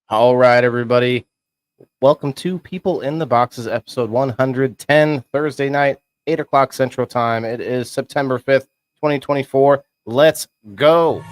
All right, everybody. Welcome to People in the Boxes, episode 110, Thursday night, 8 o'clock Central Time. It is September 5th, 2024. Let's go.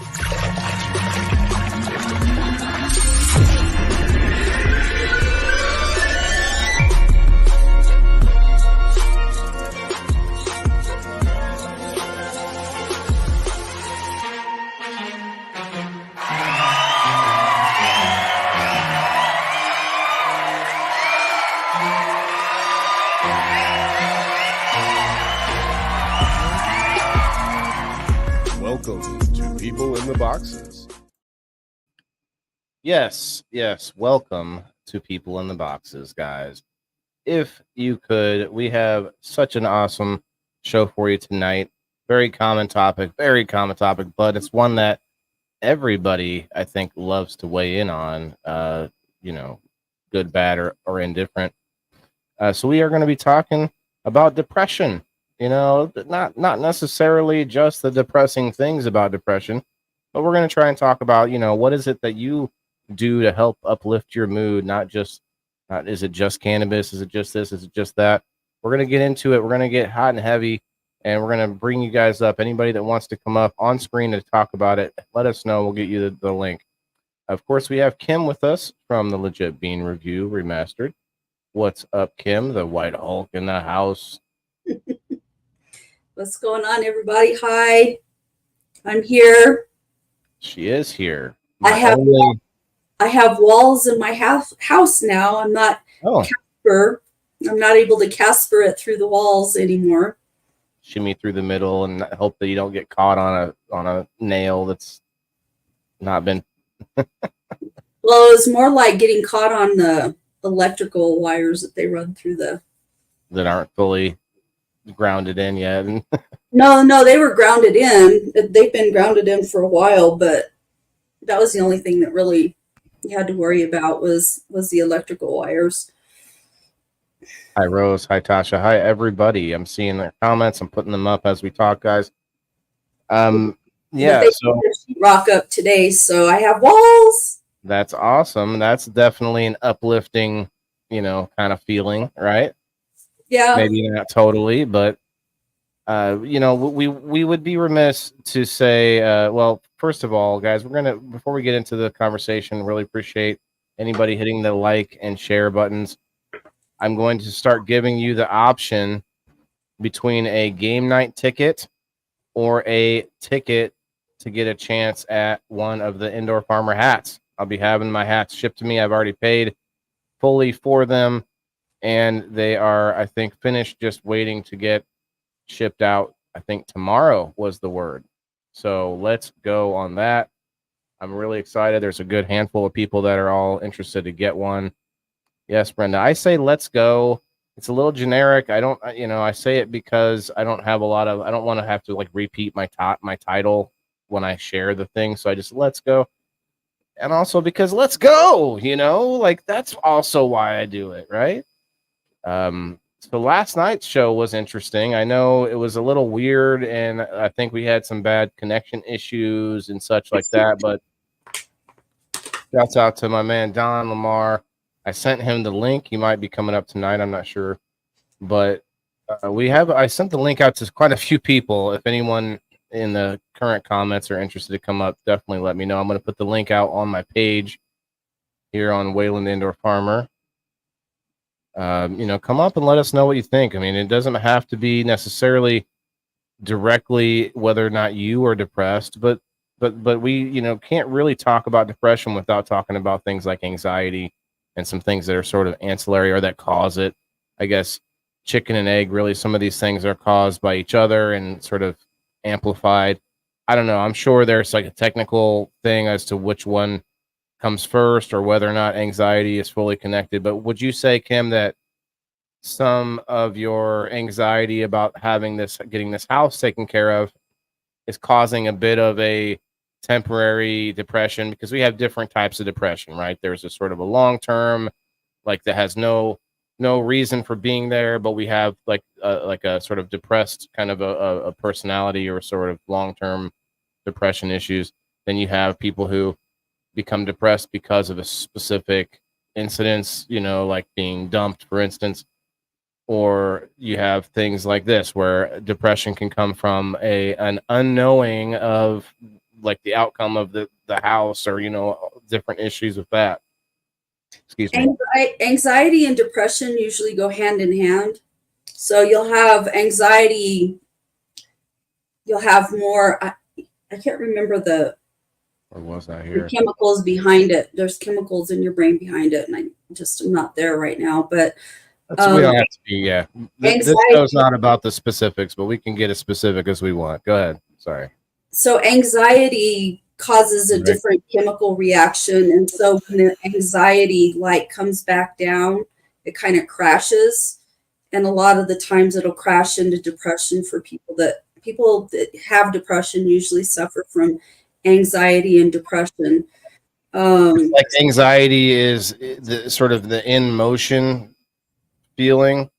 Welcome to People in the Boxes. Yes. Welcome to People in the Boxes, guys. If you could, we have such an awesome show for you tonight. Very common topic, but it's one that everybody, I think, loves to weigh in on, good, bad, or indifferent. So we are going to be talking about depression. Not necessarily just the depressing things about depression, but we're going to try and talk about, what is it that you do to help uplift your mood? Not is it just cannabis? Is it just this? Is it just that? We're going to get into it. We're going to get hot and heavy, and we're going to bring you guys up. Anybody that wants to come up on screen to talk about it, let us know. We'll get you the link. Of course, we have Kim with us from the Legit Bean Review Remastered. What's up, Kim? The White Hulk in the house. What's going on, everybody? Hi, I'm here. She is here. I have walls in my house now. I'm not Casper. I'm not able to Casper it through the walls anymore. Shimmy through the middle and hope that you don't get caught on a nail that's not been. Well, it was more like getting caught on the electrical wires that they run through that aren't fully grounded in yet. No, they were grounded in. They've been grounded in for a while, but that was the only thing that really you had to worry about was the electrical wires. Hi, Rose. Hi, Tasha. Hi, everybody. I'm seeing their comments. I'm putting them up as we talk, guys. So rock up today, so I have walls. That's awesome. That's definitely an uplifting, kind of feeling, right? Yeah. Maybe not totally, but we would be remiss to say, well, first of all, guys, before we get into the conversation, really appreciate anybody hitting the like and share buttons. I'm going to start giving you the option between a game night ticket or a ticket to get a chance at one of the Indoor Farmer hats. I'll be having my hats shipped to me. I've already paid fully for them, and they are, I think, finished, just waiting to get shipped out. I think tomorrow was the word. So let's go on that. I'm really excited. There's a good handful of people that are all interested to get one. Yes, Brenda. I say let's go. It's a little generic. I say it because I don't want to have to repeat my title when I share the thing. So I just let's go. And also because let's go, that's also why I do it, right? So last night's show was interesting. I know it was a little weird, and I think we had some bad connection issues and such like that, but shouts out to my man, Don Lamar. I sent him the link. He might be coming up tonight. I'm not sure, but I sent the link out to quite a few people. If anyone in the current comments are interested to come up, definitely let me know. I'm going to put the link out on my page here on Wayland Indoor Farmer. Come up and let us know what you think. I mean, it doesn't have to be necessarily directly whether or not you are depressed, but we, can't really talk about depression without talking about things like anxiety and some things that are sort of ancillary or that cause it. I guess chicken and egg, really, some of these things are caused by each other and sort of amplified. I don't know. I'm sure there's a technical thing as to which one comes first or whether or not anxiety is fully connected. But would you say, Kim, that some of your anxiety about getting this house taken care of is causing a bit of a temporary depression? Because we have different types of depression, right? There's a sort of a long-term, that has no reason for being there, but we have a sort of depressed kind of a personality or sort of long-term depression issues. Then you have people who become depressed because of a specific incidents, like being dumped, for instance, or you have things like this where depression can come from an unknowing of like the outcome of the house, or different issues with that. Excuse me. Anxiety and depression usually go hand in hand. So you'll have anxiety, you'll have more, I can't remember the chemicals behind it. There's chemicals in your brain behind it, and I'm not there right now, but we don't have to be, yeah. This show's not about the specifics, but we can get as specific as we want. Go ahead. Sorry. So anxiety causes a different chemical reaction, and so when the anxiety comes back down, it kind of crashes, and a lot of the times it'll crash into depression for people that have depression usually suffer from anxiety and depression. Like anxiety is the sort of the in motion feeling,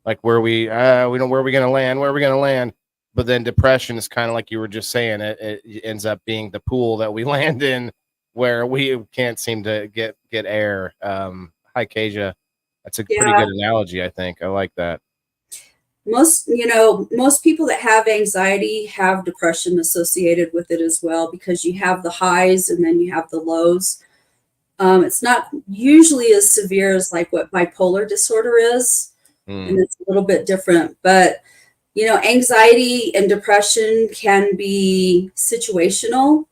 like where we don't, where are we going to land, but then depression is kind of like you were just saying, it ends up being the pool that we land in where we can't seem to get air. Hi Kasia, that's a pretty good analogy. I think I like that. Most people that have anxiety have depression associated with it as well, because you have the highs and then you have the lows. It's not usually as severe as like what bipolar disorder is, and it's a little bit different. But anxiety and depression can be situational,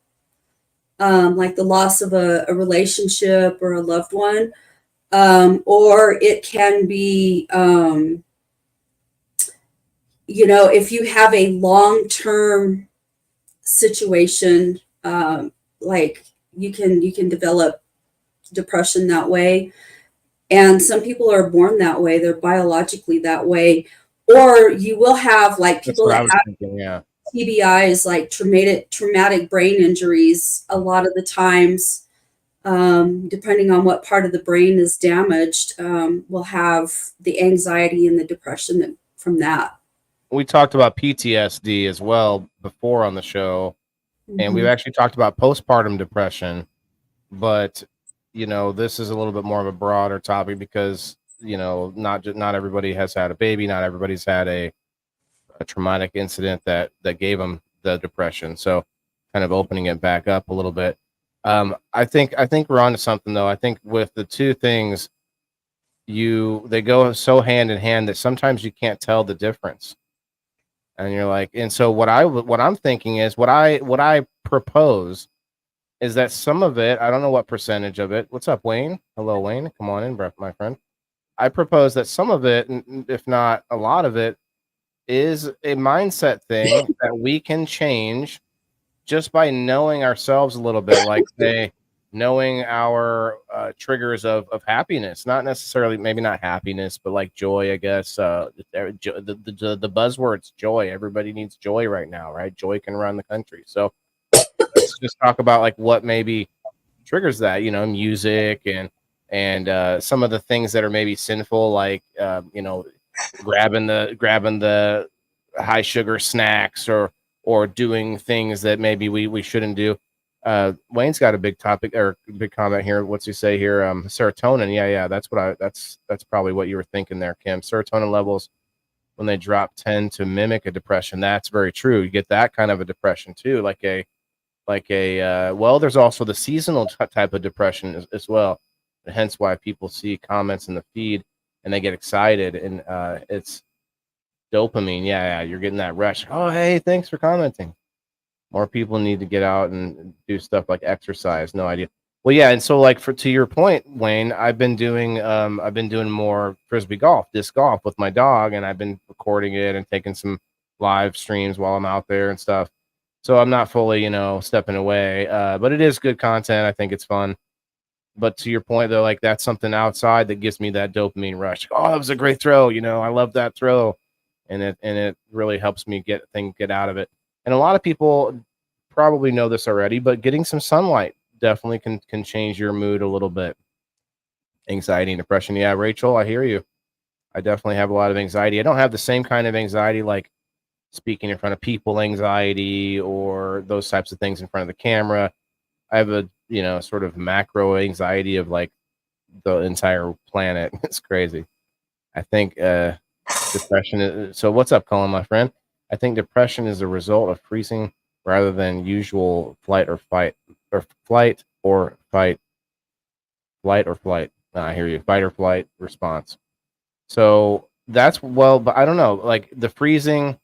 like the loss of a relationship or a loved one, or it can be if you have a long-term situation, like you can develop depression that way. And some people are born that way, they're biologically that way. Or you will have people that have TBIs, like traumatic brain injuries. A lot of the times, depending on what part of the brain is damaged, will have the anxiety and the depression from that. We talked about PTSD as well before on the show, and we've actually talked about postpartum depression, but this is a little bit more of a broader topic because not everybody has had a baby, not everybody's had a traumatic incident that gave them the depression. So kind of opening it back up a little bit. I think we're on to something though. I think with the two things, they go so hand in hand that sometimes you can't tell the difference. And you're like, and so what I'm thinking is what I propose is that some of it, I don't know what percentage of it. What's up, Wayne? Hello, Wayne. Come on in, my friend. I propose that some of it, if not a lot of it, is a mindset thing that we can change just by knowing ourselves a little bit, like say knowing our triggers of happiness, not necessarily, maybe not happiness, but like joy, I guess. The buzzword's joy. Everybody needs joy right now, right? Joy can run the country. So let's just talk about like what maybe triggers that, music and some of the things that are maybe sinful, like grabbing the high sugar snacks or doing things that maybe we shouldn't do. Wayne's got a big topic or big comment here. What's he say here? Serotonin. Yeah. That's probably what you were thinking there, Kim. Serotonin levels, when they drop, tend to mimic a depression. That's very true. You get that kind of a depression too, well, there's also the seasonal type of depression as well. Hence why people see comments in the feed and they get excited, and it's dopamine. Yeah, you're getting that rush. Oh, hey, thanks for commenting. More people need to get out and do stuff like exercise. No idea. Well, yeah, and so like to your point, Wayne, I've been doing more frisbee golf, disc golf with my dog, and I've been recording it and taking some live streams while I'm out there and stuff. So I'm not fully, stepping away, but it is good content. I think it's fun. But to your point, though, like that's something outside that gives me that dopamine rush. Oh, that was a great throw. I love that throw, and it really helps me get out of it. And a lot of people probably know this already, but getting some sunlight definitely can change your mood a little bit. Anxiety and depression. Yeah, Rachel, I hear you. I definitely have a lot of anxiety. I don't have the same kind of anxiety like speaking in front of people anxiety or those types of things in front of the camera. I have a sort of macro anxiety of like the entire planet. It's crazy. I think depression is, so what's up, Colin, my friend? I think depression is a result of freezing rather than usual flight or fight or flight or fight, flight or flight. I hear you. Fight or flight response. So that's, well, but I don't know. Like the freezing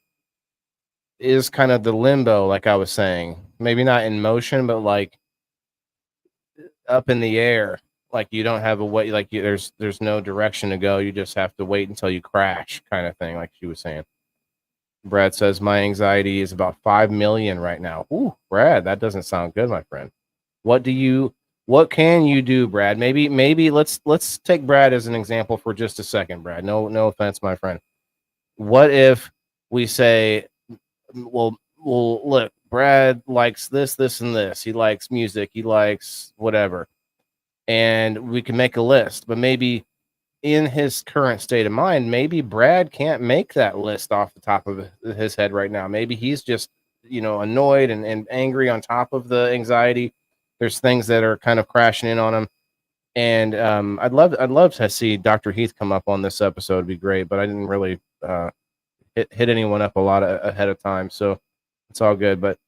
is kind of the limbo, like I was saying. Maybe not in motion, but like up in the air. Like you don't have a way, like there's no direction to go. You just have to wait until you crash, kind of thing, like she was saying. Brad says my anxiety is about 5 million right now. Ooh, Brad, that doesn't sound good, my friend. What can you do, Brad? Maybe let's take Brad as an example for just a second, Brad. No offense, my friend. What if we say, well, look, Brad likes this, and this. He likes music. He likes whatever. And we can make a list, but maybe in his current state of mind, maybe Brad can't make that list off the top of his head right now. Maybe he's just, annoyed and angry on top of the anxiety. There's things that are kind of crashing in on him. And I'd love to see Dr. Heath come up on this episode. It'd be great, but I didn't really hit anyone up a lot ahead of time, so it's all good. But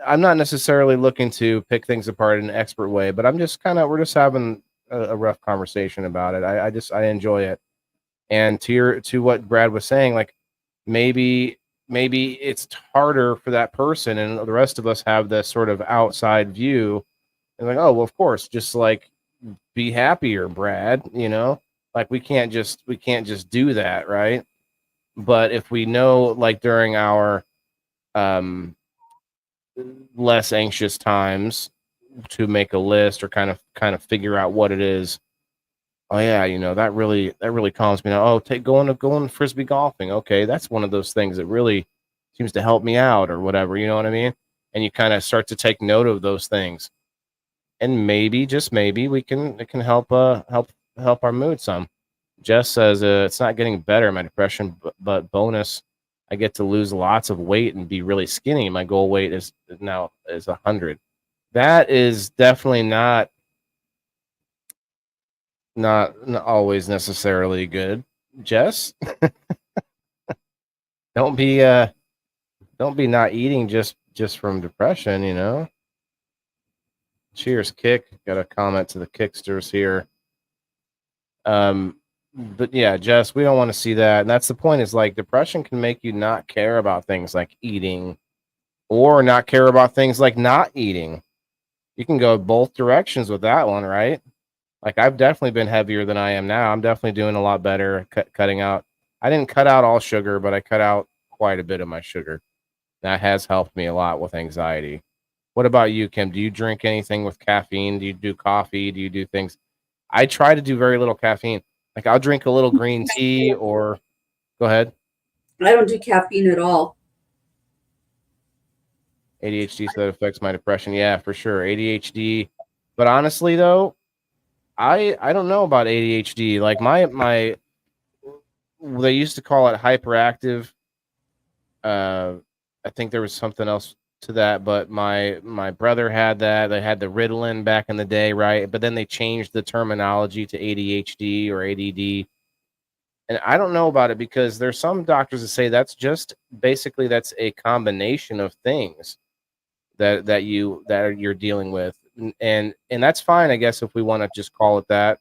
I'm not necessarily looking to pick things apart in an expert way, but we're just having a rough conversation about it. I enjoy it. And to what Brad was saying, like maybe it's harder for that person, and the rest of us have this sort of outside view, and like, oh well, of course, just like be happier, Brad. Like we can't just do that, right? But if we know, like during our less anxious times, to make a list or kind of figure out what it is. Oh yeah, that really calms me down. Oh, going frisbee golfing. Okay, that's one of those things that really seems to help me out or whatever. You know what I mean? And you kind of start to take note of those things, and maybe, just maybe, it can help our mood some. Jess says it's not getting better, my depression, but bonus, I get to lose lots of weight and be really skinny. My goal weight is 100. That is definitely not always necessarily good. Jess, don't be not eating just from depression. Cheers, Kick. Got a comment to the Kicksters here. But yeah, Jess, we don't want to see that. And that's the point, is like depression can make you not care about things like eating, or not care about things like not eating. You can go both directions with that one, right? Like I've definitely been heavier than I am now. I'm definitely doing a lot better cutting out. I didn't cut out all sugar, but I cut out quite a bit of my sugar. That has helped me a lot with anxiety. What about you, Kim? Do you drink anything with caffeine? Do you do coffee? Do you do things? I try to do very little caffeine. Like I'll drink a little green tea, or go ahead. I don't do caffeine at all. ADHD, so that affects my depression. Yeah, for sure. ADHD. But honestly though, I don't know about ADHD. Like my they used to call it hyperactive. I think there was something else to that, but my brother had that. They had the Ritalin back in the day, right? But then they changed the terminology to ADHD or ADD. And I don't know about it, because there's some doctors that say that's a combination of things that you're dealing with. And that's fine, I guess, if we want to just call it that.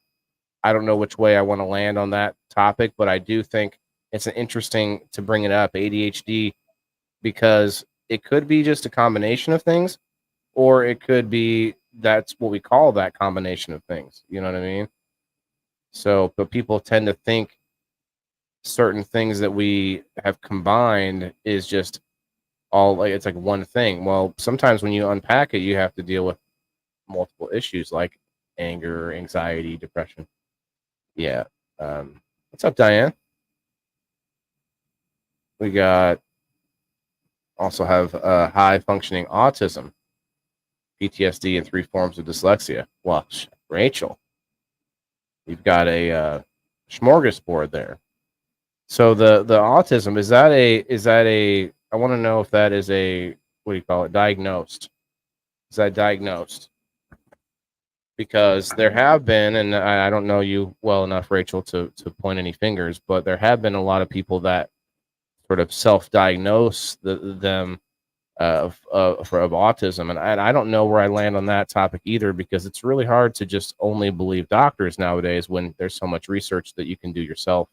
I don't know which way I want to land on that topic, but I do think it's an interesting to bring it up, ADHD, because it could be just a combination of things, or it could be that's what we call that combination of things. You know what I mean? So, but people tend to think certain things that we have combined is just all like it's like one thing. Well, sometimes when you unpack it, you have to deal with multiple issues like anger, anxiety, depression. Yeah. What's up, Diane? We got also have high functioning autism, PTSD, and 3 forms of dyslexia. Well, Rachel, you've got a smorgasbord there. So the autism, is that a I want to know if that is a, what do you call it, diagnosed? Is that diagnosed? because there have been, and I don't know you well enough, Rachel, to point any fingers, but there have been a lot of people that sort of self-diagnose them of autism, and I don't know where I land on that topic either, because it's really hard to just only believe doctors nowadays when there's so much research that you can do yourself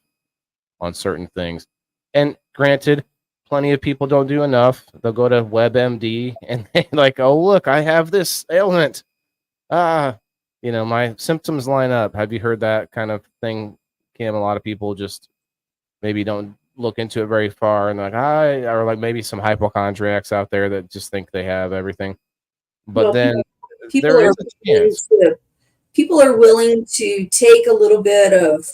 on certain things. And granted, plenty of people don't do enough. They'll go to WebMD and they like, oh look, I have this ailment. My symptoms line up. Have you heard that kind of thing, Kim? A lot of people just maybe don't look into it very far, and like, or like maybe some hypochondriacs out there that just think they have everything. But Well, then people there are is a chance. people are willing to take a little bit of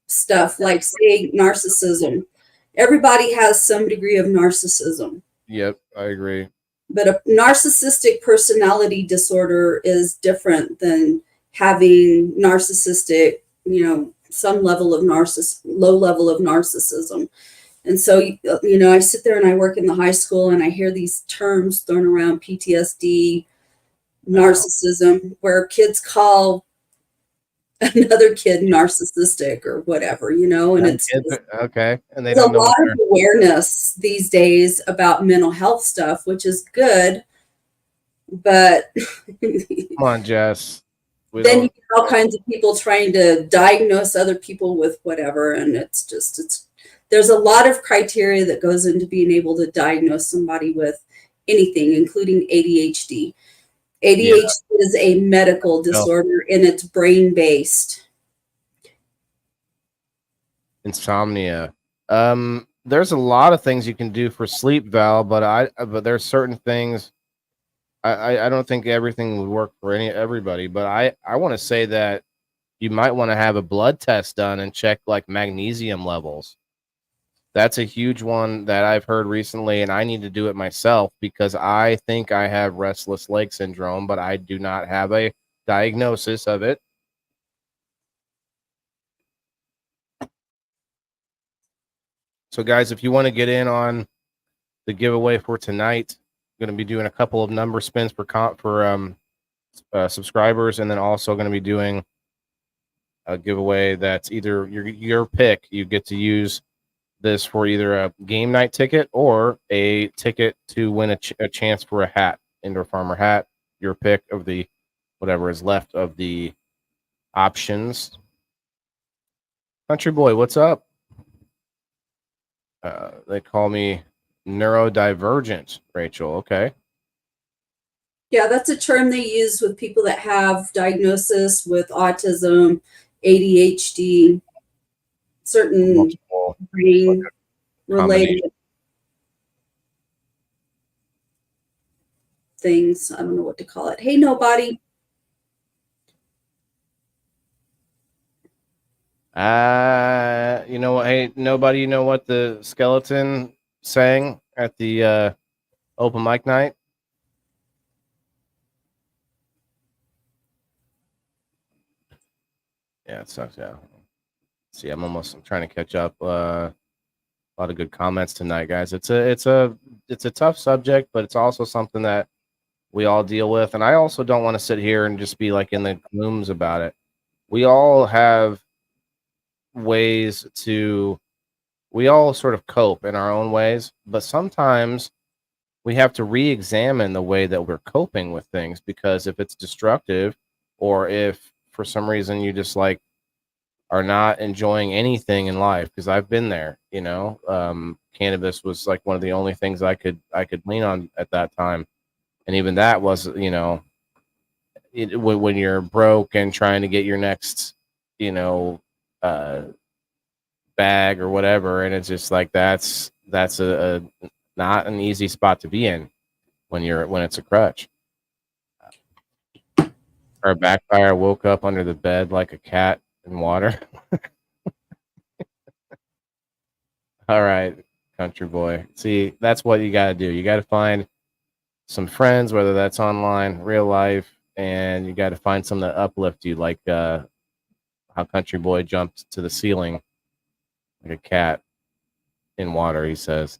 stuff, like say narcissism. Everybody has some degree of narcissism. Yep, I agree. But a narcissistic personality disorder is different than having narcissistic, some level of low level of narcissism. And so, I sit there and I work in the high school and I hear these terms thrown around: PTSD, narcissism, where kids call another kid narcissistic or whatever, and it's okay. And they there's a don't know lot of awareness these days about mental health stuff, which is good. But come on, Jess. Then you get all kinds of people trying to diagnose other people with whatever, and there's a lot of criteria that goes into being able to diagnose somebody with anything, including ADHD. ADHD is a medical disorder, and it's brain-based. Insomnia. There's a lot of things you can do for sleep, Val, but there's certain things. I don't think everything would work for everybody, but I want to say that you might want to have a blood test done and check like magnesium levels. That's a huge one that I've heard recently, and I need to do it myself because I think I have restless leg syndrome, but I do not have a diagnosis of it. So, guys, if you want to get in on the giveaway for tonight, I'm going to be doing a couple of number spins for subscribers, and then also going to be doing a giveaway that's either your pick. You get to use this for either a game night ticket or a ticket to win a chance for a hat, indoor farmer hat. Your pick of the whatever is left of the options. Country boy, what's up? They call me neurodivergent, Rachel. Okay. Yeah, that's a term they use with people that have diagnosis with autism, ADHD, certain brain related things. I don't know what to call it. Hey, nobody. You know what? Hey, nobody, you know what the skeleton sang at the open mic night? Yeah, it sucks. Yeah. See, I'm trying to catch up. A lot of good comments tonight, guys. It's a tough subject, but it's also something that we all deal with. And I also don't want to sit here and just be like in the glooms about it. We all have ways we all sort of cope in our own ways, but sometimes we have to re-examine the way that we're coping with things, because if it's destructive, or if for some reason you just like are not enjoying anything in life, because I've been there, cannabis was like one of the only things I could lean on at that time. And even that was, when you're broke and trying to get your next, bag or whatever, and it's just like that's a not an easy spot to be in when it's a crutch. Our backfire woke up under the bed like a cat in water. All right, country boy. See, that's what you got to do. You got to find some friends, whether that's online, real life, and you got to find some that uplift you, like how country boy jumped to the ceiling like a cat in water, he says.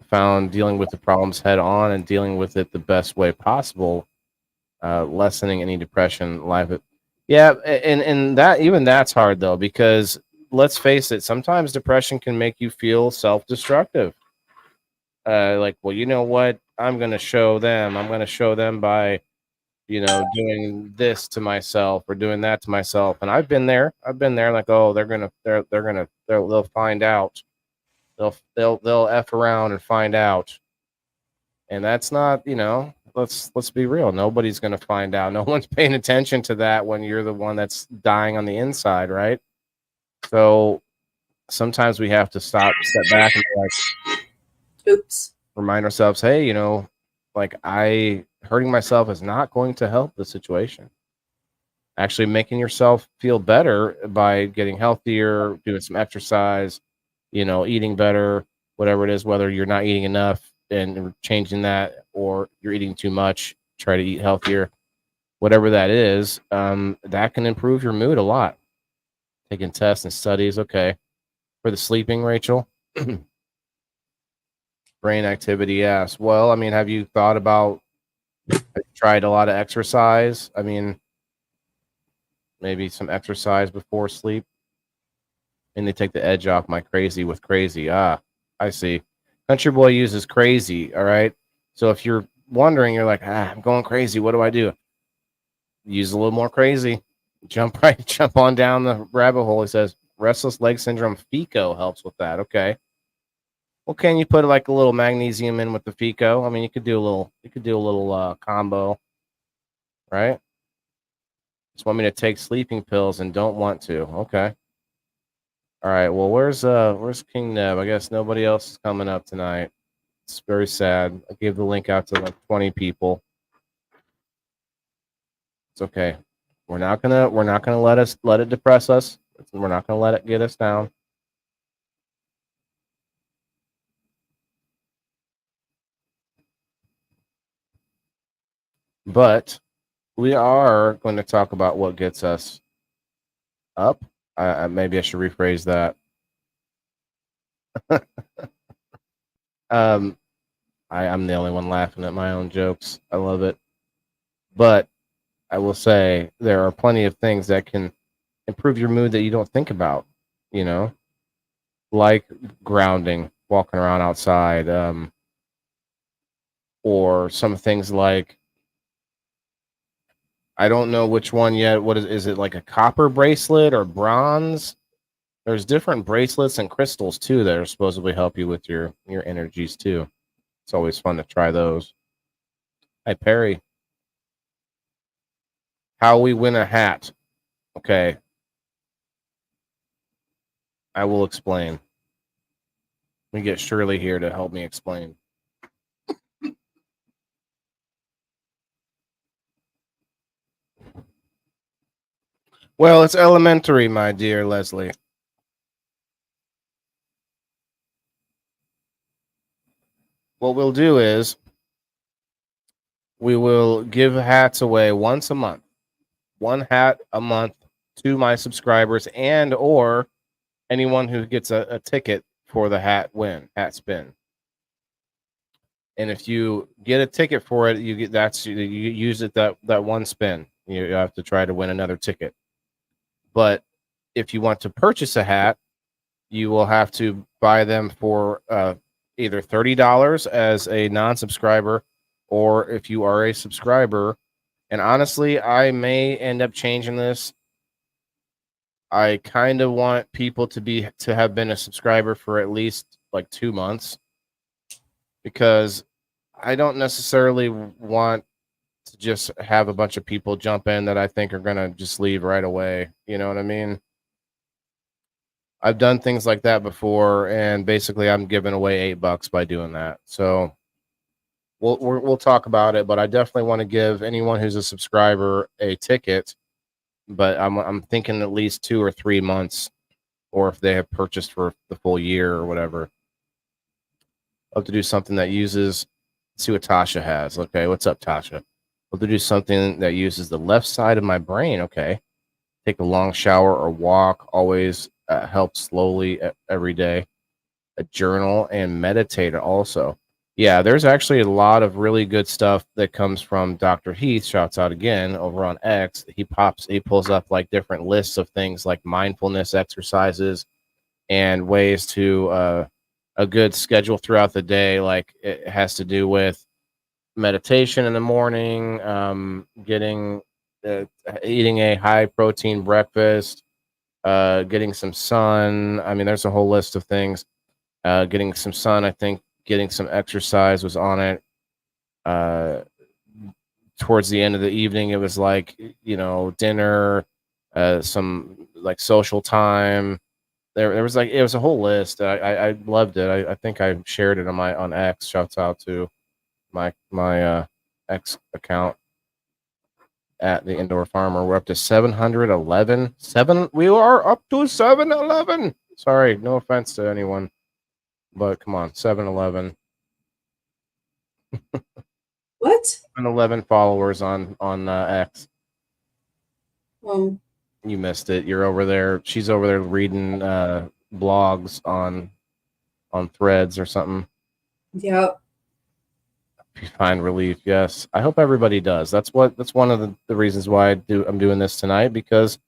found dealing with the problems head on and dealing with it the best way possible, lessening any depression life. Yeah, and that even that's hard though, because let's face it, sometimes depression can make you feel self-destructive. Like, well, you know what? I'm going to show them. I'm going to show them by, doing this to myself or doing that to myself. And I've been there. I've been there. Like, oh, they'll find out. They'll f around and find out. And that's not, let's be real. Nobody's going to find out. No one's paying attention to that when you're the one that's dying on the inside, right? So sometimes we have to step back and be like, oops, remind ourselves, hey, like hurting myself is not going to help the situation. Actually making yourself feel better by getting healthier, doing some exercise, eating better, whatever it is, whether you're not eating enough and changing that, or you're eating too much, try to eat healthier, whatever that is, that can improve your mood a lot. Taking tests and studies. Okay. For the sleeping, Rachel, brain activity. Yes. Well, I mean, have you thought about, have you tried a lot of exercise? I mean, maybe some exercise before sleep. And they take the edge off my crazy with crazy. Ah, I see. Country Boy uses crazy. All right. So if you're wondering, you're like, I'm going crazy. What do I do? Use a little more crazy. Jump on down the rabbit hole. He says restless leg syndrome. FICO helps with that. Okay. Well, can you put like a little magnesium in with the FICO? I mean, you could do a little combo, right? Just want me to take sleeping pills and don't want to. Okay. All right. Well, where's King Neb? I guess nobody else is coming up tonight. It's very sad. I gave the link out to like 20 people. It's okay. We're not gonna let it depress us. We're not gonna let it get us down. But we are going to talk about what gets us up. Maybe I should rephrase that. I'm the only one laughing at my own jokes. I love it. But I will say there are plenty of things that can improve your mood that you don't think about, like grounding, walking around outside, or some things like, I don't know which one yet. What is it, like a copper bracelet or bronze? There's different bracelets and crystals too that are supposedly help you with your energies too. It's always fun to try those. Hi, Perry. How we win a hat. Okay. I will explain. Let me get Shirley here to help me explain. Well, it's elementary, my dear Leslie. What we'll do is we will give hats away once a month. One hat a month to my subscribers and or anyone who gets a ticket for the hat spin. And if you get a ticket for it, you use it that one spin. You have to try to win another ticket. But if you want to purchase a hat, you will have to buy them for either $30 as a non-subscriber, or if you are a subscriber. And honestly, I may end up changing this. I kind of want people to have been a subscriber for at least like 2 months, because I don't necessarily want to just have a bunch of people jump in that I think are going to just leave right away. You know what I mean? I've done things like that before, and basically I'm giving away $8 by doing that. So we'll talk about it, but I definitely want to give anyone who's a subscriber a ticket, but I'm thinking at least 2 or 3 months, or if they have purchased for the full year or whatever. I'll have to do something that uses, see what Tasha has. Okay, what's up, Tasha? I'll have to do something that uses the left side of my brain. Okay, take a long shower or walk always helps slowly every day. journal and meditate also. Yeah, there's actually a lot of really good stuff that comes from Dr. Heath. Shouts out again over on X. He pulls up like different lists of things like mindfulness exercises and ways to a good schedule throughout the day. Like it has to do with meditation in the morning, getting eating a high protein breakfast, getting some sun. I mean, there's a whole list of things. Getting some sun, I think getting some exercise was on it. Uh, Towards the end of the evening, it was like, dinner, some like social time. There was like, it was a whole list. I loved it. I think I shared it on X. Shouts out to my X account at the Indoor Farmer. We're up to 711. We are up to 711. Sorry, no offense to anyone, but come on, 711. What? 711 followers on X. Well, You missed it. You're over there. She's over there reading blogs on Threads or something. yep. You find relief. Yes, I hope everybody does. That's one of the reasons why I'm doing this tonight, because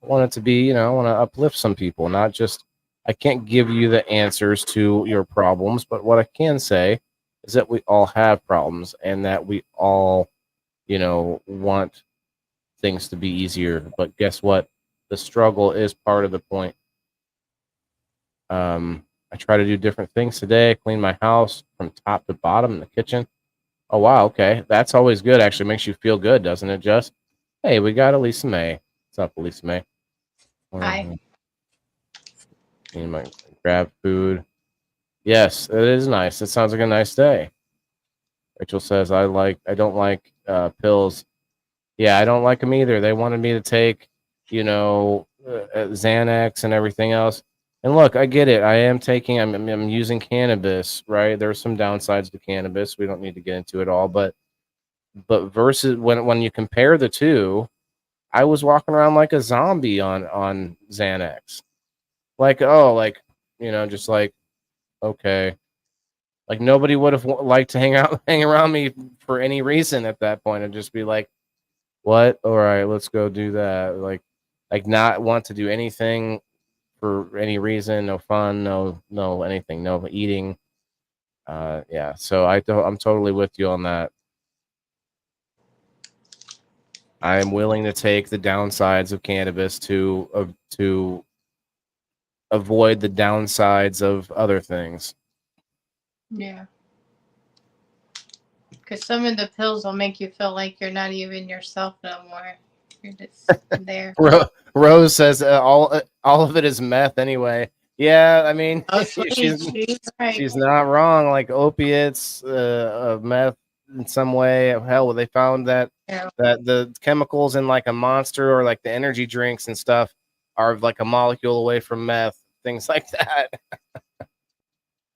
I want it to be, I want to uplift some people, not just, I can't give you the answers to your problems, but what I can say is that we all have problems and that we all, want things to be easier. But guess what? The struggle is part of the point. I try to do different things today. Clean my house from top to bottom in the kitchen. Oh, wow. Okay. That's always good. Actually makes you feel good, doesn't it, Jess? Hey, we got Elisa May. What's up, Elisa May? Hi. You might grab food. Yes, it is nice. It sounds like a nice day. Rachel says, I don't like pills. Yeah, I don't like them either. They wanted me to take, Xanax and everything else. And look, I get it. I'm using cannabis, right? There's some downsides to cannabis. We don't need to get into it all, but versus when you compare the two, I was walking around like a zombie on Xanax. Like, oh, like, just like, okay. Like nobody would have liked to hang around me for any reason at that point. I'd just be like, what? All right, let's go do that. Like not want to do anything for any reason, no fun, no anything, no eating. Yeah. So I'm totally with you on that. I am willing to take the downsides of cannabis to avoid the downsides of other things. Yeah. Because some of the pills will make you feel like you're not even yourself no more. You're just there. Rose says all of it is meth anyway. Yeah, I mean, Oh, she's right. she's not wrong. Like opiates, meth in some way. Hell, they found that Yeah. that the chemicals in like a Monster or like the energy drinks and stuff are like a molecule away from meth. Things like that.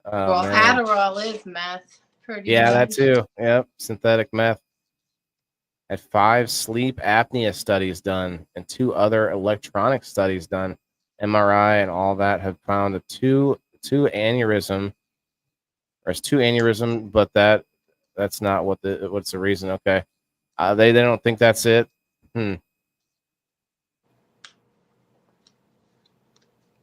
Oh, Well, man. Adderall is meth. Pretty Yeah, much. that too. Yep, synthetic meth. Had 5 sleep apnea studies done and 2 other electronic studies done, MRI and all that, have found a two aneurysm, or it's 2 aneurysm, but that's not what's the reason. Okay, they don't think that's it.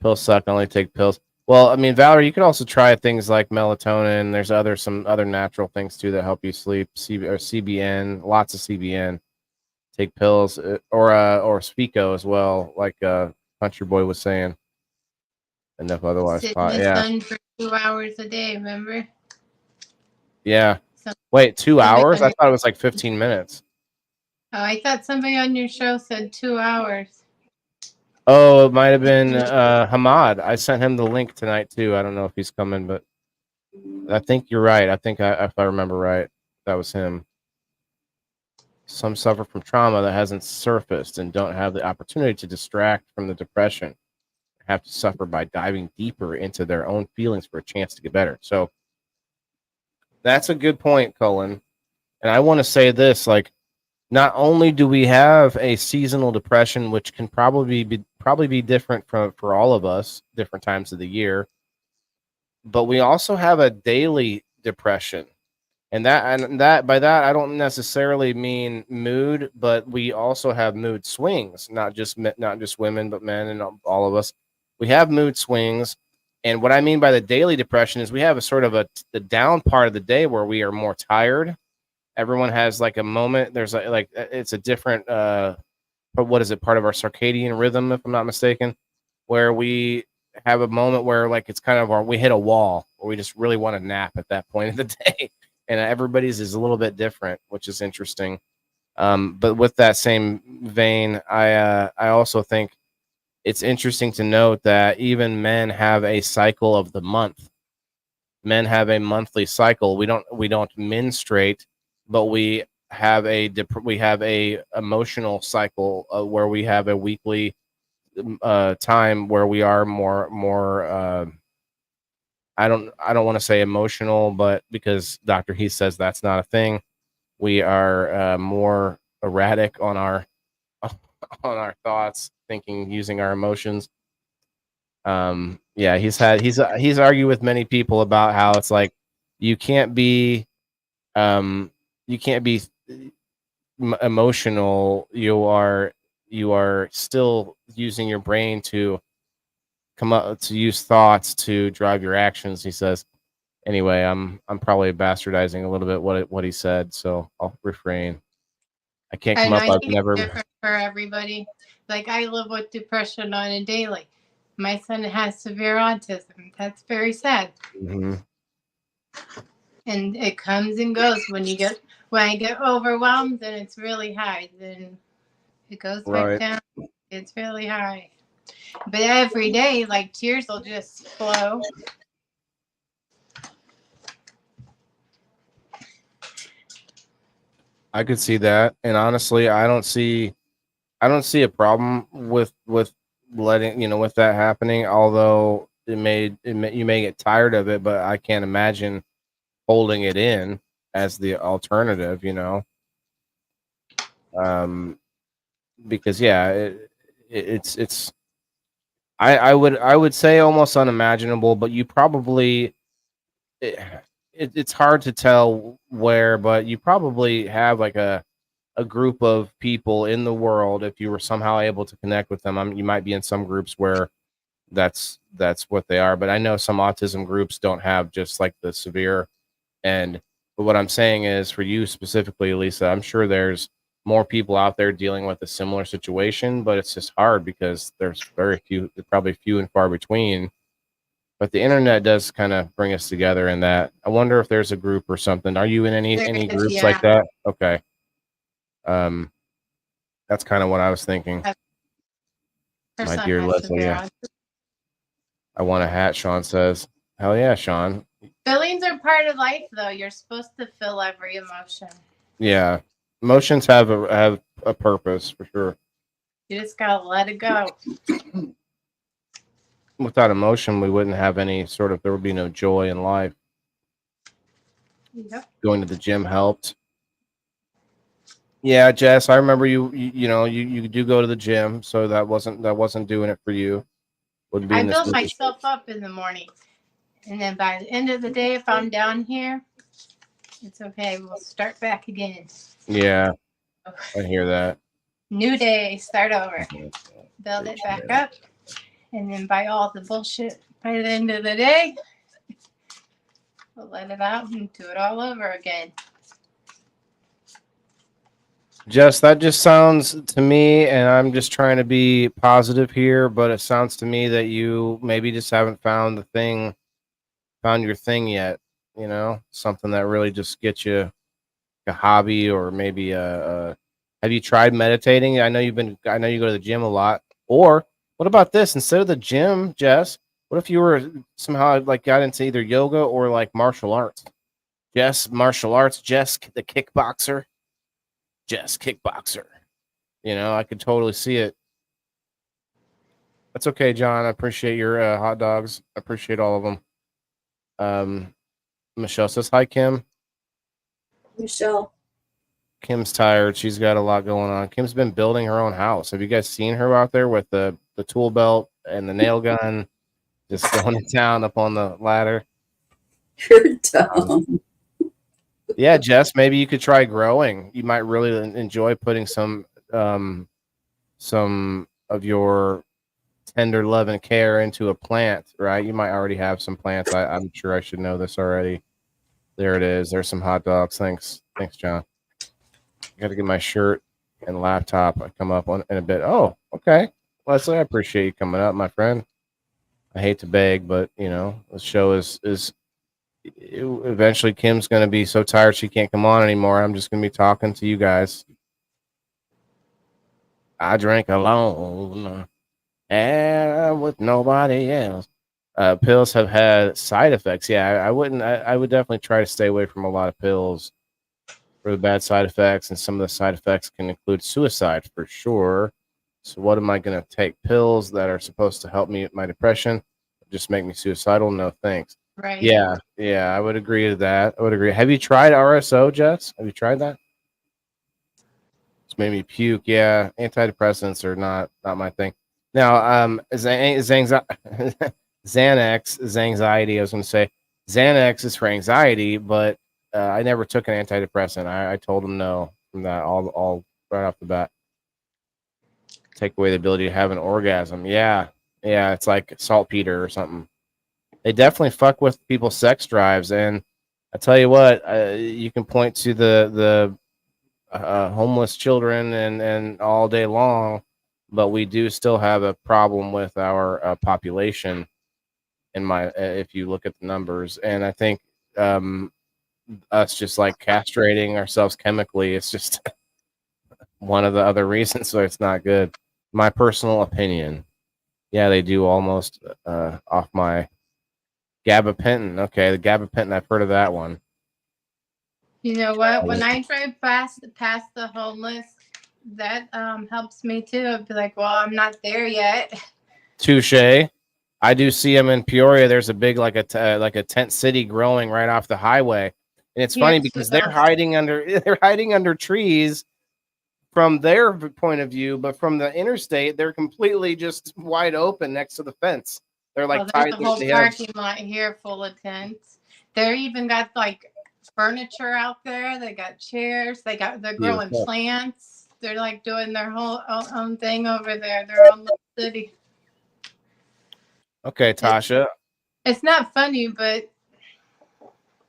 Pills suck. Only take pills. Well, I mean, Valerie, you could also try things like melatonin. There's some other natural things too that help you sleep. CBN, lots of CBN. Take pills or Spico as well, like Country Boy was saying. Enough otherwise. Sit in the Yeah. sun for 2 hours a day, remember? Yeah. So, Wait, 2 hours? I somebody- thought it was like 15 minutes. Oh, I thought somebody on your show said 2 hours. Oh, it might have been Hamad. I sent him the link tonight too. I don't know if he's coming, but I think you're right. I think if I remember right, that was him. Some suffer from trauma that hasn't surfaced and don't have the opportunity to distract from the depression. Have to suffer by diving deeper into their own feelings for a chance to get better. So that's a good point, Cullen. And I want to say this, like, not only do we have a seasonal depression, which can probably be different for all of us, different times of the year, but we also have a daily depression. And that by that I don't necessarily mean mood, but we also have mood swings, not just women, but men and all of us. We have mood swings, and what I mean by the daily depression is we have a sort of the down part of the day where we are more tired. Everyone has like a moment. There's like it's a different but what is it? Part of our circadian rhythm, if I'm not mistaken, where we have a moment where like it's kind of we hit a wall, or we just really want to nap at that point of the day, and everybody's is a little bit different, which is interesting. But with that same vein, I also think it's interesting to note that even men have a cycle of the month. Men have a monthly cycle. We don't menstruate, but we have a emotional cycle where we have a weekly time where we are more I don't want to say emotional, but because Dr. He says that's not a thing, we are more erratic on our on our thoughts, thinking, using our emotions. Yeah, he's argued with many people about how it's like you can't be um you can't be emotional. You are still using your brain to come up to use thoughts to drive your actions, he says. Anyway, I'm probably bastardizing a little bit what he said, so I'll refrain. I can't come And up. I I've think it's never. different for everybody. Like I live with depression on a daily. My son has severe autism. That's very sad. Mhm. And it comes and goes. When I get overwhelmed and it's really high, then it goes back Right. down. It's really high. But every day, like tears will just flow. I could see that, and honestly, I don't see a problem with letting with that happening. Although you may get tired of it, but I can't imagine holding it in as the alternative. Um, because yeah, it's I would say almost unimaginable, but you probably it, it's hard to tell where, but you probably have like a group of people in the world. If you were somehow able to connect with them, you might be in some groups where that's what they are. But I know some autism groups don't have just like the severe end. But what I'm saying is, for you specifically, Lisa, I'm sure there's more people out there dealing with a similar situation, but it's just hard because there's very few, probably few and far between. But the internet does kind of bring us together in that. I wonder if there's a group or something. Are you in any There any is, groups like yeah. that? Okay. Um, that's kind of what I was thinking. Her My son dear has Leslie, severe yeah. autism. I want a hat, Sean says. Hell yeah, Sean. Feelings are part of life, though. You're supposed to feel every emotion. Yeah. Emotions have a purpose for sure. You just gotta let it go. Without emotion, we wouldn't have any sort of, there would be no joy in life. Yep. Going to the gym helped. Yeah, Jess, I remember you do go to the gym, so that wasn't doing it for you. Would be I in this build position. myself up in the morning. And then by the end of the day, if I'm down here, it's okay. We'll start back again. Yeah, I hear that. New day, start over. Build it back up. And then by all the bullshit by the end of the day, we'll let it out and do it all over again. Jess, that just sounds to me, and I'm just trying to be positive here, but it sounds to me that you maybe just haven't found your thing yet. Something that really just gets you a hobby, or maybe have you tried meditating? I know you go to the gym a lot. Or what about this? Instead of the gym, Jess, what if you were somehow like got into either yoga or like martial arts? Martial arts, Jess, the kickboxer. Jess, kickboxer. I could totally see it. That's okay, John. I appreciate your hot dogs. I appreciate all of them. Michelle says hi, Kim. Michelle. Kim's tired. She's got a lot going on. Kim's been building her own house. Have you guys seen her out there with the tool belt and the nail gun, just going to town up on the ladder? You're dumb. Yeah, Jess, maybe you could try growing. You might really enjoy putting some of your tender love and care into a plant, right? You might already have some plants. I'm sure I should know this already. There it is. There's some hot dogs. Thanks, John. I got to get my shirt and laptop. I come up on in a bit. Oh, okay, Leslie, I appreciate you coming up, my friend. I hate to beg, but you know the show is eventually Kim's going to be so tired she can't come on anymore. I'm just going to be talking to you guys. I drink alone and with nobody else. Pills have had side effects. Yeah, I wouldn't. I would definitely try to stay away from a lot of pills for the bad side effects, and some of the side effects can include suicide for sure. So, what am I going to take pills that are supposed to help me with my depression? Just make me suicidal? No, thanks. Right. Yeah, I would agree to that. I would agree. Have you tried RSO, Jess? Have you tried that? It's made me puke. Yeah, antidepressants are not my thing. Now, Xanax is anxiety. I was going to say Xanax is for anxiety, but I never took an antidepressant. I told them no from that all right off the bat. Take away the ability to have an orgasm. Yeah, it's like saltpeter or something. They definitely fuck with people's sex drives, and I tell you what, you can point to the homeless children and all day long, but we do still have a problem with our population. If you look at the numbers, and I think us just like castrating ourselves chemically, it's just one of the other reasons so it's not good. My personal opinion. Yeah, they do almost off my gabapentin. Okay, the gabapentin, I've heard of that one. You know what? When I drive past the homeless, that helps me too. I'd be like, well, I'm not there yet. Touche. I do see them in Peoria. There's a big like a tent city growing right off the highway, and it's funny because they're hiding under trees from their point of view, but from the interstate, they're completely just wide open next to the fence. They're like there's a whole parking lot here full of tents. They're even got like furniture out there. They got chairs. They're growing plants. They're like doing their whole own thing over there. Their own little city. Okay, Tasha. It's not funny, but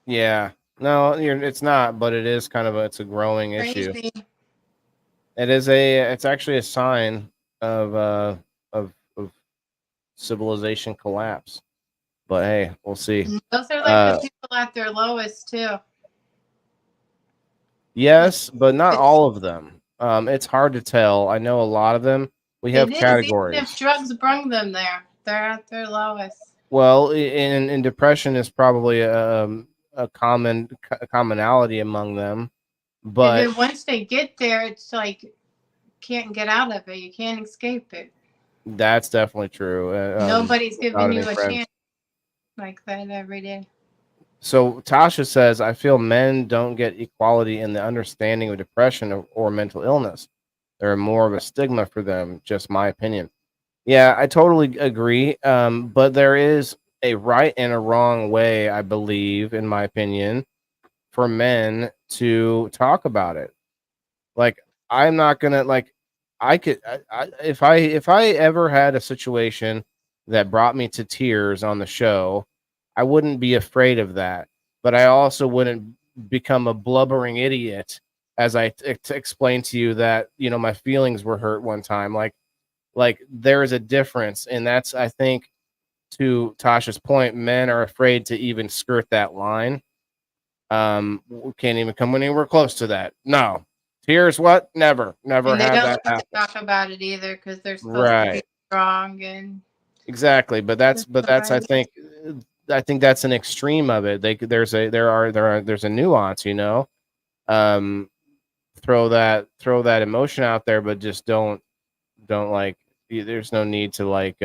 yeah, no, it's not. But it is kind of it's a growing issue. It's actually a sign of civilization collapse. But hey, we'll see. Those are like the people at their lowest too. Yes, but not all of them. It's hard to tell. I know a lot of them. We have categories. Even if drugs bring them there, they're at their lowest. Well, in depression is probably a commonality among them. But and then once they get there, it's like can't get out of it. You can't escape it. That's definitely true. Nobody's giving you a chance like that every day. So Tasha says, I feel men don't get equality in the understanding of depression or mental illness. There are more of a stigma for them. Just my opinion. Yeah, I totally agree. But there is a right and a wrong way, I believe, in my opinion, for men to talk about it. Like, I'm not gonna if I ever had a situation that brought me to tears on the show, I wouldn't be afraid of that, but I also wouldn't become a blubbering idiot as I explained to you that, you know, my feelings were hurt one time. Like there is a difference, and that's, I think, to Tasha's point, men are afraid to even skirt that line. We can't even come anywhere close to that. No. Tears, what? Never and they had don't that happen. Talk about it either because they're supposed to be strong and exactly. But that's I think that's an extreme of it. There's a nuance, you know. Throw that emotion out there, but just don't like. There's no need to like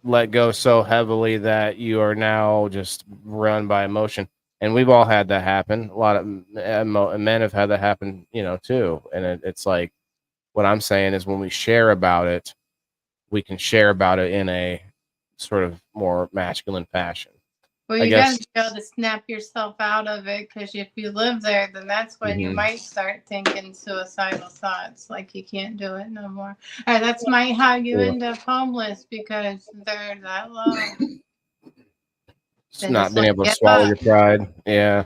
let go so heavily that you are now just run by emotion. And we've all had that happen. A lot of men have had that happen, you know, too. And it's like, what I'm saying is when we share about it, we can share about it in a sort of more masculine fashion. Well, I you guess. gotta be able to snap yourself out of it, because if you live there, then that's when you might start thinking suicidal thoughts, like you can't do it no more. That's how you end up homeless, because they're that low. Just not being able to swallow your pride. Yeah.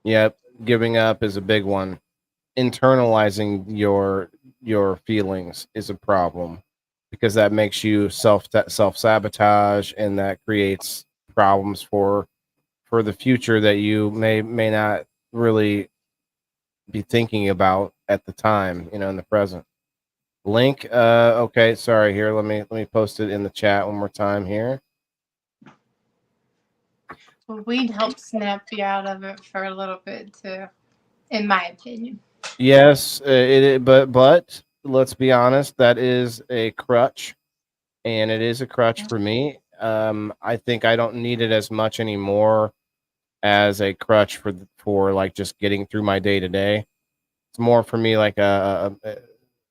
Yep. Giving up is a big one. Internalizing your feelings is a problem, because that makes you self-sabotage, and that creates problems for the future that you may not really be thinking about at the time, in the present. Link, okay, sorry, here, let me post it in the chat one more time here. Well, we'd help snap you out of it for a little bit too, in my opinion. Yes, but let's be honest, that is a crutch, and it is a crutch for me. I think I don't need it as much anymore as a crutch for like just getting through my day to day. It's more for me like an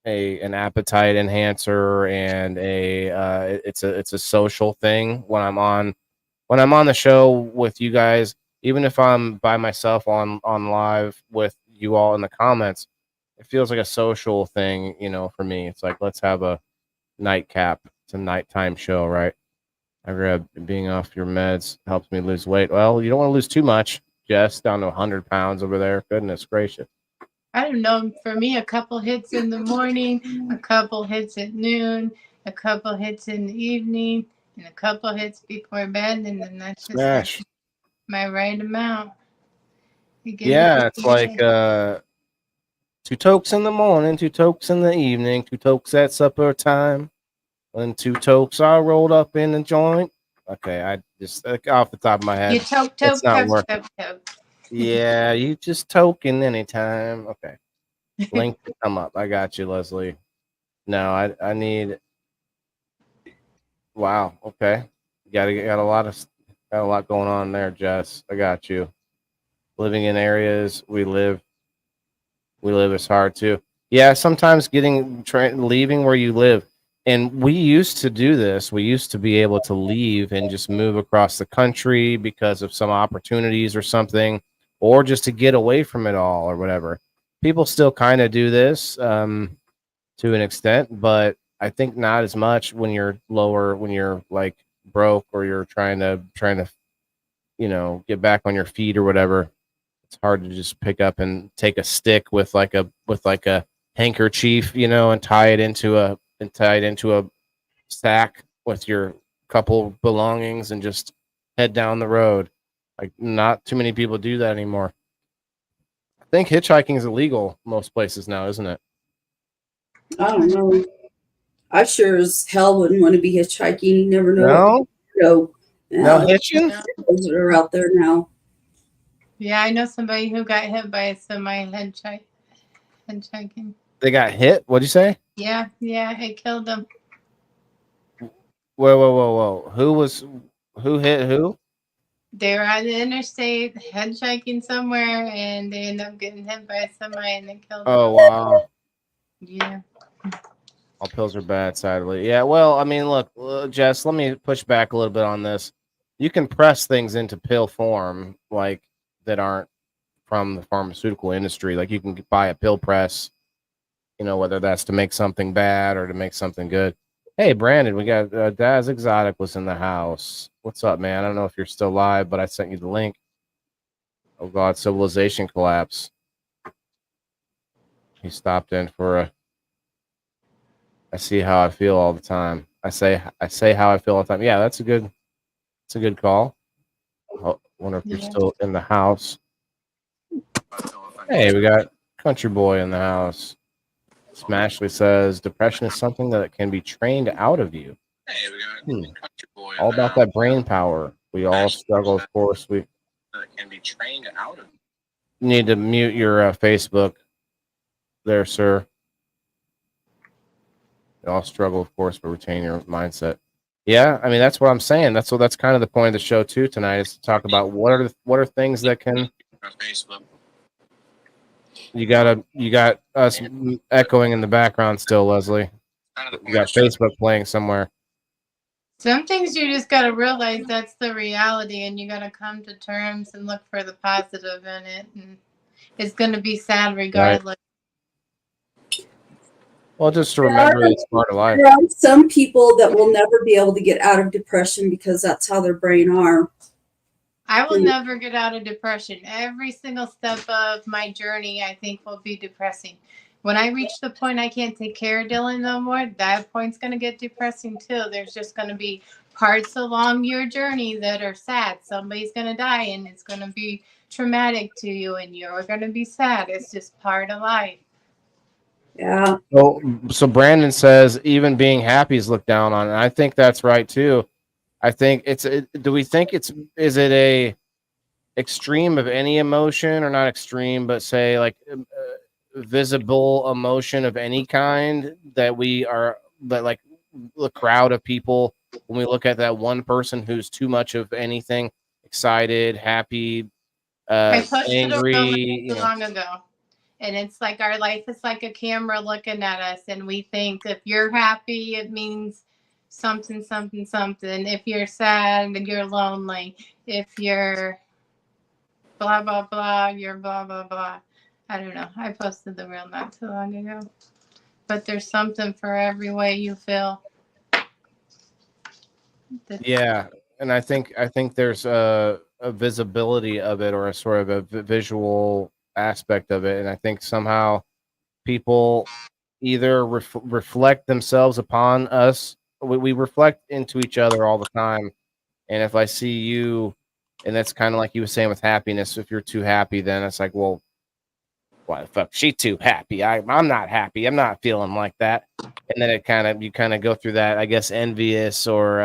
appetite enhancer, and it's a social thing when I'm on the show with you guys. Even if I'm by myself on live with you all in the comments, it feels like a social thing, for me. It's like, let's have a nightcap. It's a nighttime show, right? I read being off your meds helps me lose weight. Well, you don't want to lose too much, Jess, down to 100 pounds over there. Goodness gracious. I don't know. For me, a couple hits in the morning, a couple hits at noon, a couple hits in the evening, and a couple hits before bed, and then that's just like my right amount. Yeah, it's like 2 tokes in the morning, 2 tokes in the evening, 2 tokes at supper time, and 2 tokes are rolled up in the joint. Okay, I just off the top of my head. You toke, it's not toke, work. toke, toke. Yeah, you just token anytime. Okay, link to come up. I got you, Leslie. No, I need. Wow. Okay, got a lot going on there, Jess. I got you. Living in areas we live is hard too. Yeah, sometimes leaving where you live. And we used to do this. We used to be able to leave and just move across the country because of some opportunities or something, or just to get away from it all or whatever. People still kind of do this to an extent, but I think not as much when you're lower, when you're like broke, or you're trying to get back on your feet or whatever. It's hard to just pick up and take a stick with like a handkerchief, and tie it into a sack with your couple belongings and just head down the road. Like, not too many people do that anymore. I think hitchhiking is illegal most places now, isn't it? I don't know. I sure as hell wouldn't want to be hitchhiking. You never know what to go. No hitching? Those are out there now. Yeah, I know somebody who got hit by a semi hitchhiking. They got hit? What'd you say? Yeah, it killed them. Whoa. Who hit who? They were on the interstate hitchhiking somewhere, and they ended up getting hit by a semi, and it killed them. Oh, wow. Yeah. All pills are bad, sadly. Yeah, well, I mean, look, Jess, let me push back a little bit on this. You can press things into pill form, like, that aren't from the pharmaceutical industry. Like, you can buy a pill press, whether that's to make something bad or to make something good. Hey, Brandon, we got Daz Exotic was in the house. What's up, man? I don't know if you're still live, but I sent you the link. Oh, God, civilization collapse. He stopped in for I see how I feel all the time. I say how I feel all the time. Yeah, that's a good call. I wonder if you're still in the house. Hey, we got Country Boy in the house. Smashley says depression is something that can be trained out of you. Hey, we got Country Boy. All about that brain power. We all struggle, of course. That can be trained out of you. Need to mute your Facebook there, sir. We all struggle, of course, but retain your mindset. Yeah, I mean, that's what I'm saying. That's kind of the point of the show too tonight, is to talk about what are things that can. You got us echoing in the background still, Leslie. You got Facebook playing somewhere. Some things you just got to realize that's the reality, and you got to come to terms and look for the positive in it. And it's going to be sad regardless. Well, just to remember it's part of life. There are some people that will never be able to get out of depression because that's how their brain are. I will never get out of depression. Every single step of my journey, I think, will be depressing. When I reach the point I can't take care of Dylan no more, that point's going to get depressing too. There's just going to be parts along your journey that are sad. Somebody's going to die, and it's going to be traumatic to you, and you're going to be sad. It's just part of life. Yeah. So Brandon says even being happy is looked down on, and I think that's right too. I think do we think is it a extreme of any emotion, or not extreme, but say like visible emotion of any kind that like the crowd of people, when we look at that one person who's too much of anything, excited, happy, I posted angry, a reel long ago, and it's like our life is like a camera looking at us, and we think if you're happy, it means something, something, something. If you're sad, you're lonely. If you're blah, blah, blah, you're blah, blah, blah. I don't know. I posted the reel not too long ago. But there's something for every way you feel. Yeah, and I think there's a visibility of it, or a sort of a visual aspect of it, and I think somehow people either reflect themselves upon us. We reflect into each other all the time, and if I see you, and that's kind of like you were saying with happiness, if you're too happy, then it's like, well, why the fuck she too happy? I'm not happy. I'm not feeling like that. And then you kind of go through that, I guess, envious, or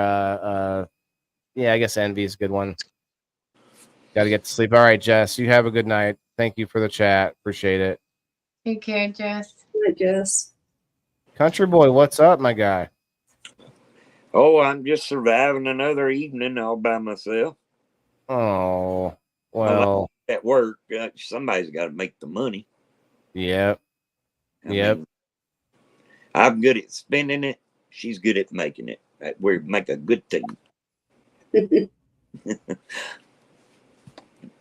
yeah, I guess envy is a good one. Got to get to sleep. All right, Jess, you have a good night. Thank you for the chat. Appreciate it. Take care, Jess. Good, Jess. Country boy, what's up, my guy? Oh, I'm just surviving another evening all by myself. Oh, well, at work, somebody's got to make the money. Yep. I mean, I'm good at spending it. She's good at making it. We make a good team.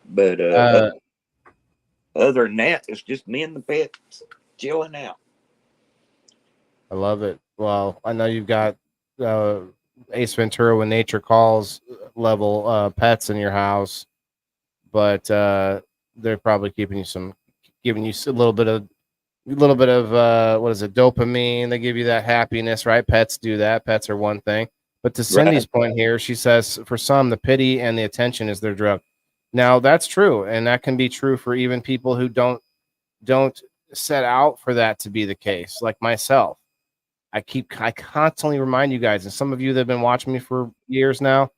But other than that, it's just me and the pets chilling out. I love it. Well, I know you've got Ace Ventura When Nature Calls level pets in your house, but they're probably giving you a little bit of what is it, dopamine. They give you that happiness, right? Pets do that. Pets are one thing. But to Cindy's point here, she says for some, the pity and the attention is their drug. Now that's true, and that can be true for even people who don't set out for that to be the case, like myself. I constantly remind you guys, and some of you that have been watching me for years now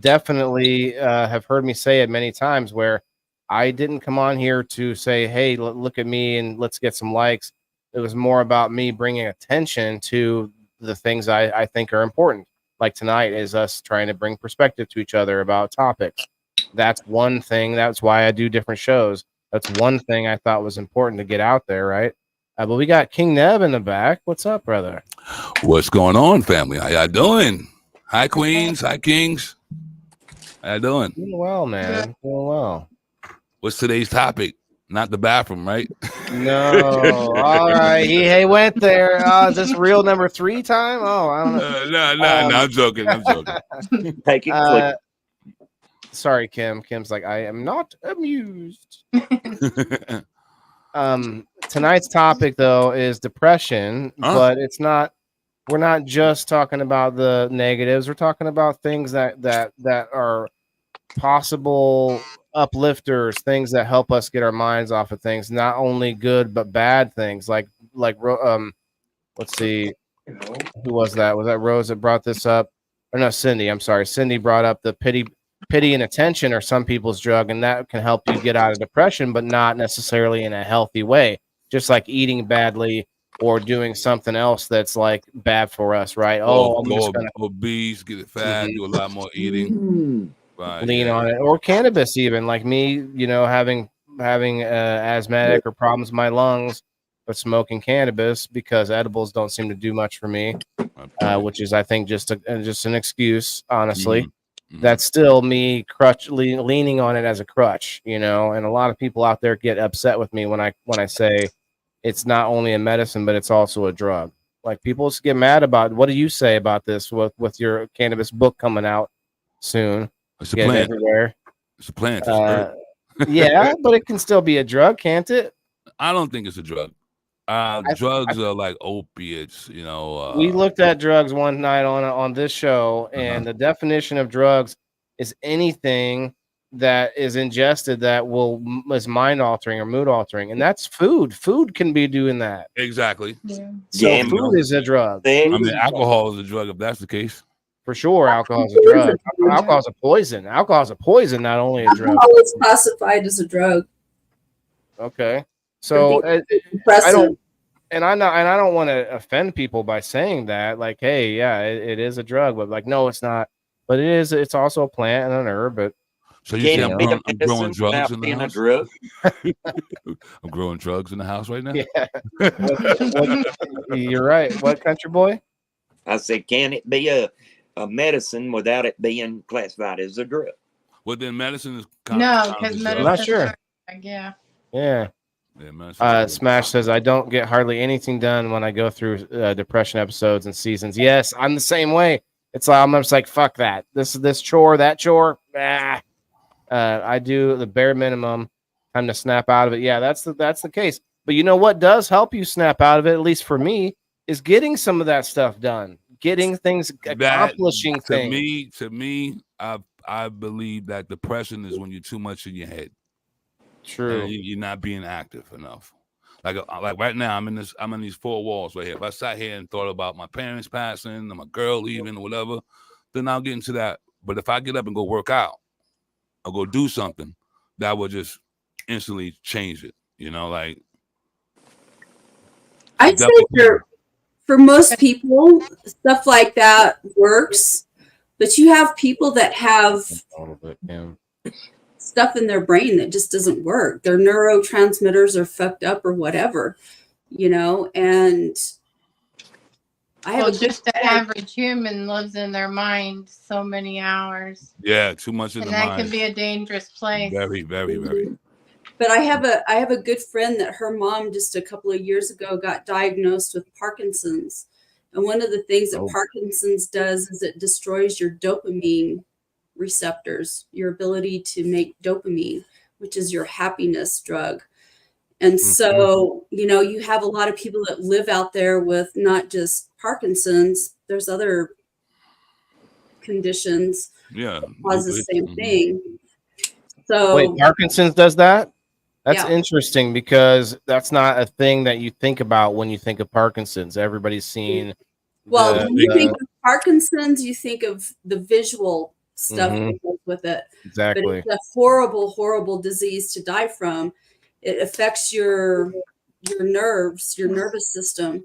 definitely have heard me say it many times, where I didn't come on here to say, hey, look at me and let's get some likes. It was more about me bringing attention to the things I think are important. Like tonight is us trying to bring perspective to each other about topics. That's one thing. That's why I do different shows. That's one thing I thought was important to get out there, right? But we got King Neb in the back. What's up, brother? What's going on, family? How y'all doing? Hi, queens. Hi, kings. How y'all doing? Doing well, man. Doing well. What's today's topic? Not the bathroom, right? No. All right. He went there. Is this real number 3 time? Oh, I don't know. No, I'm joking. Take it quick. Sorry, Kim. Kim's like, I am not amused. Tonight's topic, though, is depression, but it's not. We're not just talking about the negatives. We're talking about things that are possible uplifters, things that help us get our minds off of things, not only good but bad things. Like let's see, who was that? Was that Rose that brought this up? Or no, Cindy. I'm sorry, Cindy brought up the pity and attention are some people's drug, and that can help you get out of depression, but not necessarily in a healthy way. Just like eating badly or doing something else that's like bad for us, right? I'm just gonna obese, get it fat, do a lot more eating. Lean on it, or cannabis, even like me, having asthmatic or problems with my lungs. but smoking cannabis because edibles don't seem to do much for me, which is, I think, just an excuse, honestly. Mhm. That's still me leaning on it as a crutch, you know. And a lot of people out there get upset with me when I say it's not only a medicine, but it's also a drug. Like, people just get mad about, what do you say about this with your cannabis book coming out soon? It's a Getting plant. everywhere. It's a plant. It's herb. Yeah, but it can still be a drug, can't it? I don't think it's a drug. Drugs are like opiates, you know. We looked at drugs one night on this show, and the definition of drugs is anything that is ingested that is mind altering or mood altering, and that's food. Food can be doing that. Exactly. Yeah. So Yeah, food is a drug. Sex. I mean, alcohol is a drug if that's the case. For sure, alcohol is a drug. Alcohol is a poison. Alcohol is a poison, not only a drug. Alcohol is classified as a drug. Okay, so I don't, and I don't want to offend people by saying that. Like, hey, yeah, it is a drug, but like, no, it's not. But it is. It's also a plant and an herb. But So you say I'm growing medicine drugs without in the being a house? drug? I'm growing drugs in the house right now? yeah, you're right. What, country boy? I said, can it be a medicine without it being classified as a drug? Well, then medicine is No, because I'm not medicine. sure. Yeah. Yeah. Yeah, medicine. Smash says, I don't get hardly anything done when I go through depression episodes and seasons. Yes, I'm the same way. It's like, I'm just like, fuck that. This chore, that chore. I do the bare minimum. Time to snap out of it. Yeah, that's the case. But you know what does help you snap out of it, at least for me, is getting some of that stuff done. Getting things, accomplishing things. To me, I believe that depression is when you're too much in your head. True. And you're not being active enough. Like right now, I'm in these four walls right here. If I sat here and thought about my parents passing, or my girl leaving, or whatever, then I'll get into that. But if I get up and go work out or go do something, that will just instantly change it. You know, like I'd say for most people, stuff like that works, but you have people that have A little bit, yeah. stuff in their brain that just doesn't work. Their neurotransmitters are fucked up or whatever, you know. And I have just the average human lives in their mind so many hours. Yeah, too much in the mind. And that can be a dangerous place. Very, very, very. But I have a good friend that her mom just a couple of years ago got diagnosed with Parkinson's. And one of the things that Parkinson's does is it destroys your dopamine receptors, your ability to make dopamine, which is your happiness drug. And so, you know, you have a lot of people that live out there with not just Parkinson's, there's other conditions that cause the same thing. So wait, Parkinson's does that? That's interesting because that's not a thing that you think about when you think of Parkinson's. Everybody's seen. Well, when you think of Parkinson's, you think of the visual stuff that goes with it. Exactly. But it's a horrible, horrible disease to die from. It affects your nerves, your nervous system.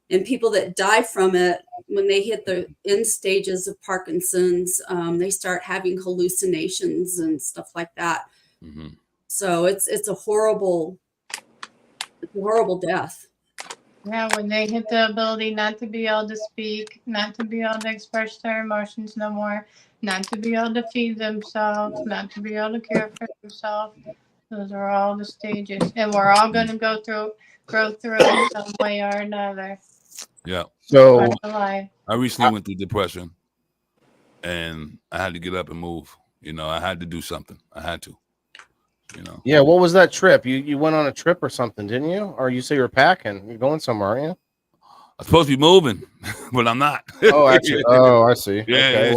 And people that die from it, when they hit the end stages of Parkinson's, they start having hallucinations and stuff like that. Mm-hmm. So it's a horrible death. Yeah, when they hit the ability not to be able to speak, not to be able to express their emotions no more, not to be able to feed themselves, not to be able to care for themselves. Those are all the stages. And we're all going to grow through it some way or another. Yeah. So I recently went through depression and I had to get up and move. You know, I had to do something. I had to. You know. Yeah, what was that trip? You went on a trip or something, didn't you? Or you say you're packing? You're going somewhere, aren't you? I'm supposed to be moving, but I'm not. Oh, actually, I see. Yeah,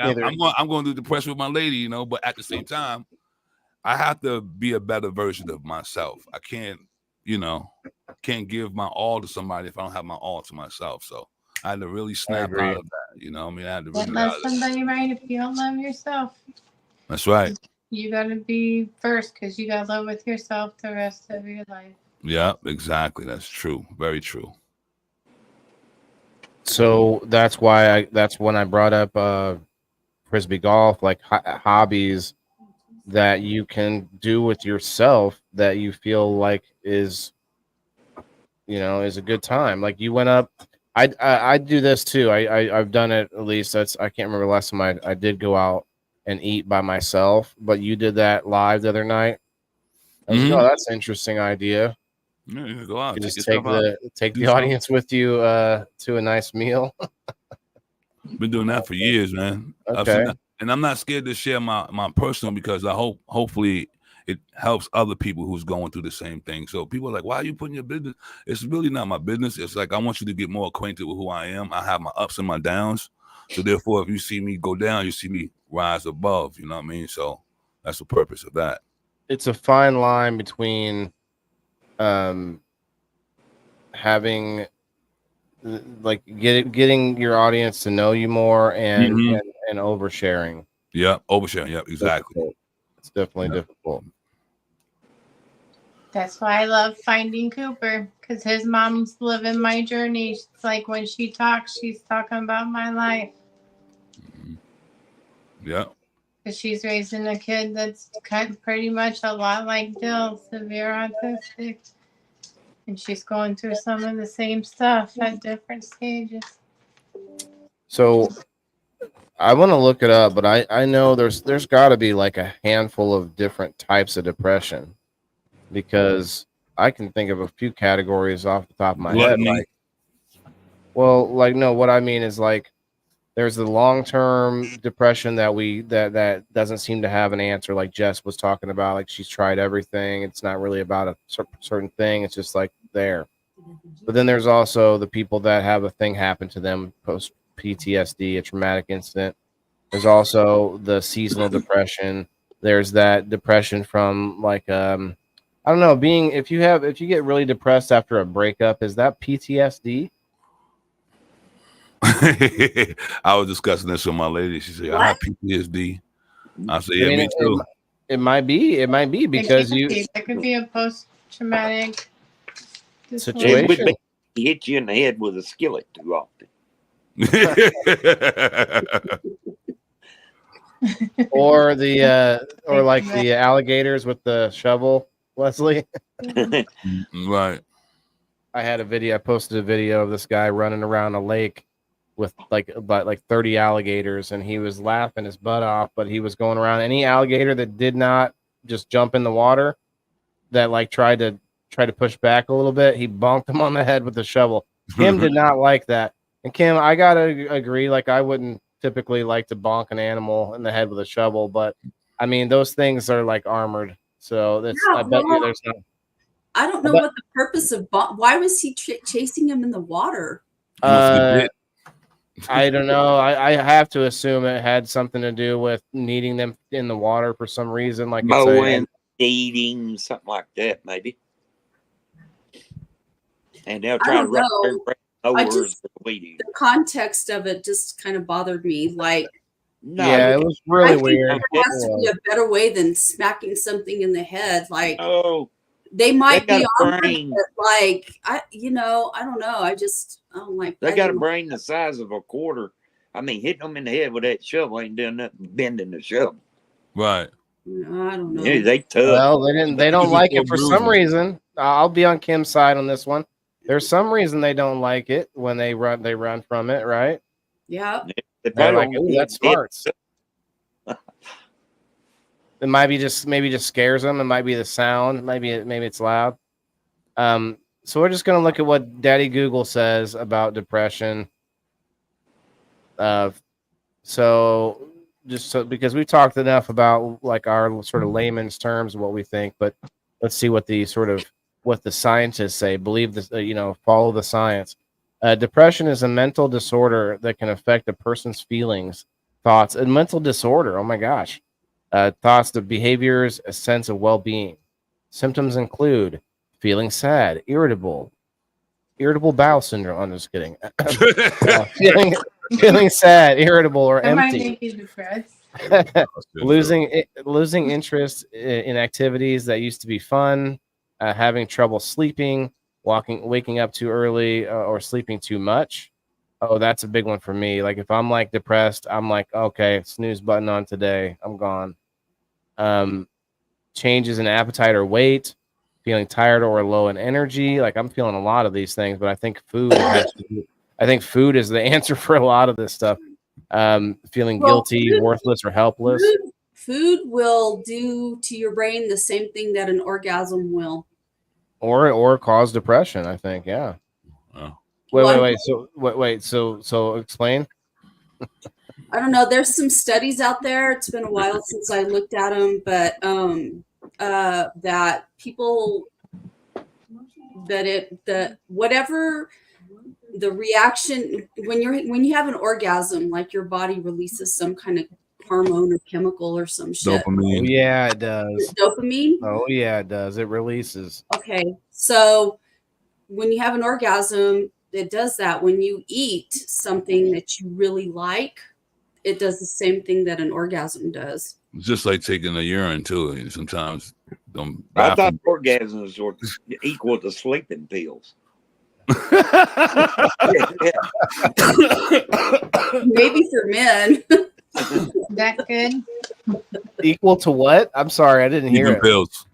okay, well, I'm going through depression with my lady, you know. But at the same time, I have to be a better version of myself. I can't, you know, give my all to somebody if I don't have my all to myself. So I had to really snap out of that. You know, I mean, I had to really. Don't let somebody right if you don't love yourself. That's right. You got to be first because you got to live with yourself the rest of your life. Yeah, exactly. That's true. Very true. So that's why that's when I brought up frisbee golf, like hobbies that you can do with yourself that you feel like is is a good time. Like you went up. I do this too. I've done it at least. I can't remember the last time I did go out and eat by myself, but you did that live the other night. I was like, oh, that's an interesting idea. Yeah, you go out. You Take just yourself out. take Do the something. audience with you to a nice meal. Been doing that for years, man. Okay. And I'm not scared to share my personal because I hopefully it helps other people who's going through the same thing. So people are like, why are you putting your business? It's really not my business. It's like I want you to get more acquainted with who I am. I have my ups and my downs. So therefore, if you see me go down, you see me rise above. You know what I mean? So that's the purpose of that. It's a fine line between having like getting your audience to know you more and oversharing. Yeah, oversharing. Yeah, exactly. Difficult. It's definitely difficult. That's why I love Finding Cooper, because his mom's living my journey. It's like when she talks, she's talking about my life. Yeah. Because she's raising a kid that's kind of pretty much a lot like Dill, severe autistic. And she's going through some of the same stuff at different stages. So I want to look it up, but I know there's got to be like a handful of different types of depression, because I can think of a few categories off the top of my head. Like, no, what I mean is like there's the long-term depression that doesn't seem to have an answer, like Jess was talking about. Like she's tried everything. It's not really about a certain thing. It's just like there. But then there's also the people that have a thing happen to them, post PTSD, a traumatic incident. There's also the seasonal depression. There's that depression from like I don't know, if you get really depressed after a breakup, is that PTSD? I was discussing this with my lady. She said, I have PTSD. I said, yeah, me too. It might be because that could be a post-traumatic situation. He hit you in the head with a skillet too often. or like the alligators with the shovel, Leslie. Right. I posted a video of this guy running around a lake with like 30 alligators, and he was laughing his butt off, but he was going around any alligator that did not just jump in the water, that like tried to push back a little bit, he bonked him on the head with the shovel. Kim did not like that. And Kim, I gotta agree, like I wouldn't typically like to bonk an animal in the head with a shovel, but I mean those things are like armored, so that's I bet you there's not. I don't know what the purpose of why was he chasing him in the water? I don't know. I have to assume it had something to do with needing them in the water for some reason, like mowing, eating, something like that, maybe. And they'll try to run the context of it just kind of bothered me. Like, it was really weird. There has to be a better way than smacking something in the head. Like, they might be on it, like I don't know. I don't like. They got a brain the size of a quarter. I mean, hitting them in the head with that shovel ain't doing nothing, bending the shovel. Right. No, I don't know. Yeah, they tough. Well, they don't like it for some reason. I'll be on Kim's side on this one. There's some reason they don't like it when they run from it, right? Yeah. They're like, ooh, that smarts. It might be maybe just scares them. It might be the sound. Maybe it's loud. So we're just gonna look at what Daddy Google says about depression. Because we talked enough about like our sort of layman's terms of what we think, but let's see what the scientists say. Believe this, follow the science. Depression is a mental disorder that can affect a person's feelings, thoughts, and mental disorder. Oh my gosh. Thoughts, the behaviors, a sense of well-being. Symptoms include feeling sad, irritable bowel syndrome. I'm just kidding. Feeling sad, irritable, or empty. Losing interest in activities that used to be fun. Having trouble sleeping, waking up too early, or sleeping too much. Oh, that's a big one for me. Like if I'm like depressed, I'm like, okay, snooze button on today. I'm gone. Changes in appetite or weight, feeling tired or low in energy. Like I'm feeling a lot of these things, but I think food I think food is the answer for a lot of this stuff. Feeling guilty, worthless, or helpless. Food will do to your brain the same thing that an orgasm will. Or cause depression, I think. Yeah. Oh. Wait. So explain. I don't know. There's some studies out there. It's been a while since I looked at them, but that people whatever the reaction when you have an orgasm, like your body releases some kind of hormone or chemical or some shit. Dopamine. Oh, yeah, it does. Dopamine? Oh yeah, it does. It releases. Okay. So when you have an orgasm, it does that. When you eat something that you really like, it does the same thing that an orgasm does. It's just like taking a urine too. And sometimes I thought orgasms were equal to sleeping pills. Maybe for men. That good? Equal to what? I'm sorry, I didn't hear it. Pills.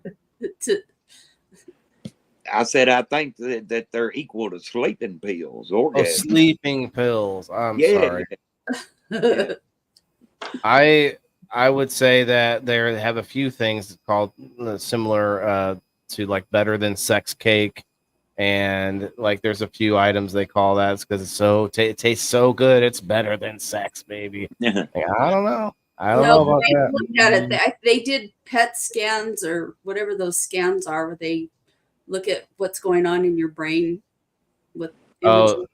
I said I think that they're equal to sleeping pills. Oh, Orgasms. sleeping pills. I'm sorry. I would say that they have a few things called similar to like better than sex cake, and like there's a few items they call that because it's so it tastes so good it's better than sex, baby. Like, I don't know. I don't know about that. Looked at it. They did PET scans or whatever those scans are, where they look at what's going on in your brain with imaging.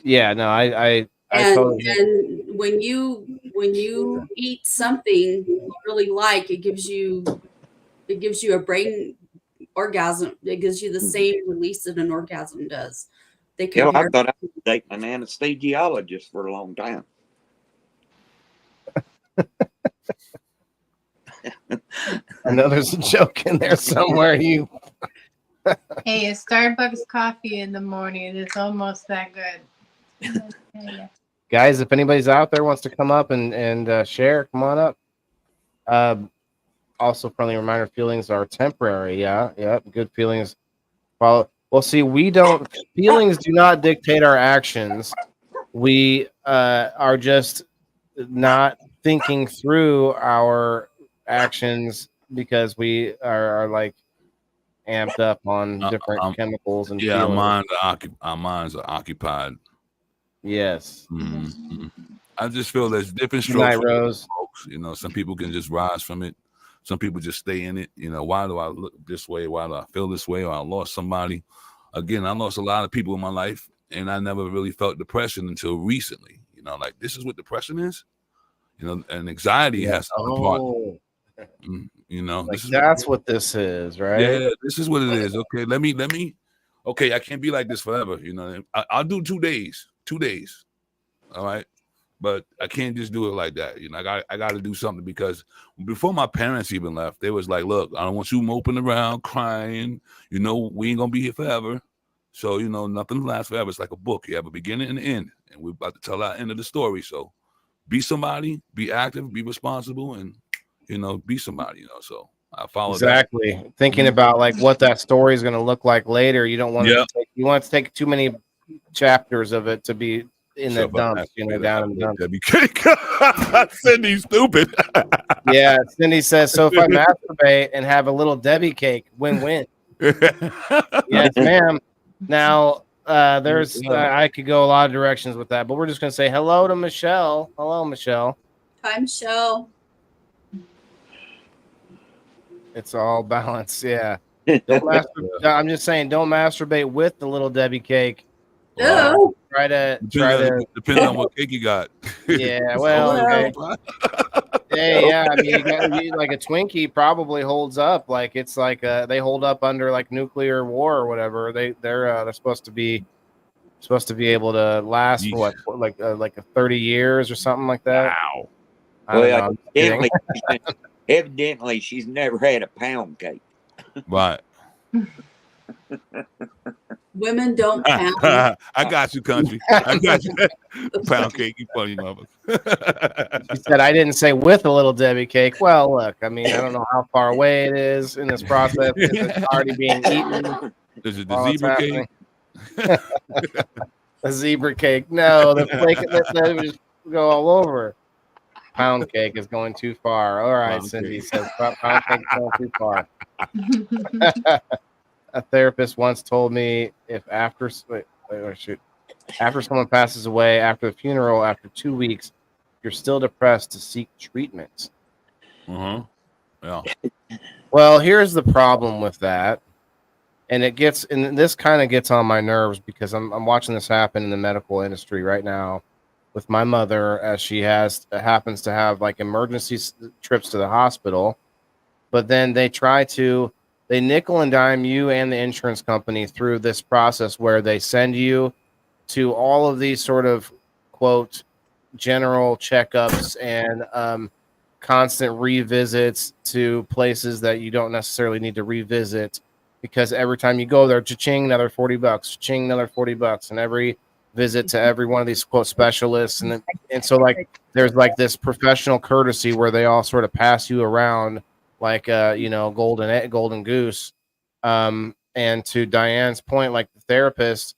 Yeah, no, I totally. And when you eat something you really like, it gives you a brain orgasm. It gives you the same release that an orgasm does. They I thought I was dating an anesthesiologist for a long time. I know there's a joke in there somewhere. Hey, a Starbucks coffee in the morning is almost that good. Guys, if anybody's out there wants to come up and share, come on up. Also, friendly reminder: feelings are temporary. Yeah. Good feelings follow. Well, see, feelings do not dictate our actions. We are just not thinking through our actions because we are like amped up on different chemicals and feelings. Our minds are occupied. Yes. Mm-hmm. I just feel there's different strokes for folks. You know, some people can just rise from it. Some people just stay in it. You know, why do I look this way? Why do I feel this way? Or I lost somebody. Again, I lost a lot of people in my life, and I never really felt depression until recently. You know, like this is what depression is. You know, and anxiety has to be part. You know, like that's what this is, right? Yeah, this is what it is. Okay, let me. Okay, I can't be like this forever. You know, I'll do 2 days. 2 days. All right. But I can't just do it like that. You know, I got to do something because before my parents even left, they was like, look, I don't want you moping around, crying. You know, we ain't going to be here forever. So, you know, nothing lasts forever. It's like a book. You have a beginning and an end. And we're about to tell our end of the story. So be somebody, be active, be responsible, and, you know, be somebody, you know. So I follow exactly. That. Thinking about like what that story is going to look like later. You don't want to take too many chapters of it to be in the dumps, you know, down in the dumps. Cindy's stupid. Yeah, Cindy says, so if I masturbate and have a little Debbie cake, win-win. Yes, ma'am. Now, I could go a lot of directions with that, but we're just going to say hello to Michelle. Hello, Michelle. Hi, Michelle. It's all balanced, yeah. I'm just saying, don't masturbate with the little Debbie cake. Oh. Try to depends on what cake you got. Yeah, well, okay. Hey, yeah, I mean, like a Twinkie probably holds up. Like it's like they hold up under like nuclear war or whatever. They're supposed to be able to last for what like 30 years or something like that. Wow. Well, evidently she's never had a pound cake. Right. Women don't pound. I got you, country. I got you. Pound cake, you funny mother. She said, I didn't say with a little Debbie cake. Well, look, I mean, I don't know how far away it is in this process. If it's already being eaten. Is it the while it's zebra happening. cake? A zebra cake. No, the flakiness that would just go all over. Pound cake is going too far. All right, Pound Cindy cake. says pound cake is going too far. A therapist once told me if after someone passes away, after the funeral, after 2 weeks, you're still depressed, to seek treatment. Yeah. Well, here's the problem with that. And this kind of gets on my nerves because I'm watching this happen in the medical industry right now with my mother, as she happens to have like emergency trips to the hospital, but then they nickel and dime you and the insurance company through this process where they send you to all of these sort of quote general checkups and constant revisits to places that you don't necessarily need to revisit, because every time you go there, cha-ching, another $40, cha-ching, another $40, and every visit to every one of these quote specialists, and so like there's like this professional courtesy where they all sort of pass you around like golden goose. And to Diane's point, like the therapist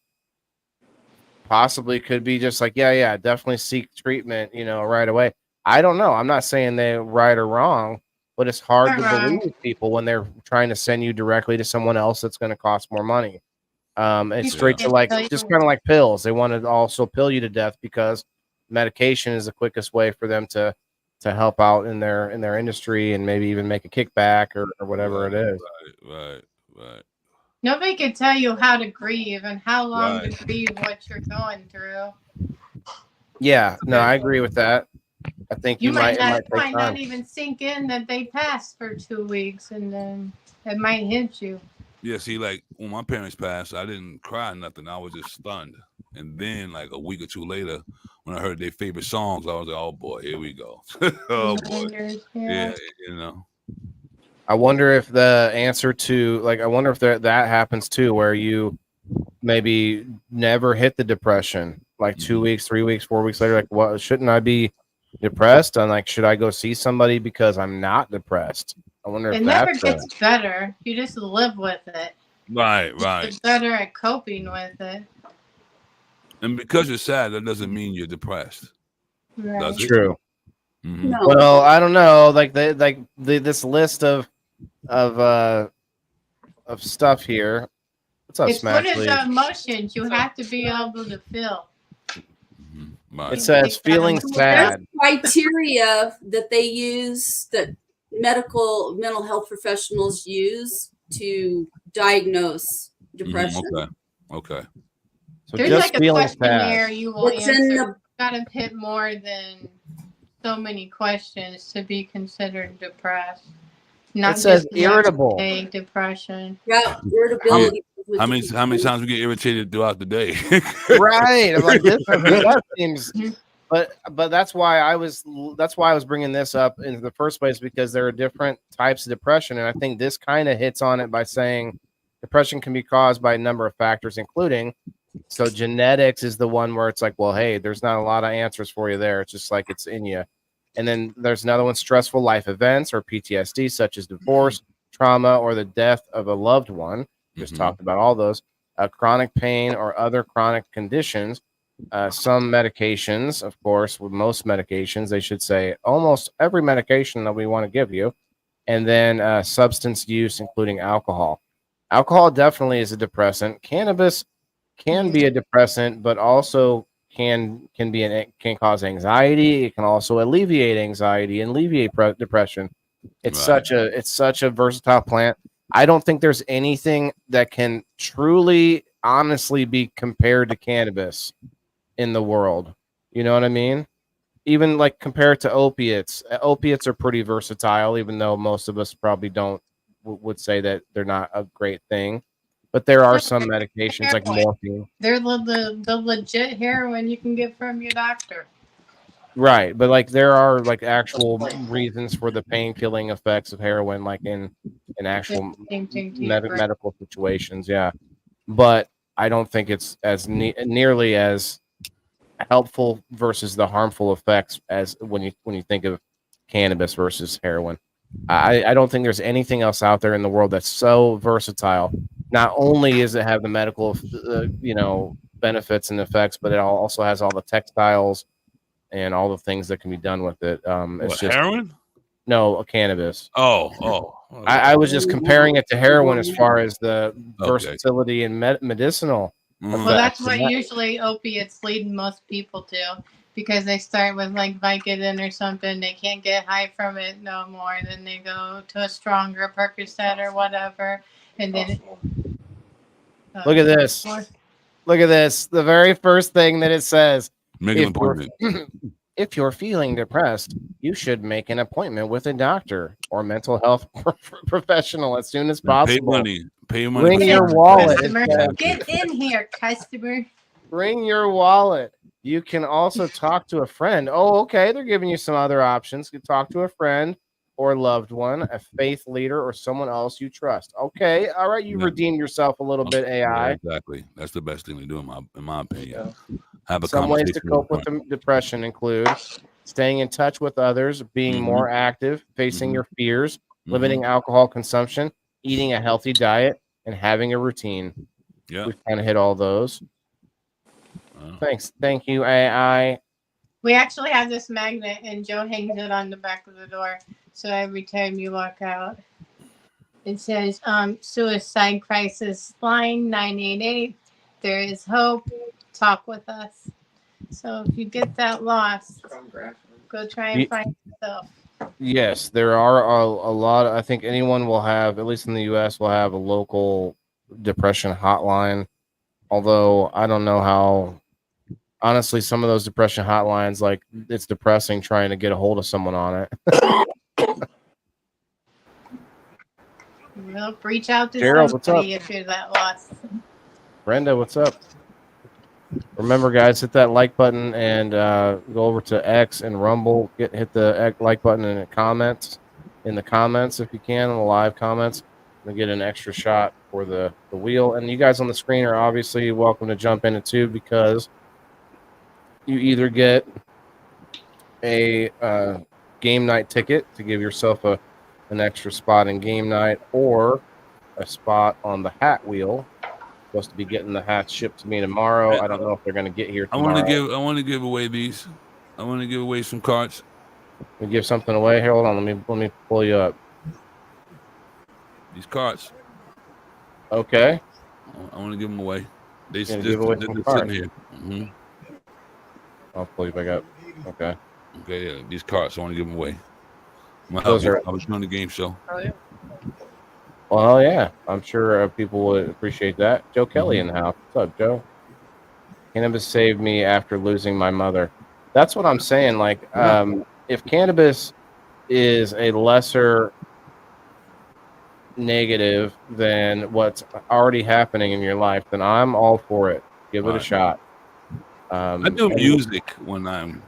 possibly could be just like, yeah, definitely seek treatment, right away. I don't know. I'm not saying they're right or wrong, but it's hard to believe people when they're trying to send you directly to someone else that's going to cost more money. It's straight to like just kind of like pills. They want to also pill you to death because medication is the quickest way for them to help out in their industry and maybe even make a kickback or whatever it is. Right. Nobody can tell you how to grieve and how long to grieve what you're going through. Yeah, no, I agree with that. I think it might not even sink in that they passed for 2 weeks, and then it might hit you. Yeah, see, like when my parents passed, I didn't cry nothing. I was just stunned. And then, like a week or two later, when I heard their favorite songs, I was like, "Oh boy, here we go." Oh boy, yeah. I wonder if the answer to I wonder if that happens too, where you maybe never hit the depression, like 2 weeks, 3 weeks, 4 weeks later. Like, what, shouldn't I be depressed? And like, should I go see somebody because I'm not depressed? I wonder if it never gets better. You just live with it. Right. It's better at coping with it. And because you're sad, that doesn't mean you're depressed. Right. Does it? True. Mm-hmm. No. Well, I don't know. This list of stuff here. What's up, It's Smash? what is the emotions you have to be able to feel. Right. It says feeling sad. There's criteria that they use, that mental health professionals use to diagnose depression. Okay. So there's just like a questionnaire you will It's answer. Got to hit more than so many questions to be considered depressed. Not it says just irritable. Depression. Yeah, irritability. How many times we get irritated throughout the day? Right. I'm like, that seems. But that's why I was bringing this up in the first place, because there are different types of depression, and I think this kind of hits on it by saying depression can be caused by a number of factors, including genetics is the one where it's like, well, hey, there's not a lot of answers for you there. It's just like it's in you. And then there's another one, stressful life events or PTSD, such as divorce, trauma, or the death of a loved one. Just talked about all those. Chronic pain or other chronic conditions. Some medications, of course, with most medications, they should say almost every medication that we want to give you. And then substance use, including alcohol. Alcohol definitely is a depressant. Cannabis can be a depressant, but also can cause anxiety. It can also alleviate anxiety and alleviate depression. It's such a versatile plant. I don't think there's anything that can truly, honestly be compared to cannabis in the world. You know what I mean? Even like compared to opiates. Opiates are pretty versatile, even though most of us probably would say that they're not a great thing. But there are some medications like morphine. They're the legit heroin you can get from your doctor. Right, but like there are like actual reasons for the pain killing effects of heroin, like in in actual Same thing to your brain. medical situations. Yeah, but I don't think it's as nearly as helpful versus the harmful effects as when you think of cannabis versus heroin. I don't think there's anything else out there in the world that's so versatile. Not only does it have the medical, benefits and effects, but it also has all the textiles and all the things that can be done with it. It's What, just heroin? no cannabis. Oh. I was just comparing it to heroin as far as the versatility and medicinal. Mhm. Well, that's effects. what usually opiates lead most people to, because they start with like Vicodin or something. They can't get high from it no more. Then they go to a stronger Percocet or whatever, and then Look at this. Look at this. The very first thing that it says. Make an appointment. If you're feeling depressed, you should make an appointment with a doctor or mental health professional as soon as possible. Pay money. Bring your wallet. Get in here, customer. Bring your wallet. You can also talk to a friend. Oh, okay. They're giving you some other options. You can talk to a friend or loved one, a faith leader, or someone else you trust. Okay. All right. You redeemed yourself a little bit, AI. Yeah, exactly. That's the best thing to do, in my opinion. Have a Some ways to conversation cope with the depression include staying in touch with others, being more active, facing your fears, limiting alcohol consumption, eating a healthy diet, and having a routine. Yeah. We've kind of hit all those. Thanks. Thank you, AI. We actually have this magnet, and Joe hangs it on the back of the door. So every time you walk out, it says, suicide crisis line 988. There is hope. Talk with us. So if you get that lost, go try and find yourself. Yes, there are a lot. I think anyone will have, at least in the U.S., will have a local depression hotline. Although I don't know how. Honestly, some of those depression hotlines, like, it's depressing trying to get a hold of someone on it. Well, reach out to Gerald, what's somebody up? if you're that lost. Brenda, what's up? Remember, guys, hit that like button and go over to X and Rumble. Hit the like button in the comments if you can, in the live comments, and get an extra shot for the wheel. And you guys on the screen are obviously welcome to jump in it too, because you either get a game night ticket to give yourself an extra spot in game night, or a spot on the hat wheel. Supposed to be getting the hats shipped to me tomorrow. I don't know if they're going to get here tomorrow. I want to give away these. I want to give away some cards. We give something away here. Hold on, let me pull you up. These cards. Okay. I want to give them away. They're give away some cards. Sitting here. I'll pull you back up. Okay. Okay, yeah. These cards, I want to give them away. I was doing the game show. Oh, yeah. Well, yeah, I'm sure people would appreciate that. Joe Kelly in the house. What's up, Joe? Cannabis saved me after losing my mother. That's what I'm saying. Like, if cannabis is a lesser negative than what's already happening in your life, then I'm all for it. Give it a shot. I do music when I'm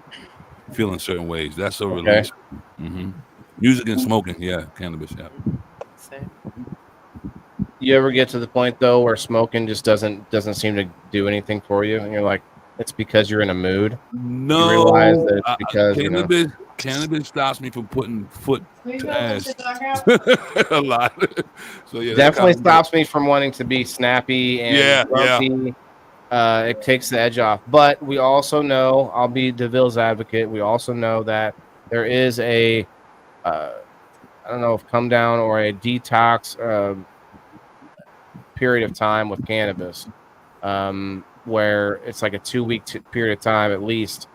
feeling certain ways. That's a release. Music and smoking, yeah, cannabis, yeah. You ever get to the point though where smoking just doesn't seem to do anything for you, and you're like, it's because you're in a mood? No, you realize that it's because cannabis stops me from putting foot to ass a lot. So yeah, definitely stops me from wanting to be snappy and grumpy. It takes the edge off. But we also know, I'll be DeVille's advocate, we also know that there is a I don't know if come down or a detox period of time with cannabis, where it's like a 2-week period of time at least,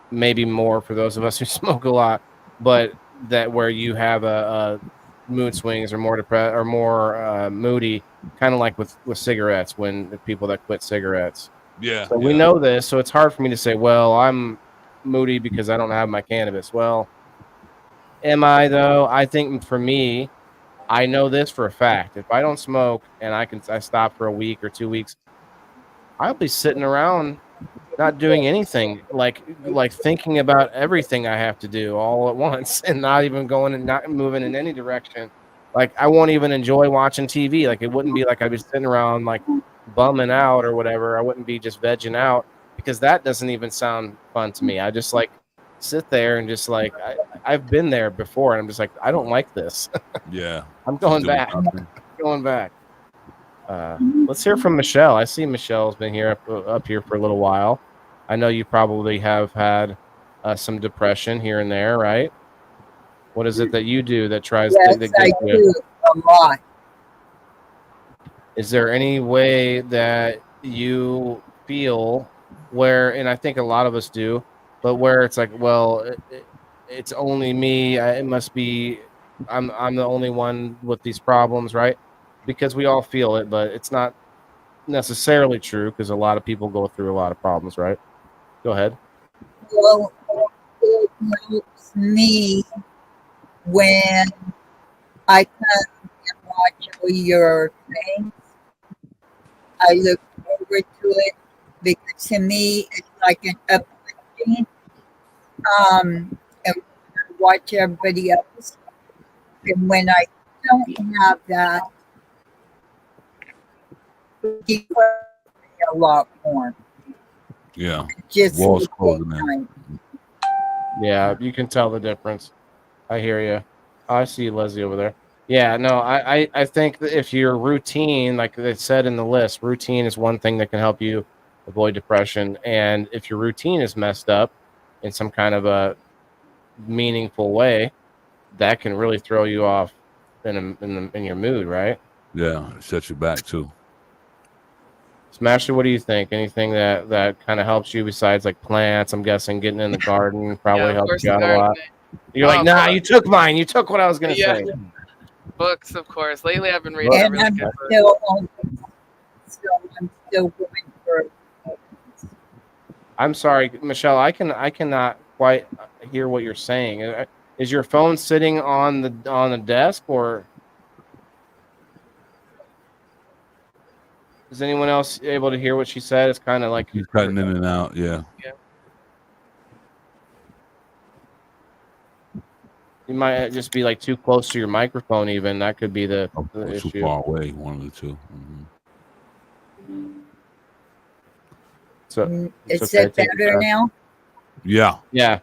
maybe more for those of us who smoke a lot, but that where you have a mood swings or more depressed or more moody, kind of like with cigarettes, when the people that quit cigarettes. Yeah. So we know this, so it's hard for me to say, well, I'm moody because I don't have my cannabis. Well, am I though? I think for me, I know this for a fact. If I don't smoke and I stop for a week or 2 weeks, I'll be sitting around not doing anything, like thinking about everything I have to do all at once, and not even going and not moving in any direction. Like I won't even enjoy watching TV. Like it wouldn't be like I'd be sitting around like bumming out or whatever. I wouldn't be just vegging out because that doesn't even sound fun to me. I just like sit there and just like I've been there before and I'm just like I don't like this. Yeah. I'm going Just doing back. nothing. Going back. Let's hear from Michelle. I see Michelle's been here up here for a little while. I know you probably have had some depression here and there, right? What is it that you do that tries Yes, that I gets you? do a lot. Is there any way that you feel where, and I think a lot of us do, but where it's like, well, it's only me. It must be I'm the only one with these problems, right? Because we all feel it, but it's not necessarily true because a lot of people go through a lot of problems, right? Go ahead. Well, it helps me when I come and watch all your things. I look forward to it because to me it's like an uplifting. And I watch everybody else, and when I don't have that, it depresses me a lot more. Yeah. Just Walls the closing in. daytime. Yeah, you can tell the difference. I hear you. I see Leslie over there. Yeah, no, I think that if your routine, like they said in the list, routine is one thing that can help you avoid depression. And if your routine is messed up in some kind of a meaningful way, that can really throw you off in your mood, right? Yeah. It sets you back too. Smasher, what do you think? Anything that kind of helps you besides like plants? I'm guessing getting in the garden probably of helps course, you out a gardening. lot. You're like, nah, you took mine. You took what I was gonna Yeah. say. Books, of course. Lately, I've been reading a And really I'm good book. still on, so I'm still going through. I'm sorry, Michelle. I cannot quite hear what you're saying. Is your phone sitting on the desk, or is anyone else able to hear what she said? It's kind of like He's cutting in and out. Yeah. you might just be like too close to your microphone. Even that could be the Or too issue. far away. One of the two. So Is okay, it take your better time. now? Yeah. Yeah.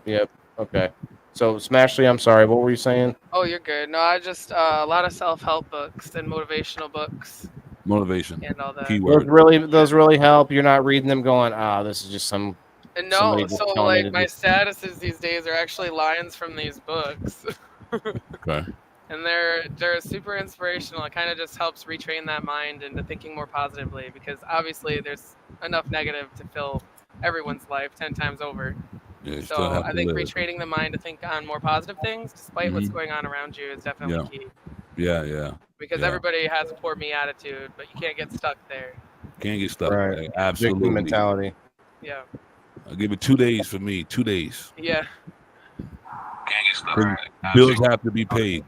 Yep. Okay. So Smashley, I'm sorry. What were you saying? Oh, you're good. No, I just a lot of self-help books and motivational books Motivation. and all that. Keyword. Those really help. You're not reading them going, this is just And somebody no, just so telling me like to my do. statuses these days are actually lines from these books. Okay. And they're super inspirational. It kind of just helps retrain that mind into thinking more positively because obviously there's enough negative to fill everyone's life 10 times over. Yeah, you still So have I to think live. retraining the mind to think on more positive things despite what's going on around you is definitely key. Yeah. Because Yeah. everybody has a poor me attitude, but you can't get stuck there. Can't get stuck. Right. Like, Victim absolutely. mentality. Yeah. I'll give it 2 days for me. 2 days. Yeah. Can't get stuck. Bills have to be paid.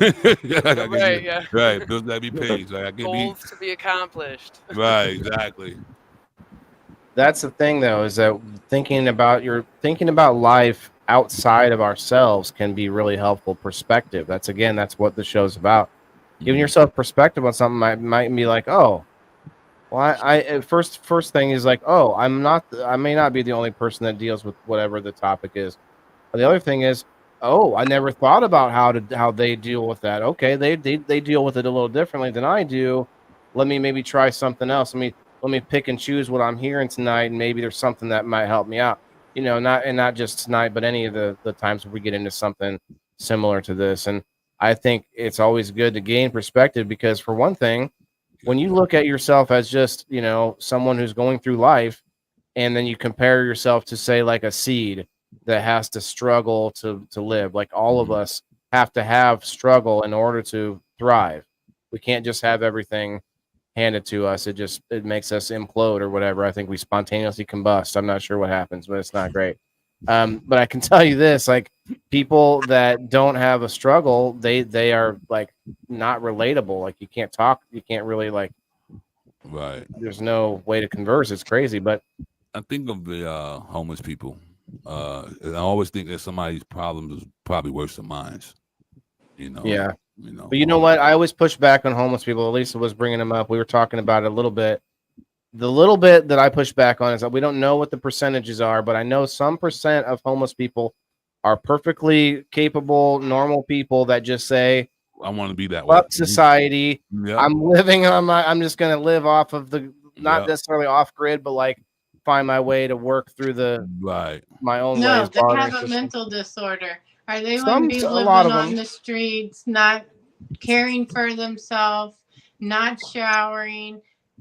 Right, yeah. Right. Bills have to be paid. So I give me Goals to be accomplished. right. Exactly. That's the thing, though, is that thinking about life outside of ourselves can be really helpful perspective. That's what the show's about. Giving yourself perspective on something might be like, oh, well, I first thing is like, oh, I may not be the only person that deals with whatever the topic is. The other thing is, oh, I never thought about how they deal with that. Okay, they deal with it a little differently than I do. Let me maybe try something else. Let me pick and choose what I'm hearing tonight, and maybe there's something that might help me out. Not just tonight, but any of the times we get into something similar to this. And I think it's always good to gain perspective because, for one thing, when you look at yourself as just someone who's going through life, and then you compare yourself to, say, like a seed that has to struggle to live. Like all of us have to have struggle in order to thrive. We can't just have everything handed to us. It makes us implode or whatever. I think we spontaneously combust. I'm not sure what happens, but it's not great. But I can tell you this, like people that don't have a struggle, they are like not relatable. Like you can't talk, you can't really like Right. there's no way to converse. It's crazy, but I think of the homeless people. And I always think that somebody's problems is probably worse than mine. You know. Yeah. You know. But you know what? I always push back on homeless people. Lisa was bringing them up. We were talking about it a little bit. The little bit that I push back on is that we don't know what the percentages are, but I know some percent of homeless people are perfectly capable, normal people that just say, I want to be that way. fuck society. Yep. I'm just going to live off of the, not Yep. necessarily off grid, but like find my way to work through my own No, ways. they have a mental disorder. Or they wouldn't be A living lot of on them. the streets, not caring for themselves, not showering,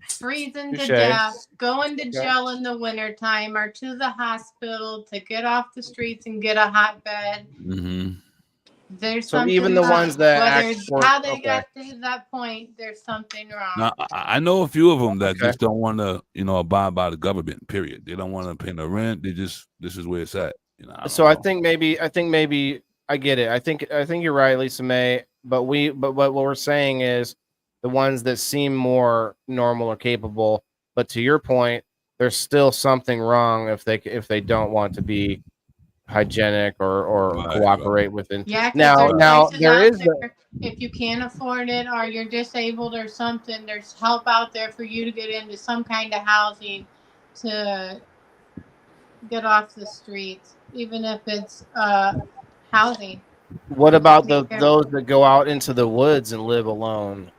freezing to Touche. death, going to jail in the wintertime or to the hospital to get off the streets and get a hot bed. Mm-hmm. There's So something even the wrong. ones that Whether act for, how they okay. got to that point, there's something wrong. Now, I know a few of them that just don't want to, abide by the government. Period. They don't want to pay the rent. They just, this is where it's at. I think maybe I get it. I think you're right, Lisa May. But what we're saying is the ones that seem more normal or capable. But to your point, there's still something wrong if they don't want to be hygienic or cooperate within. Yeah, now there is if you can't afford it or you're disabled or something, there's help out there for you to get into some kind of housing to get off the streets, even if it's housing. What about those that go out into the woods and live alone?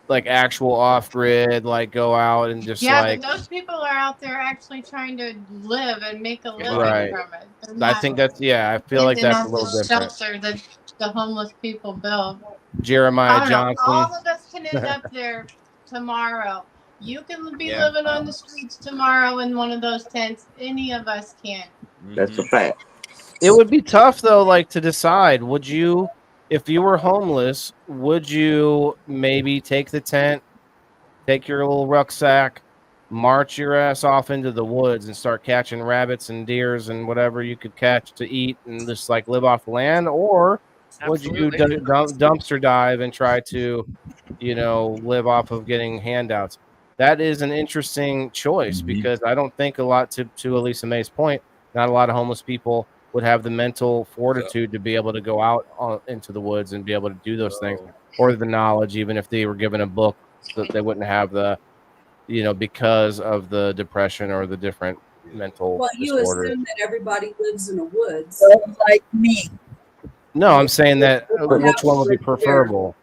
Like actual off grid, like go out and just but those people are out there actually trying to live and make a living from it. I think that's I feel like that's a little different. Shelter that the homeless people build. Jeremiah Johnson. All of us can end up there tomorrow. You can be living on the streets tomorrow in one of those tents. Any of us can. That's a fact. It would be tough though, like to decide. Would you, if you were homeless, would you maybe take the tent, take your little rucksack, march your ass off into the woods and start catching rabbits and deers and whatever you could catch to eat and just like live off the land? Or would you dumpster dive and try to, live off of getting handouts? That is an interesting choice because I don't think a lot to Elisa May's point, not a lot of homeless people would have the mental fortitude to be able to go out into the woods and be able to do those things, or the knowledge, even if they were given a book, that they wouldn't have the, because of the depression or the different mental you disorders. assume that everybody lives in the woods. Like me. No, I'm saying that which one would be preferable?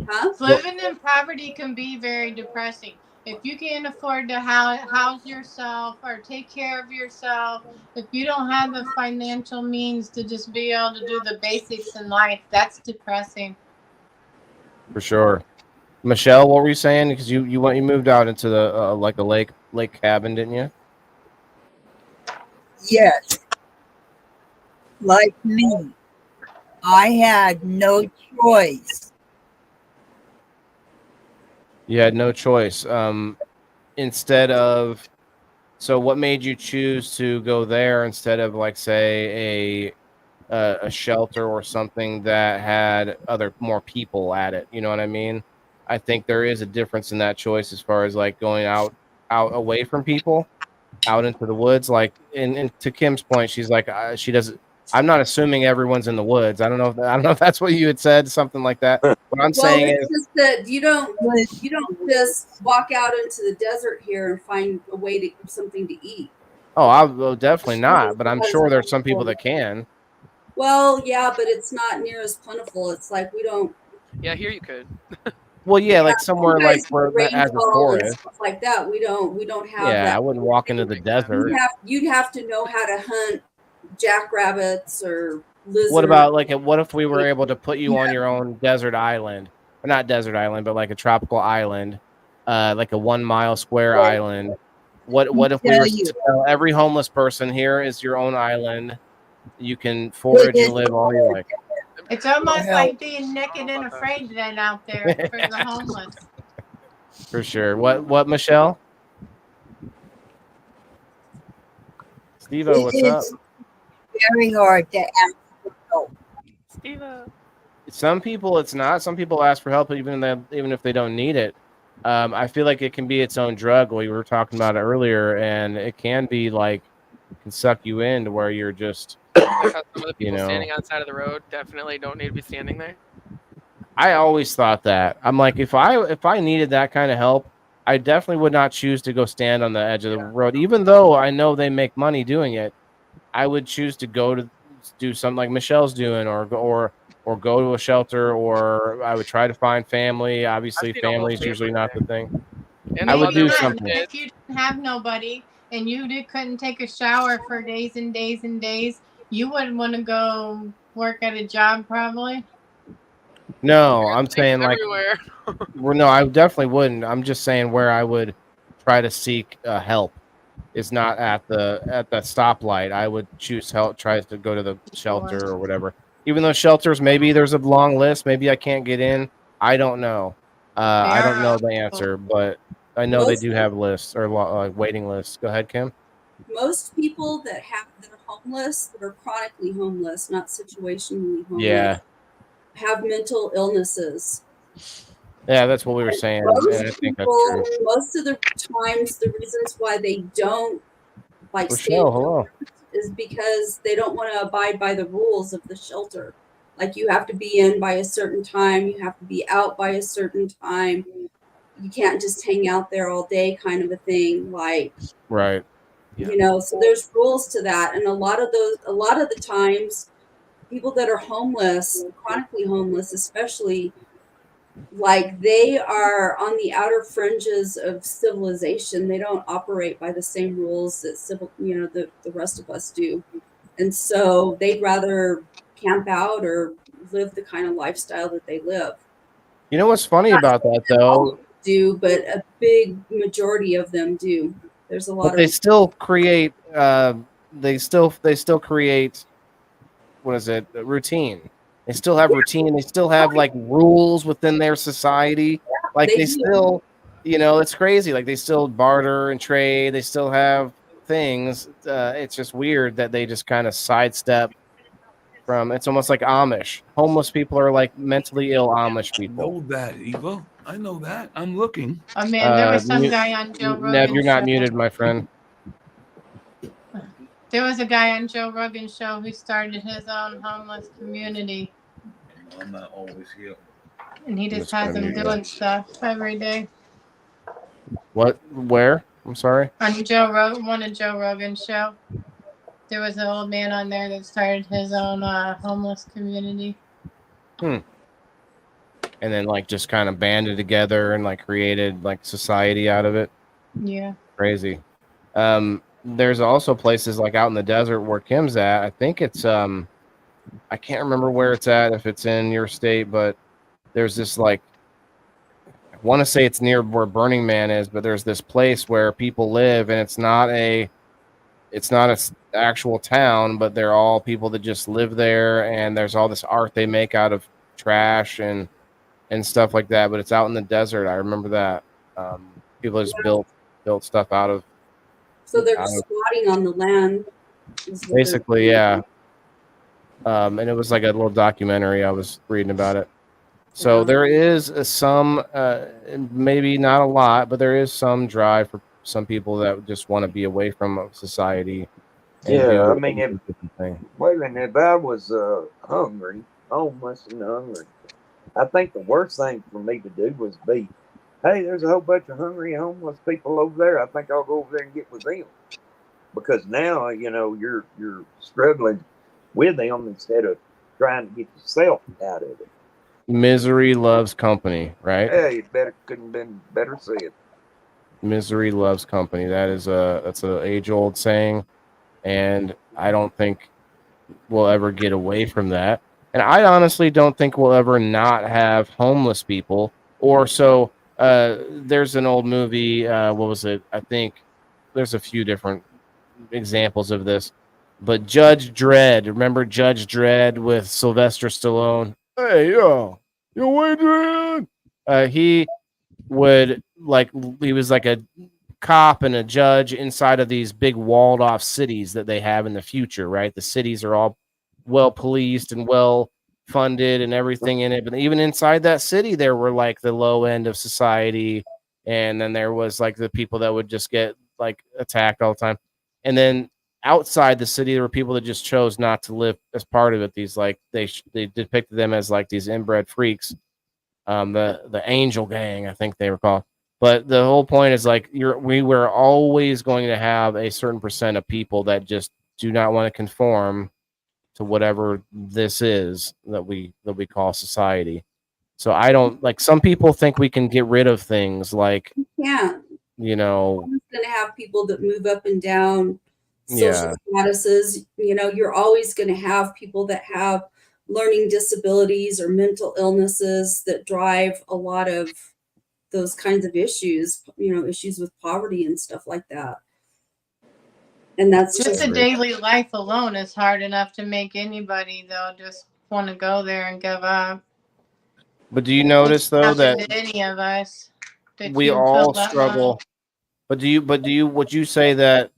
Huh? Living in poverty can be very depressing. If you can't afford to house yourself or take care of yourself, if you don't have the financial means to just be able to do the basics in life, that's depressing. For sure. Michelle, what were you saying? Because you moved out into the like a lake cabin, didn't you? Yes. Like me, I had no choice. You had no choice. Instead of, so what made you choose to go there instead of like say a shelter or something that had more people at it? You know what I mean? I think there is a difference in that choice as far as like going out away from people, out into the woods. Like, and to Kim's point, she's like she doesn't. I'm not assuming everyone's in the woods. I don't know if that's what you had said, something like that. What I'm saying is just that you don't just walk out into the desert here and find a way to something to eat. Oh, definitely not. But I'm sure there's some people that can. Well, yeah, but it's not near as plentiful. It's like we don't. Yeah, here you could. Well, yeah, like somewhere like where as a forest, stuff like that. We don't have. Yeah, that. I wouldn't walk into the desert. You'd have to know how to hunt jackrabbits or lizards. What about what if we were able to put you on your own desert island, or not desert island, but like a tropical island, like a 1 mile square island? What if we were to tell every homeless person, here is your own island, you can forage and live all you like? It's almost like being naked and afraid then out there for the homeless. For sure. What Michelle? Steve-O, what's up? Very hard to ask for help. Steve-O. Some people it's not. Some people ask for help even if they don't need it. I feel like it can be its own drug. We were talking about it earlier, and it can be like can suck you in to where you're just, Like how some of the you people know. standing on the side of the road definitely don't need to be standing there. I always thought that. I'm like, if I needed that kind of help, I definitely would not choose to go stand on the edge of the road, even though I know they make money doing it. I would choose to go to do something like Michelle's doing, or go to a shelter, or I would try to find family. Obviously, I've seen a whole family is usually family not the there. thing. And I the would do mother and something. kids. If you didn't have nobody and couldn't take a shower for days and days and days, you wouldn't want to go work at a job, probably. No, I'm Snakes saying like, everywhere. no, I definitely wouldn't. I'm just saying where I would try to seek help is not at the stoplight. I would choose help, try to go to the shelter or whatever. Even though shelters, maybe there's a long list, maybe I can't get in. I don't know. I don't know the answer, but I know they do have lists or waiting lists. Go ahead, Kim. Most people that are homeless, that are chronically homeless, not situationally homeless, Yeah, have mental illnesses. yeah, that's what we were saying, and I think that's true. Most of the times, the reasons why they don't like stay Rochelle, hello. is because they don't want to abide by the rules of the shelter. Like, you have to be in by a certain time, you have to be out by a certain time. You can't just hang out there all day, kind of a thing. Like, Right. so there's rules to that. And a lot of the times, people that are homeless, chronically homeless especially, like, they are on the outer fringes of civilization. They don't operate by the same rules that the rest of us do. And so they'd rather camp out or live the kind of lifestyle that they live. You know what's funny about that though? Do, but a big majority of them do. There's a lot But they of still create. They still create. What is it? A routine. They still have routine. They still have like rules within their society. Like they they do. still, it's crazy. Like they still barter and trade. They still have things. It's just weird that they just kind of sidestep from. It's almost like Amish. Homeless people are like mentally ill Amish I people. know that, Eva. I know that. I'm looking. Oh man, there was some guy on Joe Rogan's Neb, you're not show. muted, my friend. There was a guy on Joe Rogan's show who started his own homeless community. I'm not always here. And he just has them doing stuff every day. What? Where? I'm sorry. On one of Joe Rogan's show, there was an old man on there that started his own homeless community. And then like just kind of banded together and like created like society out of it. Yeah. Crazy. There's also places like out in the desert where Kim's at. I think it's I can't remember where it's at, if it's in your state, but there's this like, I want to say it's near where Burning Man is, but there's this place where people live, and it's not a actual town, but they're all people that just live there, and there's all this art they make out of trash and stuff like that. But it's out in the desert. I remember that. People just built stuff out of. So they're squatting on the land. Basically, yeah. And it was like a little documentary. I was reading about it. So there is some, maybe not a lot, but there is some drive for some people that just want to be away from society. Yeah, I mean, wait a minute. If I was hungry, homeless and hungry, I think the worst thing for me to do was be, hey, there's a whole bunch of hungry homeless people over there. I think I'll go over there and get with them. Because now, you're struggling with them instead of trying to get yourself out of it. Misery loves company, right? Yeah, you couldn't have been better said. Misery loves company. That's an age-old saying, and I don't think we'll ever get away from that. And I honestly don't think we'll ever not have homeless people. Or so. There's an old movie. What was it? I think there's a few different examples of this, but Judge Dredd. Remember Judge Dredd with Sylvester Stallone? Hey, yo, Adrian. He was like a cop and a judge inside of these big walled off cities that they have in the future, right? The cities are all well policed and well funded and everything in it, but even inside that city there were like the low end of society, and then there was like the people that would just get like attacked all the time. And then outside the city, there were people that just chose not to live as part of it. These like they depicted them as like these inbred freaks, the Angel Gang, I think they were called. But the whole point is like we were always going to have a certain percent of people that just do not want to conform to whatever this is that we call society. So I don't like, some people think we can get rid of things like, Yeah, you know, always going to have people that move up and down social yeah. statuses. You know, you're always going to have people that have learning disabilities or mental illnesses that drive a lot of those kinds of issues, you know, issues with poverty and stuff like that. And that's Just just the daily life alone is hard enough to make anybody, though, just want to go there and give up. But do you notice though that To any of us that we you all feel that struggle? way. But would you say that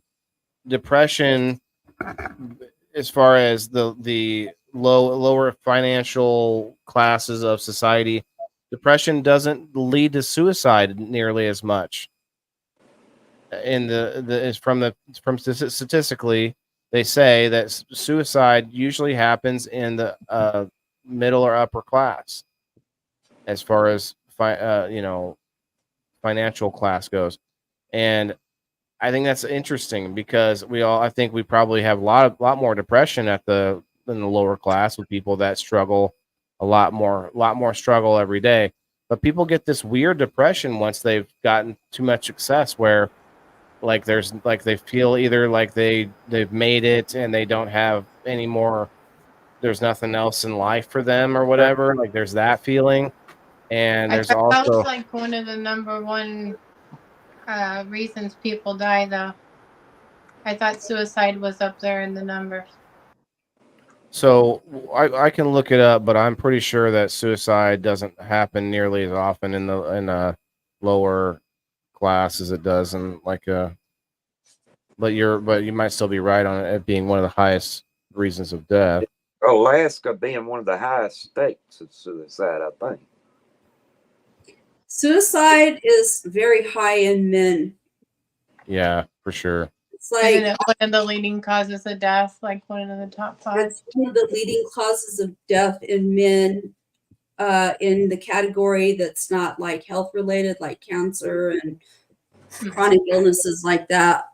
depression, as far as the lower financial classes of society, depression doesn't lead to suicide nearly as much? In from statistically, they say that suicide usually happens in the middle or upper class, as far as financial class goes. And I think that's interesting because I think we probably have a lot more depression in the lower class, with people that struggle a lot more struggle every day. But people get this weird depression once they've gotten too much success, where like they feel either like they've made it and they don't have any more, there's nothing else in life for them or whatever. Like there's that feeling. And there's That was also like one of the number one reasons people die, though. I thought suicide was up there in the numbers. So I can look it up, but I'm pretty sure that suicide doesn't happen nearly as often in the lower class as it does in like but you might still be right on it being one of the highest reasons of death. Alaska being one of the highest states of suicide, I think. suicide is very high in men. Yeah, for sure. It's like Isn't it one of the leading causes of death, like one of the top 5? it's one of the leading causes of death in men, in the category that's not like health related, like cancer and chronic illnesses like that.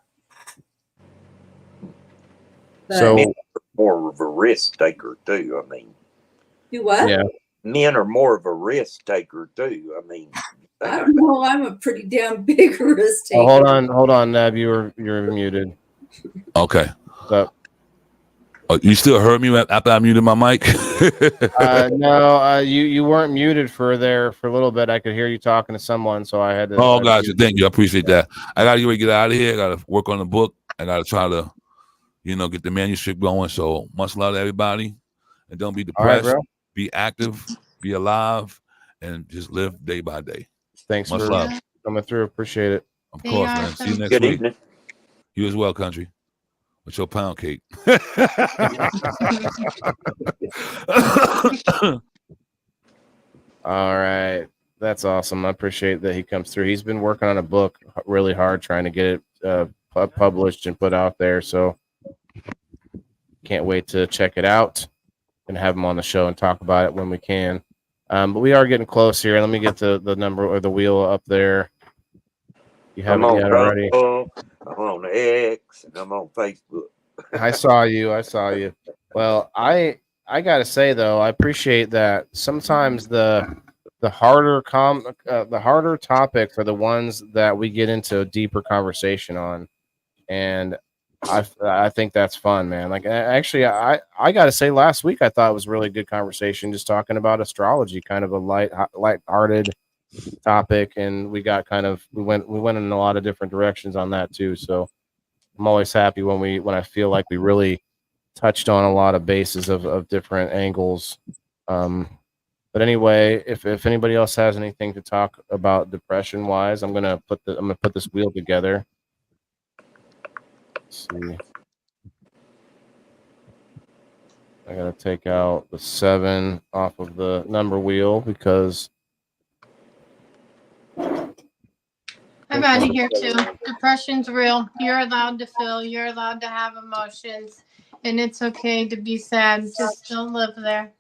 But So Men are more of a risk taker too. I mean, do what? yeah, men are more of a risk taker too. I mean, I don't know. I'm a pretty damn big risk taker. hold on, Neb. You're muted. Okay. So You still heard me after I muted my mic? no, you weren't muted for a little bit. I could hear you talking to someone, so I had to. Oh, gotcha. Thank you. I appreciate that. I gotta get out of here. I gotta work on the book. I gotta try to, get the manuscript going. So much love to everybody, and don't be depressed. Bro. Be active, be alive, and just live day by day. Thanks Much for love. coming through. Appreciate it. Of course, man. See you next good week. evening. You as well, country. With your pound cake. All right. That's awesome. I appreciate that he comes through. He's been working on a book really hard, trying to get it published and put out there. So can't wait to check it out and have him on the show and talk about it when we can. But we are getting close here. Let me get the number or the wheel up there. You haven't yet already. I'm on X and I'm on Facebook. I saw you. Well, I gotta say though, I appreciate that sometimes the harder topics are the ones that we get into a deeper conversation on, and I think that's fun, man. Like actually, I gotta say, last week I thought it was a really good conversation, just talking about astrology, kind of a light-hearted topic, and we went in a lot of different directions on that too. So I'm always happy when I feel like we really touched on a lot of bases of different angles. But anyway, if anybody else has anything to talk about depression wise, I'm gonna put this wheel together. Let's see. I gotta take out the 7 off of the number wheel because I have out of here too. Depression's real. You're allowed to feel. You're allowed to have emotions, and it's okay to be sad. Just don't live there.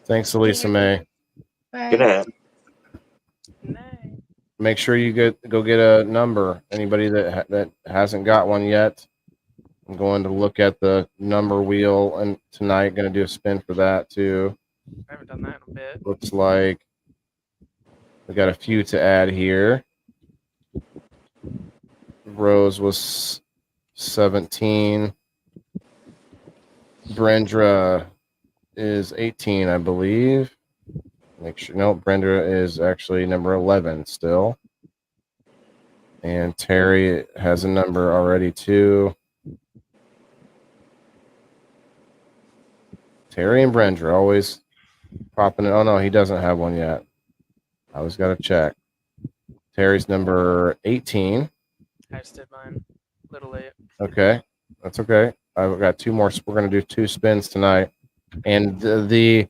Thanks, Elisa May. Good Bye. night. Make sure you go get a number. Anybody that hasn't got one yet, I'm going to look at the number wheel and tonight going to do a spin for that too. I haven't done that in a bit. Looks like we got a few to add here. Rose was 17. Brenda is 18, I believe. Make sure. No, Brenda is actually number 11 still. And Terry has a number already too. Terry and Brenda always popping in. Oh no, he doesn't have one yet. I always got to check. Terry's number 18. I just did mine. A little late. Okay, that's okay. I've got two more. We're going to do 2 spins tonight, and the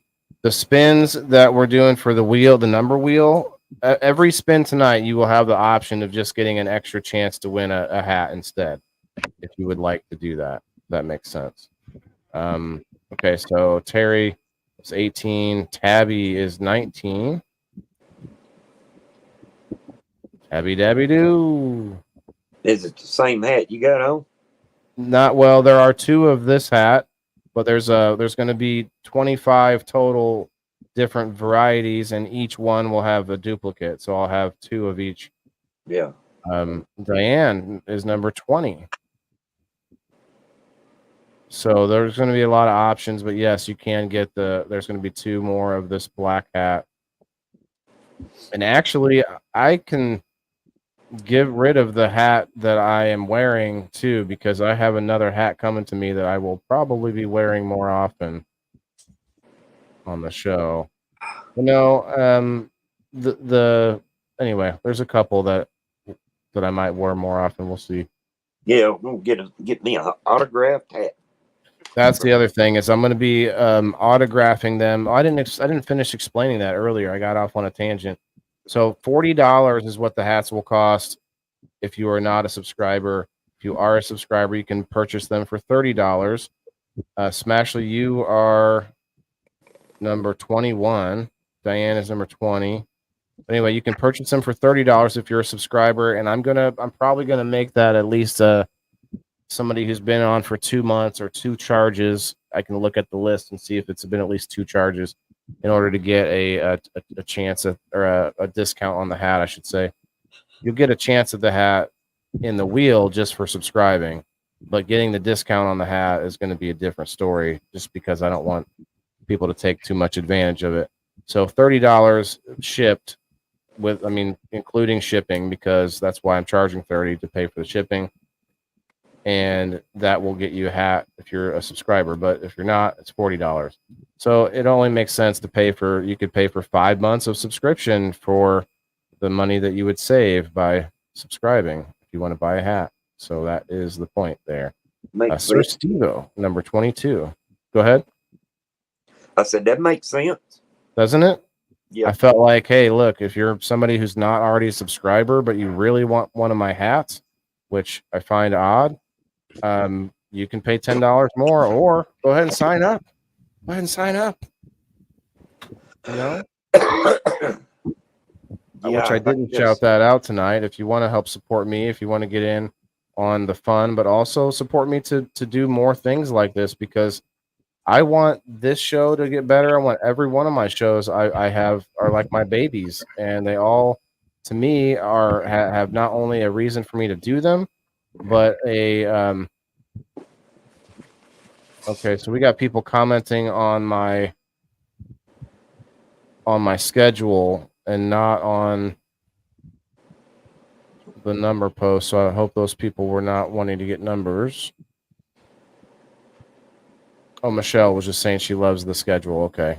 spins that we're doing for the wheel, the number wheel. Every spin tonight, you will have the option of just getting an extra chance to win a hat instead, if you would like to do that. If that makes sense. Okay, so Terry is 18. Tabby is 19. Tabby dabby doo. Is it the same hat you got on? Not well. There are 2 of this hat, but there's going to be 25 total different varieties, and each one will have a duplicate. So I'll have 2 of each. Yeah. Diane is number 20. So there's going to be a lot of options, but yes, you can get there's going to be 2 more of this black hat. And actually, I can get rid of the hat that I am wearing too, because I have another hat coming to me that I will probably be wearing more often on the show. Anyway, there's a couple that I might wear more often. We'll see. Yeah, we'll get me an autographed hat. That's the other thing is I'm going to be autographing them. I didn't finish explaining that earlier. I got off on a tangent. So $40 is what the hats will cost if you are not a subscriber. If you are a subscriber, you can purchase them for $30. Smashly, you are number 21. Diane is number 20. Anyway, you can purchase them for $30 if you're a subscriber, and I'm probably gonna make that at least somebody who's been on for 2 months or 2 charges. I can look at the list and see if it's been at least 2 charges in order to get a chance at, or a discount on the hat, I should say. You'll get a chance at the hat in the wheel just for subscribing, but getting the discount on the hat is going to be a different story, just because I don't want people to take too much advantage of it. So $30 shipped including shipping, because that's why I'm charging $30 to pay for the shipping. And that will get you a hat if you're a subscriber, but if you're not, it's $40. So it only makes sense to you could pay for 5 months of subscription for the money that you would save by subscribing if you want to buy a hat. So that is the point there. Sir Stevo, number 22. Go ahead. I said that makes sense, doesn't it? Yeah. I felt like, hey, look, if you're somebody who's not already a subscriber, but you really want one of my hats, which I find odd, you can pay $10 more, or go ahead and sign up. Go ahead and sign up. You know? Which I didn't shout that out tonight. If you want to help support me, if you want to get in on the fun, but also support me to do more things like this, because I want this show to get better. I want every one of my shows I have are like my babies, and they all, to me, have not only a reason for me to do them, but a okay. So we got people commenting on my schedule and not on the number post. So I hope those people were not wanting to get numbers. Oh, Michelle was just saying she loves the schedule. Okay,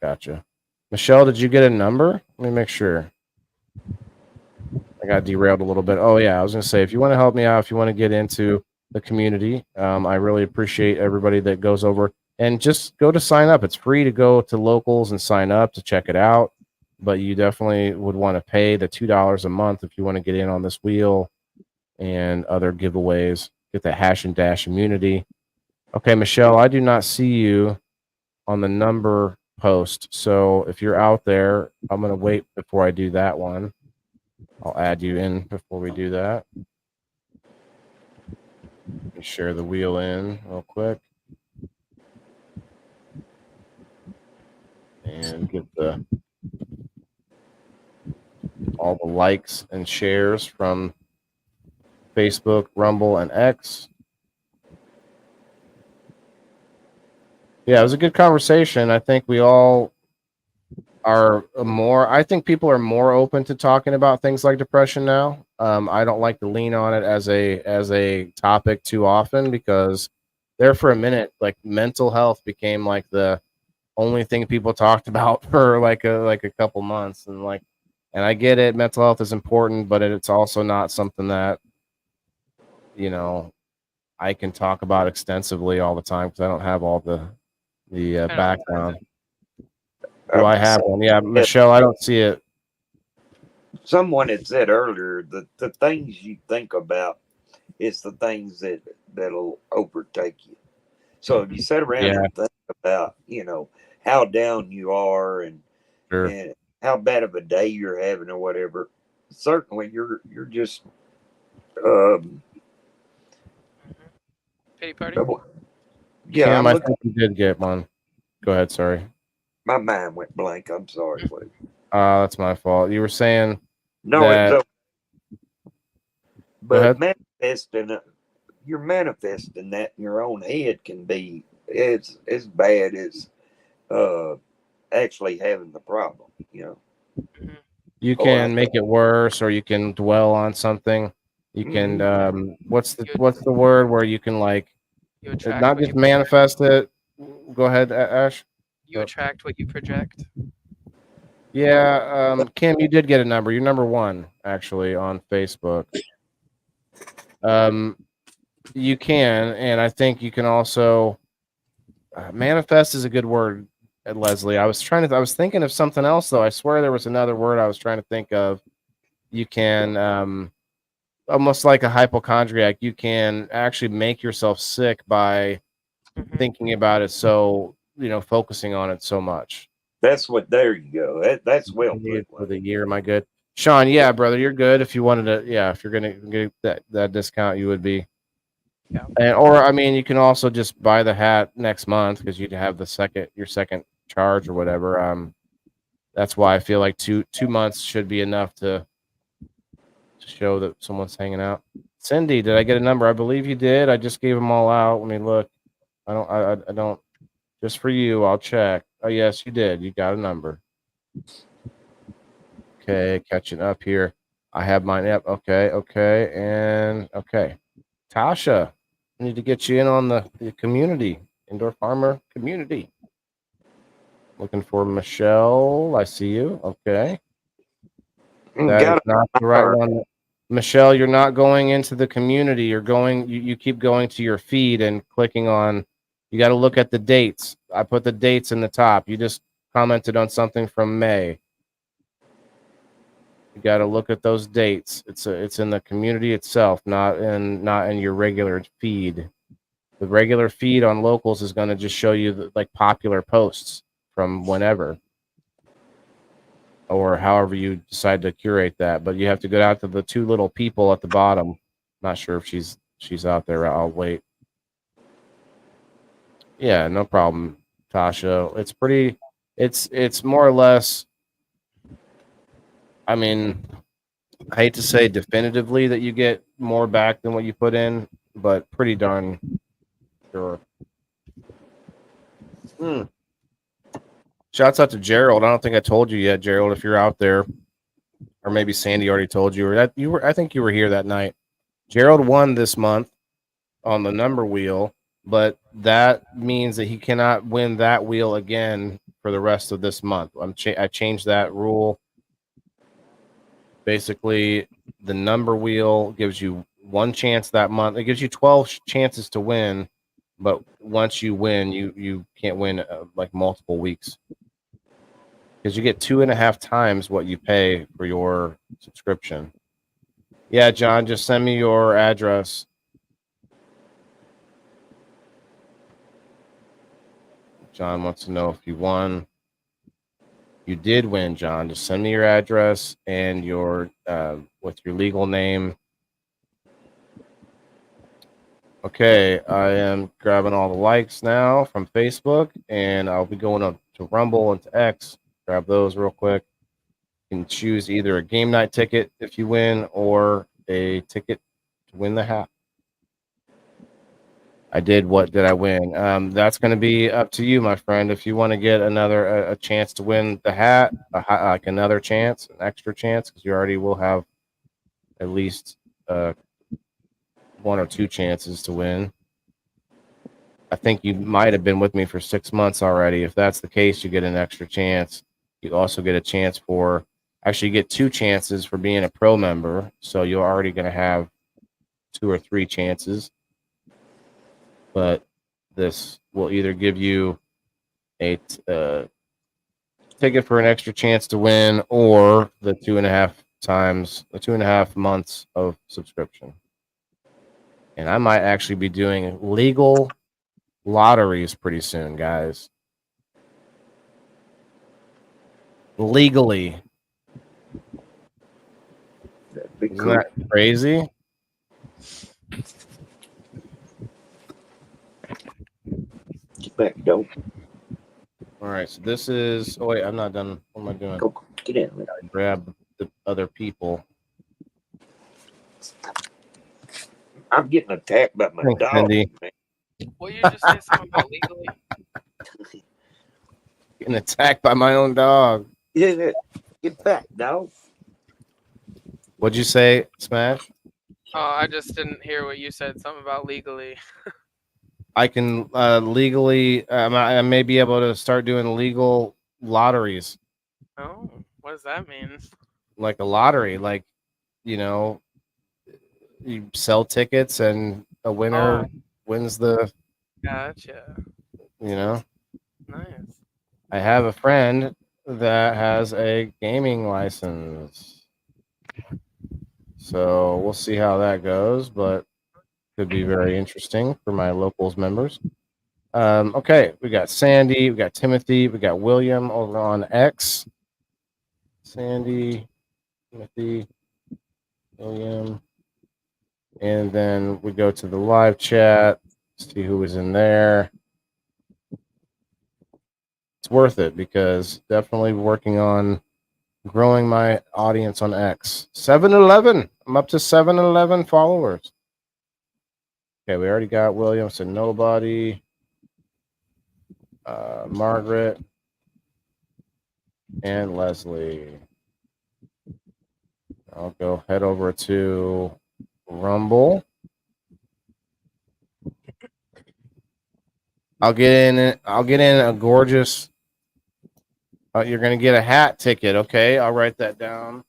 gotcha. Michelle, did you get a number? Let me make sure. I got derailed a little bit. Oh, yeah, I was going to say, if you want to help me out, if you want to get into the community, I really appreciate everybody that goes over and just go to sign up. It's free to go to Locals and sign up to check it out. but you definitely would want to pay the $2 a month if you want to get in on this wheel and other giveaways. Get that hash and dash immunity. Okay, Michelle, I do not see you on the number post. So if you're out there, I'm going to wait before I do that one. I'll add you in before we do that. Let me share the wheel in real quick. And get all the likes and shares from Facebook, Rumble, and X. Yeah, it was a good conversation. I think we all are I think people are more open to talking about things like depression now. I don't like to lean on it as a topic too often, because there for a minute, like, mental health became like the only thing people talked about for like a couple months, and I get it, mental health is important, but it's also not something that, you know, I can talk about extensively all the time, because I don't have all the background. Do I have one? Yeah, Michelle, I don't see it. Someone had said earlier that the things you think about is the things that'll overtake you. So if you sit around and think about, how down you are and how bad of a day you're having or whatever, certainly you're just Pity party. Yeah, Kim, I think you did get one. Go ahead, sorry. My mind went blank. I'm sorry, buddy. That's my fault. You were saying no, that... it's but manifesting, you're manifesting that in your own head can be as bad as actually having the problem. You can make it worse, or you can dwell on something. You can what's the word where you can not just manifest it? Go ahead, Ash. You attract what you project. Yeah, Kim, you did get a number. You're number 1 actually on Facebook. You can, and I think you can also manifest is a good word, Leslie. I was thinking of something else though. I swear there was another word I was trying to think of. You can almost like a hypochondriac, you can actually make yourself sick by thinking about it, so focusing on it so much. There you go. That's well put. For the year. Am I good, Sean? Yeah, brother, you're good. If you wanted to, if you're gonna get that discount, you would be. Yeah. Or I mean, you can also just buy the hat next month, because you'd have your second charge or whatever. That's why I feel like two months should be enough to show that someone's hanging out. Cindy, did I get a number? I believe you did. I just gave them all out. Let me look. I don't. Just for you, I'll check. Oh yes, you did. You got a number. Okay, catching up here. I have mine. Yep. Okay, and okay. Tasha, I need to get you in on the community, indoor farmer community. Looking for Michelle. I see you. Okay. That is not the right one. Michelle, you're not going into the community. You're going, you keep going to your feed and clicking on, you got to look at the dates. I put the dates in the top. You just commented on something from May. You got to look at those dates. It's in the community itself, not in your regular feed. The regular feed on locals is going to just show you the, popular posts from whenever, or however you decide to curate that. But you have to go out to the 2 little people at the bottom. Not sure if she's out there. I'll wait. Yeah, no problem, Tasha. It's more or less, I mean, I hate to say definitively that you get more back than what you put in, but pretty darn sure. Shouts out to Gerald. I don't think I told you yet, Gerald, if you're out there, or maybe Sandy already told you, or I think you were here that night. Gerald won this month on the number wheel, but that means that he cannot win that wheel again for the rest of this month. I changed that rule. Basically, the number wheel gives you 1 chance that month. It gives you 12 chances to win, but once you win, you can't win multiple weeks. because you get 2.5 times what you pay for your subscription. Yeah, John, just send me your address. John wants to know if you won. You did win, John. Just send me your address and your with your legal name. Okay, I am grabbing all the likes now from Facebook, and I'll be going up to Rumble and to X. Grab those real quick. You can choose either a game night ticket if you win, or a ticket to win the hat. I did. What did I win? That's going to be up to you, my friend. If you want to get another a chance to win the hat, like another chance, an extra chance, because you already will have at least 1 or 2 chances to win. I think you might have been with me for 6 months already. If that's the case, you get an extra chance. You also get a chance for, actually, you get 2 chances for being a pro member. So you're already going to have 2 or 3 chances. But this will either give you a ticket for an extra chance to win, or the 2.5 months of subscription. And I might actually be doing legal lotteries pretty soon, guys. Legally. That'd be Isn't cool. that crazy? Get back, dope. All right, so this is. Oh wait, I'm not done. What am I doing? Go get in. Man. I grab the other people. I'm getting attacked by my Thanks, dog. Cindy. Man. Will you just say something about legally? Getting attacked by my own dog. Yeah, get back, dog. What'd you say, Smash? Oh, I just didn't hear what you said. Something about legally. I can legally. I may be able to start doing legal lotteries, Oh, what does that mean? like a lottery, like, you know, you sell tickets and a winner wins the. Gotcha. You know, Nice. I have a friend that has a gaming license, so we'll see how that goes, but could be very interesting for my locals members. Okay, we got Sandy, we got Timothy, we got William over on X. Sandy, Timothy, William, and then we go to the live chat, see who was in there. It's worth it because definitely working on growing my audience on X. 711. I'm up to 711 followers. Okay, we already got William, so nobody. Margaret and Leslie. I'll go head over to Rumble. I'll get in a gorgeous. You're gonna get a hat ticket, okay? I'll write that down.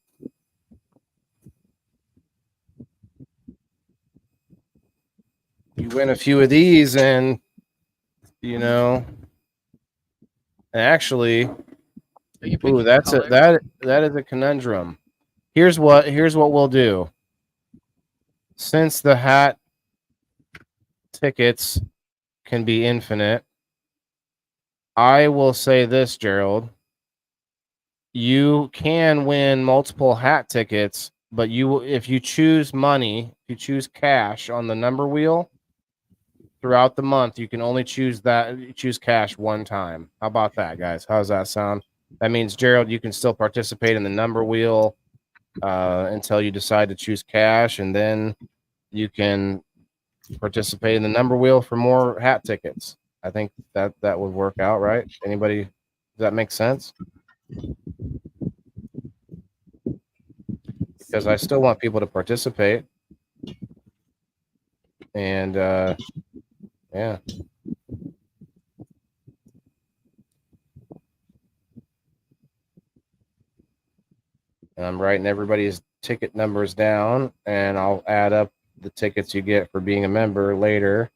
You win a few of these, and you know, actually, ooh, that's it. That is a conundrum. Here's what we'll do. Since the hat tickets can be infinite, I will say this, Gerald. You can win multiple hat tickets, but if you choose money, if you choose cash on the number wheel throughout the month, you can only choose cash one time. How about that, guys? How does that sound? That means, Gerald, you can still participate in the number wheel until you decide to choose cash, and then you can participate in the number wheel for more hat tickets. I think that would work out, right? Anybody? Does that make sense? Because I still want people to participate. And yeah. And I'm writing everybody's ticket numbers down, and I'll add up the tickets you get for being a member later.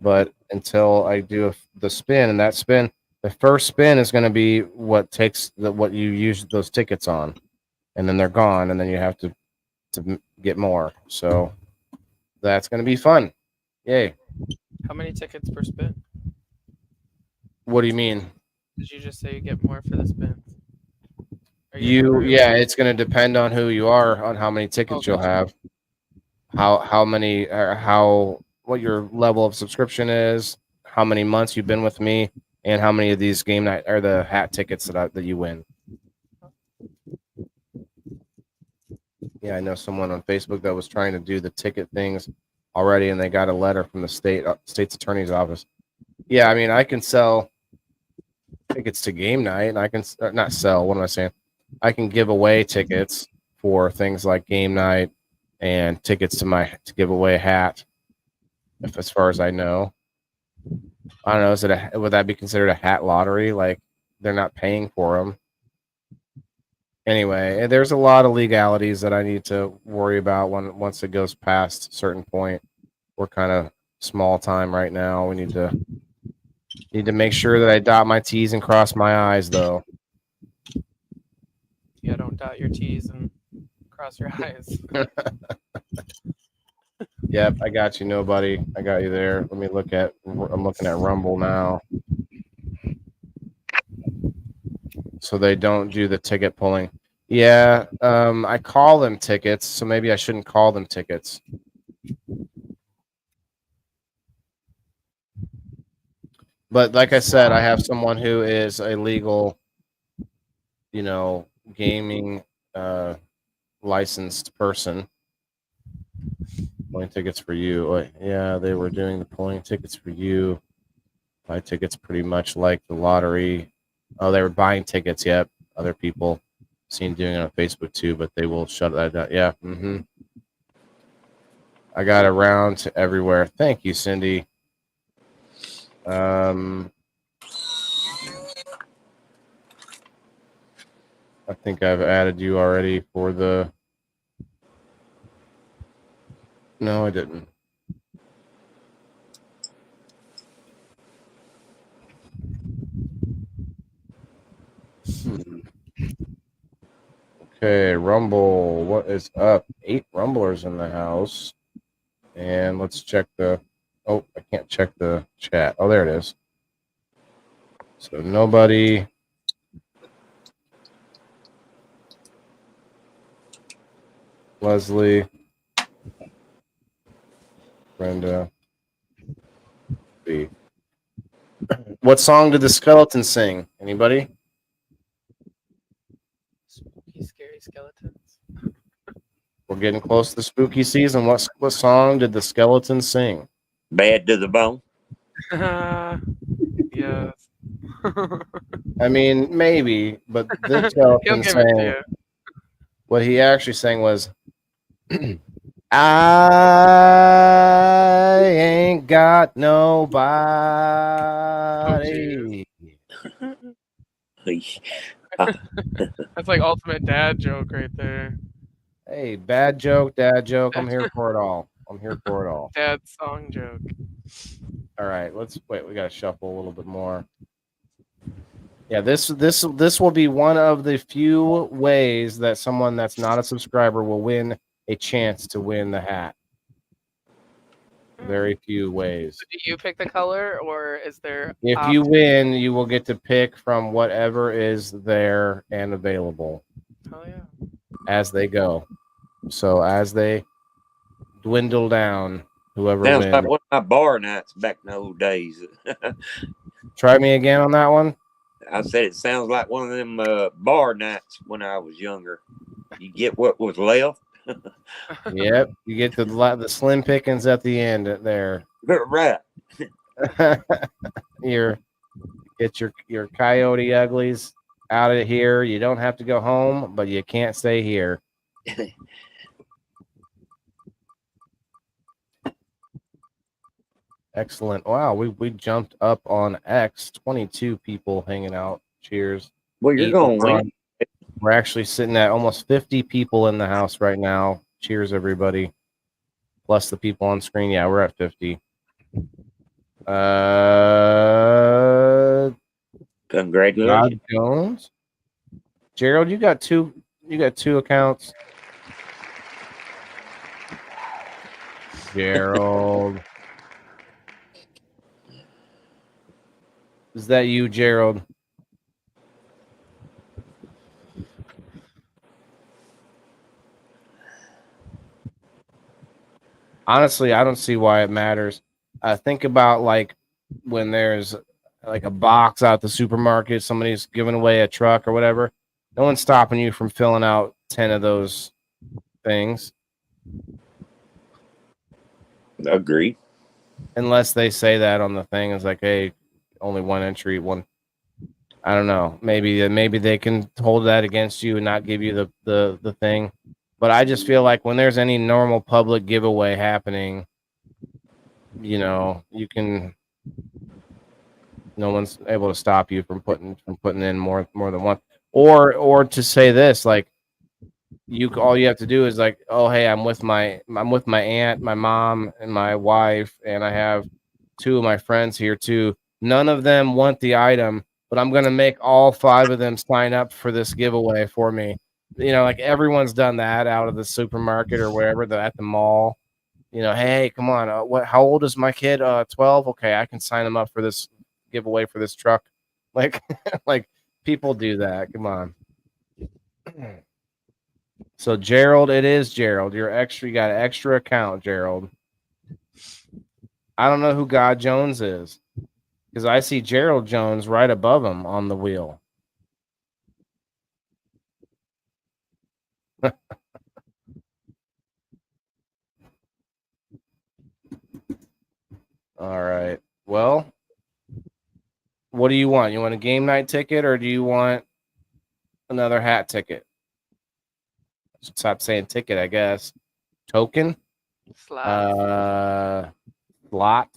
But until I do the spin, and that spin, The first spin is going to be what takes what you use those tickets on, and then they're gone, and then you have to get more. So that's going to be fun. Yay! How many tickets per spin? What do you mean? Did you just say you get more for the spins? Or you never- Yeah, it's going to depend on who you are, on how many tickets Okay. you'll have, how many, what your level of subscription is, how many months you've been with me, and how many of these game night or the hat tickets that you win. Yeah, I know someone on Facebook that was trying to do the ticket things already, and they got a letter from the state's attorney's office. Yeah, I mean, I can sell tickets to game night, and I can not sell. What am I saying? I can give away tickets for things like game night and tickets to give away a hat. If as far as I know, I don't know. Would that be considered a hat lottery? Like they're not paying for them. Anyway, there's a lot of legalities that I need to worry about once it goes past a certain point. We're kind of small time right now. We need to make sure that I dot my T's and cross my I's, though. Yeah, don't dot your T's and cross your I's. Yep, I got you, nobody. I got you there. I'm looking at Rumble now. So they don't do the ticket pulling. Yeah, I call them tickets, so maybe I shouldn't call them tickets. But like I said, I have someone who is a legal, gaming licensed person. Pulling tickets for you. Yeah, they were doing the pulling tickets for you. Buy tickets pretty much like the lottery. Oh, they were buying tickets. Yep. Other people seen doing it on Facebook too, but they will shut that down. Yeah. I got around to everywhere. Thank you, Cindy. I think I've added you already for the. No, I didn't. Okay, Rumble. What is up? 8 Rumblers in the house. And let's check the. Oh, I can't check the chat. Oh, there it is. So nobody. Leslie. Brenda. B. What song did the skeleton sing? Anybody? Spooky, scary skeletons. We're getting close to the spooky season. What song did the skeleton sing? Bad to the bone. Yes. I mean, maybe, but this He'll skeleton give it to sang. you. What he actually sang was, I ain't got nobody. That's like ultimate dad joke right there. Hey, bad joke, dad joke. I'm here for it all. Dad song joke. All right, let's wait. We got to shuffle a little bit more. Yeah, this will be one of the few ways that someone that's not a subscriber will win a chance to win the hat. Very few ways. So do you pick the color, or is there? If you win, you will get to pick from whatever is there and available. Oh yeah. As they go. So as they dwindle down, whoever Sounds wins. like one of my bar nights back in the old days. Try me again on that one. I said it sounds like one of them bar nights when I was younger. You get what was left. Yep, you get the slim pickings at the end there. Right. Get your coyote uglies out of here. You don't have to go home, but you can't stay here. Excellent. Wow, we jumped up on X. 22 people hanging out. Cheers. Well, you're going to win. We're actually sitting at almost 50 people in the house right now. Cheers, everybody. Plus the people on screen. Yeah, we're at 50. Congratulations. Jones. Gerald, you got two accounts. Gerald. Is that you, Gerald? Honestly, I don't see why it matters. Think about like when there's like a box out the supermarket, somebody's giving away a truck or whatever. No one's stopping you from filling out 10 of those things. Agreed. Unless they say that on the thing. It's like, hey, only one entry, one. I don't know. Maybe they can hold that against you and not give you the thing. But I just feel like when there's any normal public giveaway happening, you know, you can. No one's able to stop you from putting in more than one. Or to say this, like, all you have to do is like, oh hey, I'm with my aunt, my mom, and my wife, and I have two of my friends here too. None of them want the item, but I'm gonna make all 5 of them sign up for this giveaway for me. You know, like everyone's done that out of the supermarket or wherever they're at the mall. You know, hey, come on, how old is my kid? 12. Okay, I can sign them up for this giveaway for this truck. Like, like people do that. Come on. So Gerald, it is Gerald. You got an extra account, Gerald. I don't know who God Jones is because I see Gerald Jones right above him on the wheel. All right. Well, what do you want? You want a game night ticket or do you want another hat ticket? Stop saying ticket, I guess. Token? Slots. Slot.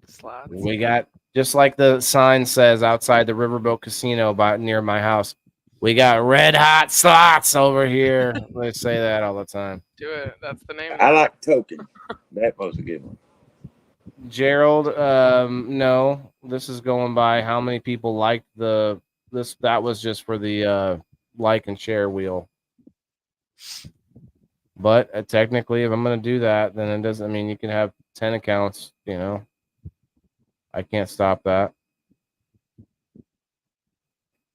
Slots. We got, just like the sign says outside the Riverboat Casino near my house, we got red hot slots over here. They say that all the time. Do it. That's the name. I like token. That was a good one. Gerald, no, this is going by how many people liked this. That was just for the like and share wheel. But technically, if I'm going to do that, then it doesn't mean you can have 10 accounts, you know. I can't stop that.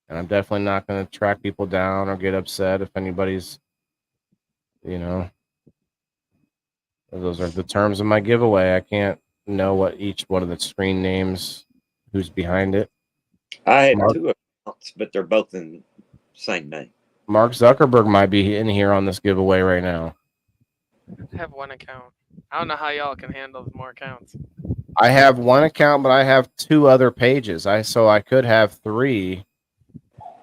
And I'm definitely not going to track people down or get upset if anybody's, you know. Those are the terms of my giveaway. I can't know what each one of the screen names, who's behind it. I had 2 accounts, but they're both in the same name. Mark Zuckerberg might be in here on this giveaway right now. I have 1 account. I don't know how y'all can handle more accounts. I have 1 account, but I have 2 other pages. So I could have 3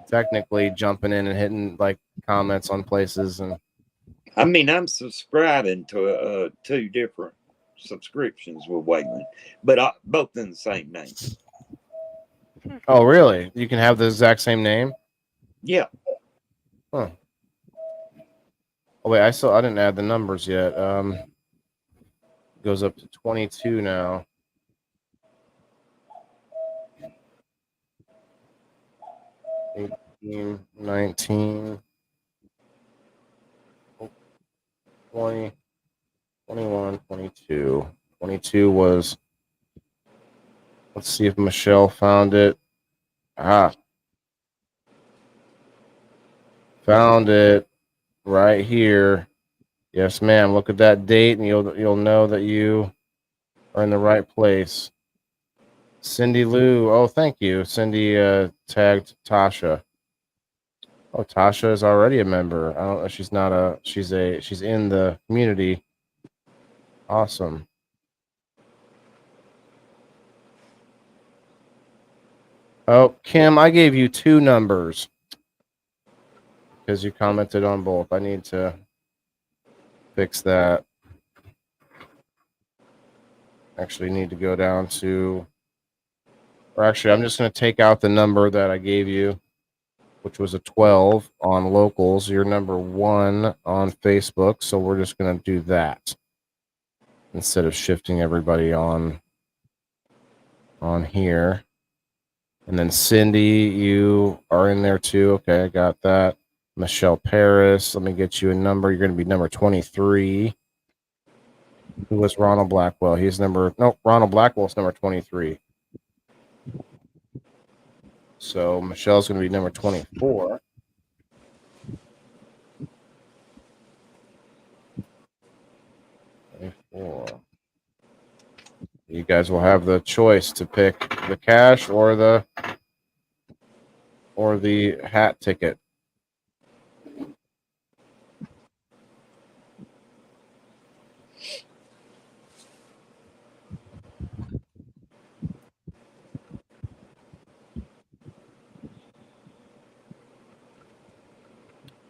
technically jumping in and hitting like comments on places. And I mean, I'm subscribing to 2 different subscriptions with Wayland, but both in the same name. Oh, really? You can have the exact same name? Yeah. Huh. Oh wait, I didn't add the numbers yet. Goes up to 22 now. 18, 19, 20, 21, 22. 22 was, let's see if Michelle found it. Found it right here. Yes, ma'am. Look at that date and you'll know that you are in the right place. Cindy Lou. Oh, thank you. Cindy tagged Tasha. Oh, Tasha is already a member. I don't know. She's in the community. Awesome. Oh, Kim, I gave you 2 numbers because you commented on both. I need to fix that. Actually need to go down to, or actually, I'm just going to take out the number that I gave you, which was a 12 on locals. You're number 1 on Facebook, so we're just going to do that instead of shifting everybody on here. And then Cindy, you are in there too. Okay, I got that. Michelle Paris, let me get you a number. You're going to be number 23. Who was Ronald Blackwell? He's Ronald Blackwell's number 23. So Michelle's going to be number 24. You guys will have the choice to pick the cash or the hat ticket.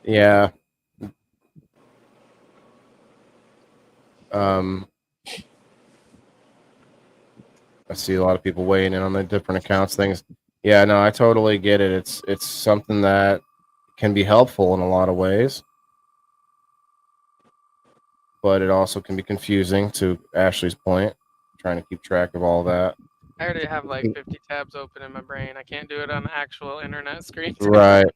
Yeah. I see a lot of people weighing in on the different accounts things. Yeah, no, I totally get it. It's something that can be helpful in a lot of ways, but it also can be confusing, to Ashley's point, trying to keep track of all that. I already have like 50 tabs open in my brain. I can't do it on the actual internet screen. Right.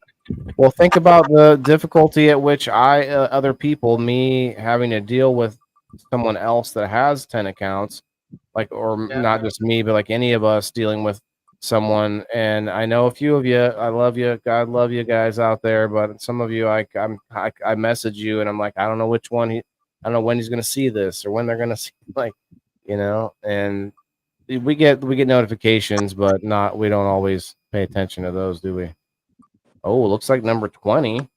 Well, think about the difficulty at which other people, me having to deal with someone else that has 10 accounts, not just me, but like any of us dealing with someone. And I know a few of you, I love you. God love you guys out there. But some of you, I message you and I'm like, I don't know which one I don't know when he's going to see this or when they're going to see, and we get notifications, but we don't always pay attention to those, do we? Oh, looks like number 20.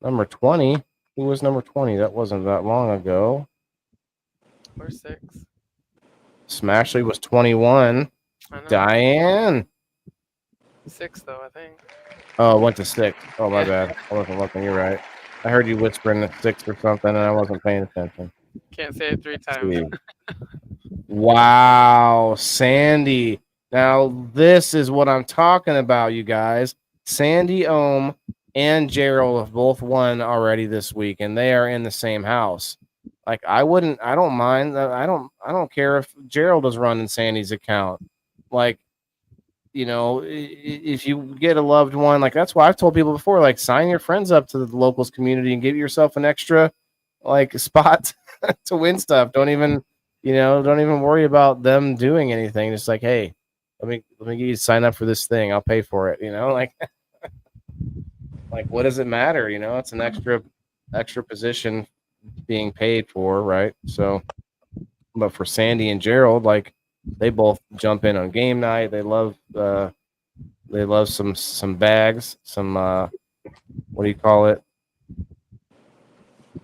Number 20. Who was number 20? That wasn't that long ago. Or 6. Smashley was 21. Diane. 6 though, I think. Oh, went to 6. Oh, my bad. I wasn't looking. You're right. I heard you whispering at 6 or something, and I wasn't paying attention. Can't say it 3 times. Wow, Sandy. Now, this is what I'm talking about, you guys. Sandy Ohm and Gerald have both won already this week, and they are in the same house. Like, I don't mind. I don't care if Gerald is running Sandy's account. Like, if you get a loved one, like, that's why I've told people before, like, sign your friends up to the locals community and give yourself an extra, like, spot to win stuff. Don't even worry about them doing anything. Just like, hey, let me get you to sign up for this thing. I'll pay for it. Like what does it matter? It's an extra position being paid for, right? So, but for Sandy and Gerald, like, they both jump in on game night. They love some bags, some what do you call it?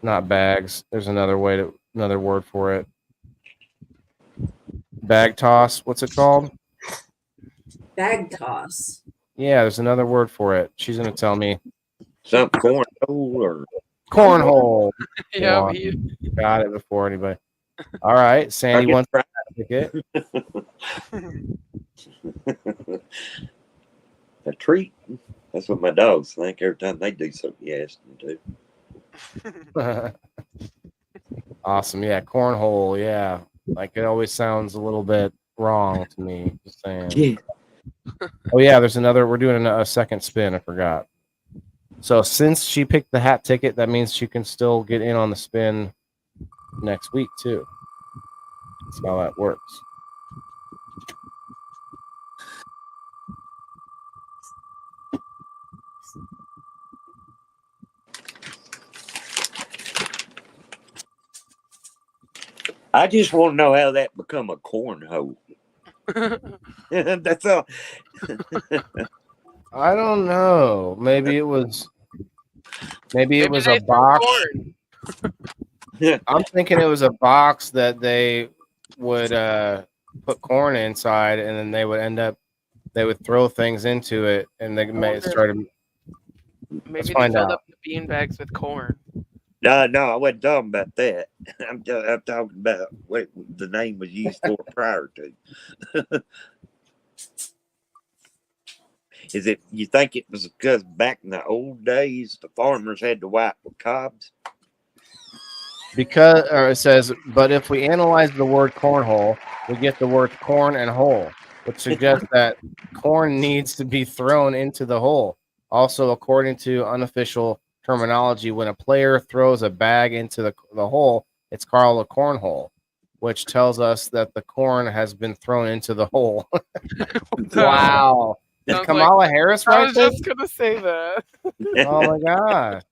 Not bags. There's another word for it. Bag toss. What's it called? Bag toss. Yeah, there's another word for it. She's gonna tell me. Some cornhole or cornhole. Yeah, got it before anybody. All right, Sandy wants to ticket. A treat. That's what my dogs think every time they do something you ask them to. Awesome. Yeah, cornhole. Yeah, like it always sounds a little bit wrong to me. Just saying. Yeah. Oh yeah, there's another. We're doing a second spin. I forgot. So since she picked the hat ticket, that means she can still get in on the spin next week too. That's how that works. I just want to know how that become a cornhole. That's all. I don't know. Maybe it was a box. I'm thinking it was a box that they would put corn inside, and then they would throw things into it, and they may start. Maybe they filled up the bean bags with corn. No, I wasn't talking about that. I'm talking about what the name was used for prior to. Is it? You think it was because back in the old days the farmers had to wipe with cobs? Because it says, but if we analyze the word cornhole, we get the word corn and hole. which suggests that corn needs to be thrown into the hole. Also, according to unofficial terminology, when a player throws a bag into the hole, it's called a cornhole, which tells us that the corn has been thrown into the hole. Wow. Did Sounds Kamala Harris I write was this? just gonna say that. Oh my gosh.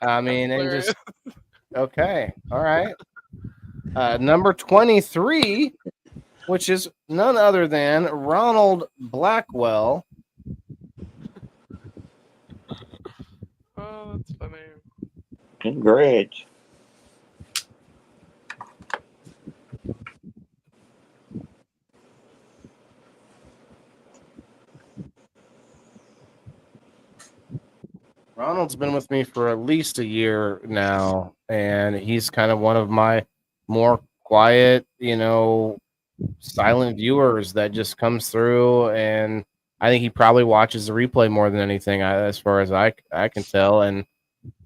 I mean, and Hilarious. just okay. All right. Number 23, which is none other than Ronald Blackwell. Oh, that's funny. Congrats. Ronald's been with me for at least a year now, and he's kind of one of my more quiet, silent viewers that just comes through, and I think he probably watches the replay more than anything, as far as I can tell, and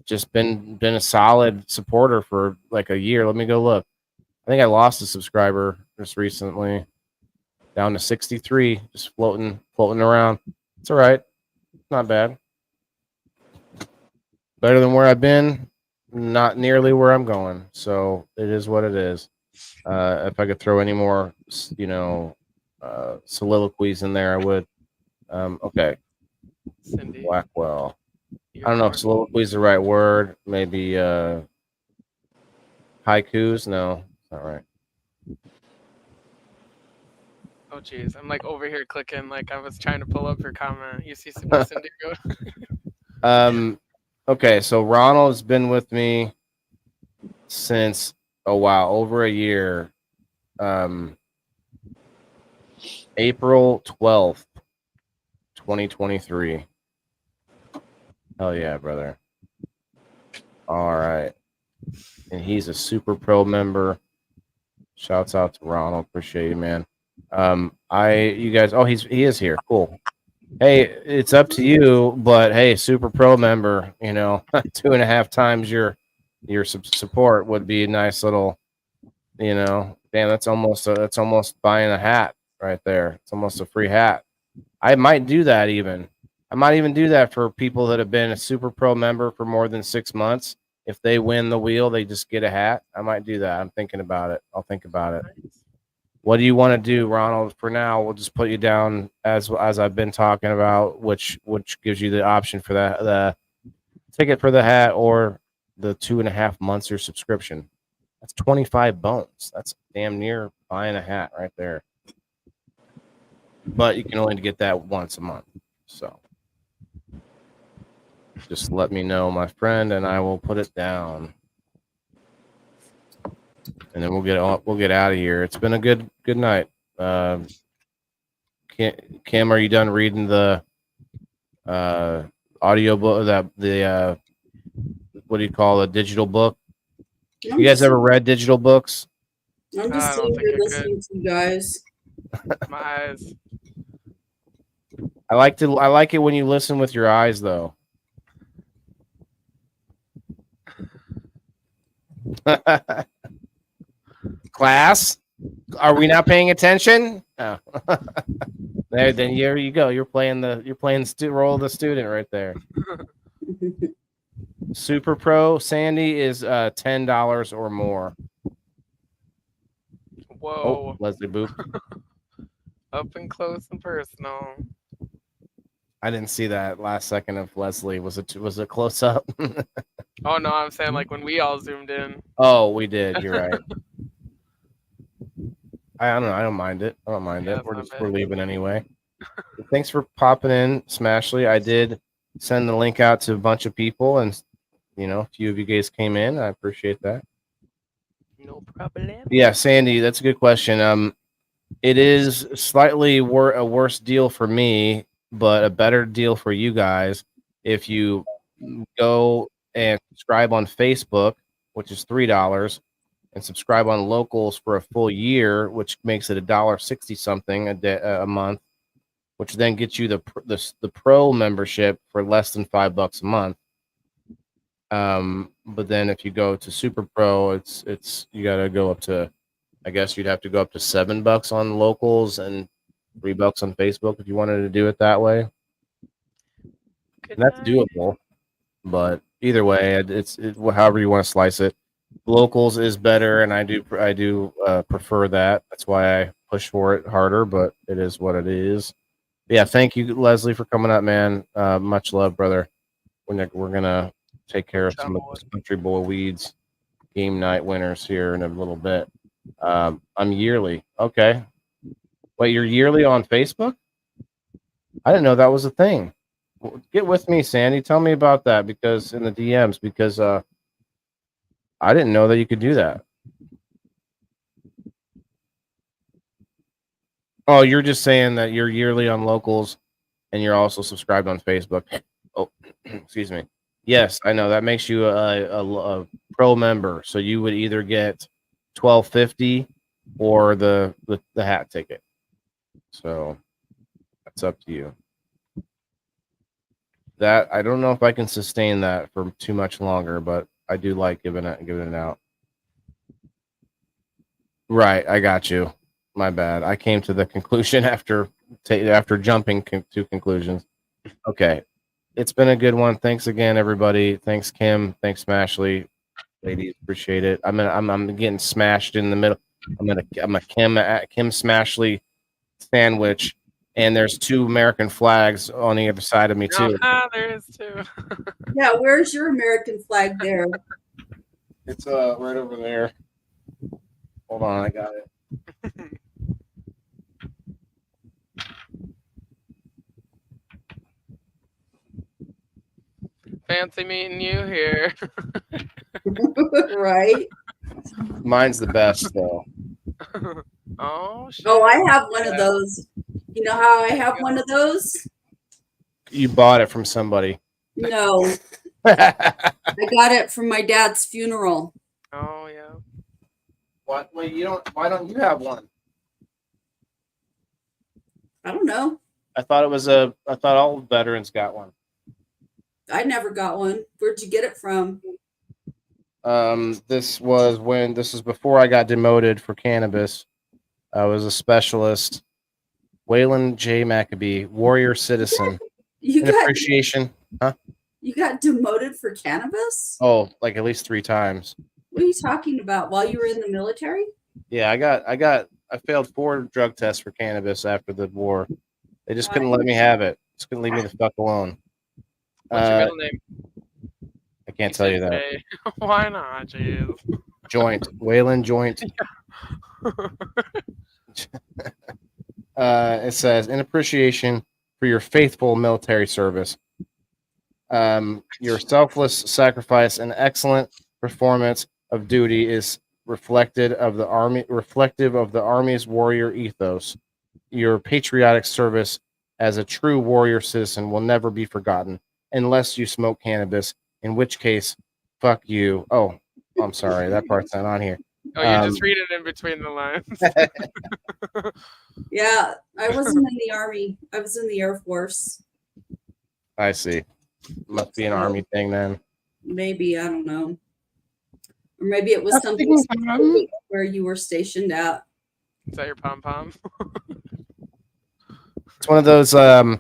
just been a solid supporter for like a year. Let me go look. I think I lost a subscriber just recently, down to 63, just floating around. It's all right, not bad. Better than where I've been, not nearly where I'm going. So it is what it is. If I could throw any more, soliloquies in there, I would. Okay, Cindy. Blackwell. your I don't know if corn- soliloquy is the right word. Maybe haikus. No, not right. Oh jeez, I'm like over here clicking like I was trying to pull up your comment. You see what Cindy wrote? Okay, so Ronald's been with me since over a year. April 12th, 2023. Hell yeah, brother. All right. And he's a super pro member. Shouts out to Ronald. Appreciate you, man. You guys, he is here. Cool. Hey, it's up to you, but hey, super pro member, 2.5 times your support would be a nice little, damn, that's almost buying a hat right there. It's almost a free hat. I might do that even. I might even do that for people that have been a super pro member for more than 6 months. If they win the wheel, they just get a hat. I might do that. I'm thinking about it. I'll think about it. What do you want to do, Ronald? For now, we'll just put you down as I've been talking about, which gives you the option for the ticket for the hat or the 2.5 months your subscription. That's 25 bones. That's damn near buying a hat right there. But you can only get that once a month. So just let me know, my friend, and I will put it down. And then we'll get out of here. It's been a good night. Kim, are you done reading the audio book? What do you call a digital book? You guys ever read digital books? I'm I just don't sitting think here I listening to you guys. My eyes. I like it when you listen with your eyes, though. Class, are we not paying attention? Oh. Then here you go. You're playing the role of the student right there. Super Pro Sandy is $10 or more. Whoa. Oh, Leslie Boop. Up and close and personal. I didn't see that last second of Leslie. Was it close up? Oh no, I'm saying like when we all zoomed in. Oh, we did. You're right. I don't know. I don't mind it. I don't mind Yeah, it. it's not We're bad. leaving anyway. Thanks for popping in, Smashly. I did send the link out to a bunch of people, and a few of you guys came in. I appreciate that. No problem. Yeah, Sandy, that's a good question. It is slightly a worse deal for me, but a better deal for you guys if you go and subscribe on Facebook, which is $3, and subscribe on Locals for a full year, which makes it $1.60 something a month, which then gets you the pro membership for less than $5 a month. But then if you go to Super Pro, it's you got to go up to, I guess you'd have to go up to $7 on Locals and $3 on Facebook if you wanted to do it that way. Good And that's night. doable. But either way, it's however you want to slice it. Locals is better, and I do prefer that. That's why I push for it harder. But it is what it is. Yeah, thank you, Leslie, for coming up, man. Much love, brother. We're gonna take care of some of those country boy weeds game night winners here in a little bit. I'm yearly. Okay. Wait, you're yearly on Facebook? I didn't know that was a thing. Well, get with me, Sandy. Tell me about that because in the DMs because I didn't know that you could do that. Oh, you're just saying that you're yearly on locals and you're also subscribed on Facebook. Oh, excuse me. Yes, I know that makes you a pro member. So you would either get $12.50 or the hat ticket. So that's up to you. That I don't know if I can sustain that for too much longer, but I do like giving it out. Right, I got you. My bad. I came to the conclusion after jumping to conclusions. Okay, it's been a good one. Thanks again, everybody. Thanks, Kim. Thanks, Smashley. Ladies, appreciate it. I'm getting smashed in the middle. I'm a Kim Smashley sandwich, and there's 2 American flags on the other side of me too. There is too. Yeah, where's your American flag there? It's right over there. Hold on, I got it. Fancy meeting you here. Right. Mine's the best though. Oh shit. Oh, I have one of those. You know how I have one of those? You bought it from somebody. No, I got it from my dad's funeral. Oh yeah. What? Wait, you don't? Why don't you have one? I don't know. I thought all veterans got one. I never got one. Where'd you get it from? This was before I got demoted for cannabis. I was a specialist. Waylon J. Maccabee, warrior citizen. You In got appreciation. Huh? you got demoted for cannabis? Oh, like at least 3 times. What are you talking about? While you were in the military? Yeah, I failed 4 drug tests for cannabis after the war. They just couldn't let me have it. Just couldn't leave me the fuck alone. What's your middle name? I can't tell you that. Why not? Jeez. Joint. Waylon Joint. It says, in appreciation for your faithful military service, your selfless sacrifice and excellent performance of duty is reflective of the Army's warrior ethos. Your patriotic service as a true warrior citizen will never be forgotten unless you smoke cannabis, in which case, fuck you. Oh, I'm sorry. That part's not on here. Oh, you just read it in between the lines. Yeah, I wasn't in the Army. I was in the Air Force. I see. Must be an Army thing then. Maybe, I don't know. Or maybe it was something where you were stationed at. Is that your pom pom? It's one of those the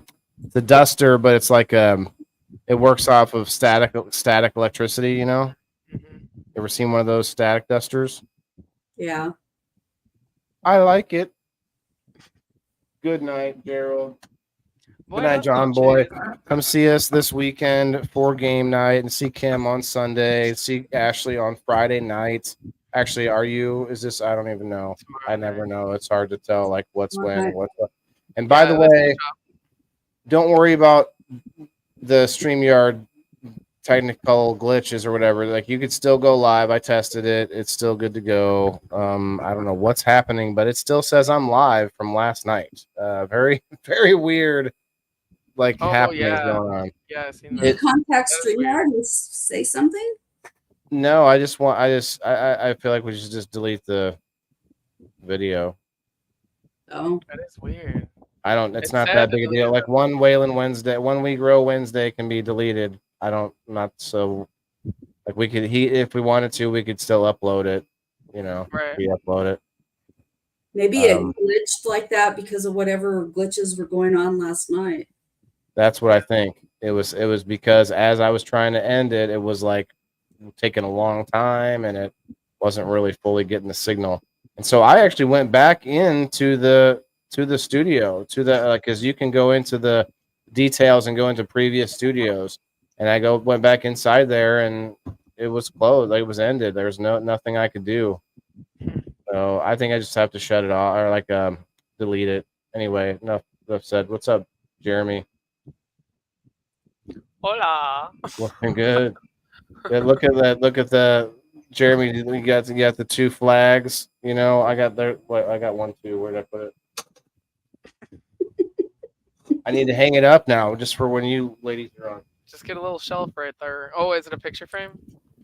duster, but it's like it works off of static electricity, you know? Mm-hmm. Ever seen one of those static dusters? Yeah. I like it. Good night, Gerald. Good night, John Boy. Come see us this weekend for game night and see Kim on Sunday. See Ashley on Friday night. Actually, is this? I don't even know. I never know. It's hard to tell like what's when and what's what. And by the way, don't worry about the StreamYard technical glitches or whatever. Like you could still go live. I tested it. It's still good to go. I don't know what's happening, but it still says I'm live from last night. Very, very weird happenings going on. Yeah, I've seen Did you that. contact StreamYard and say something? No, I feel like we should just delete the video. Oh. That is weird. It's not that big a deal. Like one We Grow Wednesday can be deleted. We could if we wanted to, we could still upload it, you know, Right. re-upload it. Maybe it glitched like that because of whatever glitches were going on last night. That's what I think. It was because as I was trying to end it, it was like taking a long time and it wasn't really fully getting the signal. And so I actually went back into the studio to the like, because you can go into the details and go into previous studios, and I went back inside there and it was closed. Like, it was ended. There's nothing I could do. So I think I just have to shut it off or like delete it. Anyway, enough said. What's up, Jeremy? Hola. Looking good. Yeah, look at that. Look at the Jeremy. You got the two flags. You know, I got there. What I got one, two. Where did I put it? I need to hang it up now, just for when you ladies are on. Just get a little shelf right there. Oh, is it a picture frame?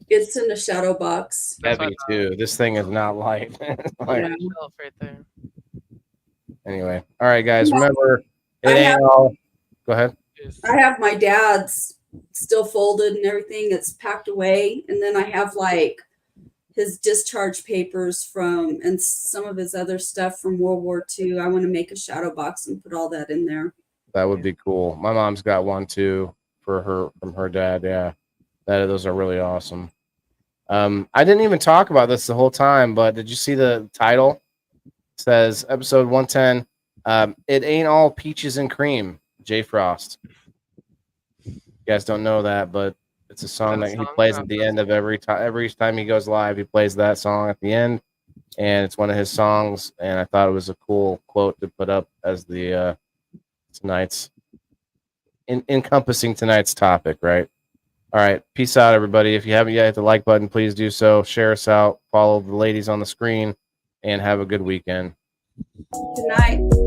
It's in a shadow box. Heavy too. This thing is not light. Like, Yeah. Shelf right there. anyway, all right, guys. Yeah. Remember, it I ain't have- all. Go ahead. I have my dad's still folded and everything. It's packed away, and then I have like his discharge papers from and some of his other stuff from World War II. I want to make a shadow box and put all that in there. That would be cool. My mom's got one too from her dad. Yeah, those are really awesome. I didn't even talk about this the whole time, but did you see the title? It says episode 110. It ain't all peaches and cream. JFrost. You guys don't know that, but it's a song that he plays at the end of every time he goes live. He plays that song at the end, and it's one of his songs. And I thought it was a cool quote to put up as the tonight's encompassing tonight's topic, right? All right, peace out, everybody. If you haven't yet hit the like button, please do so. Share us out, follow the ladies on the screen, and have a good weekend. Good night.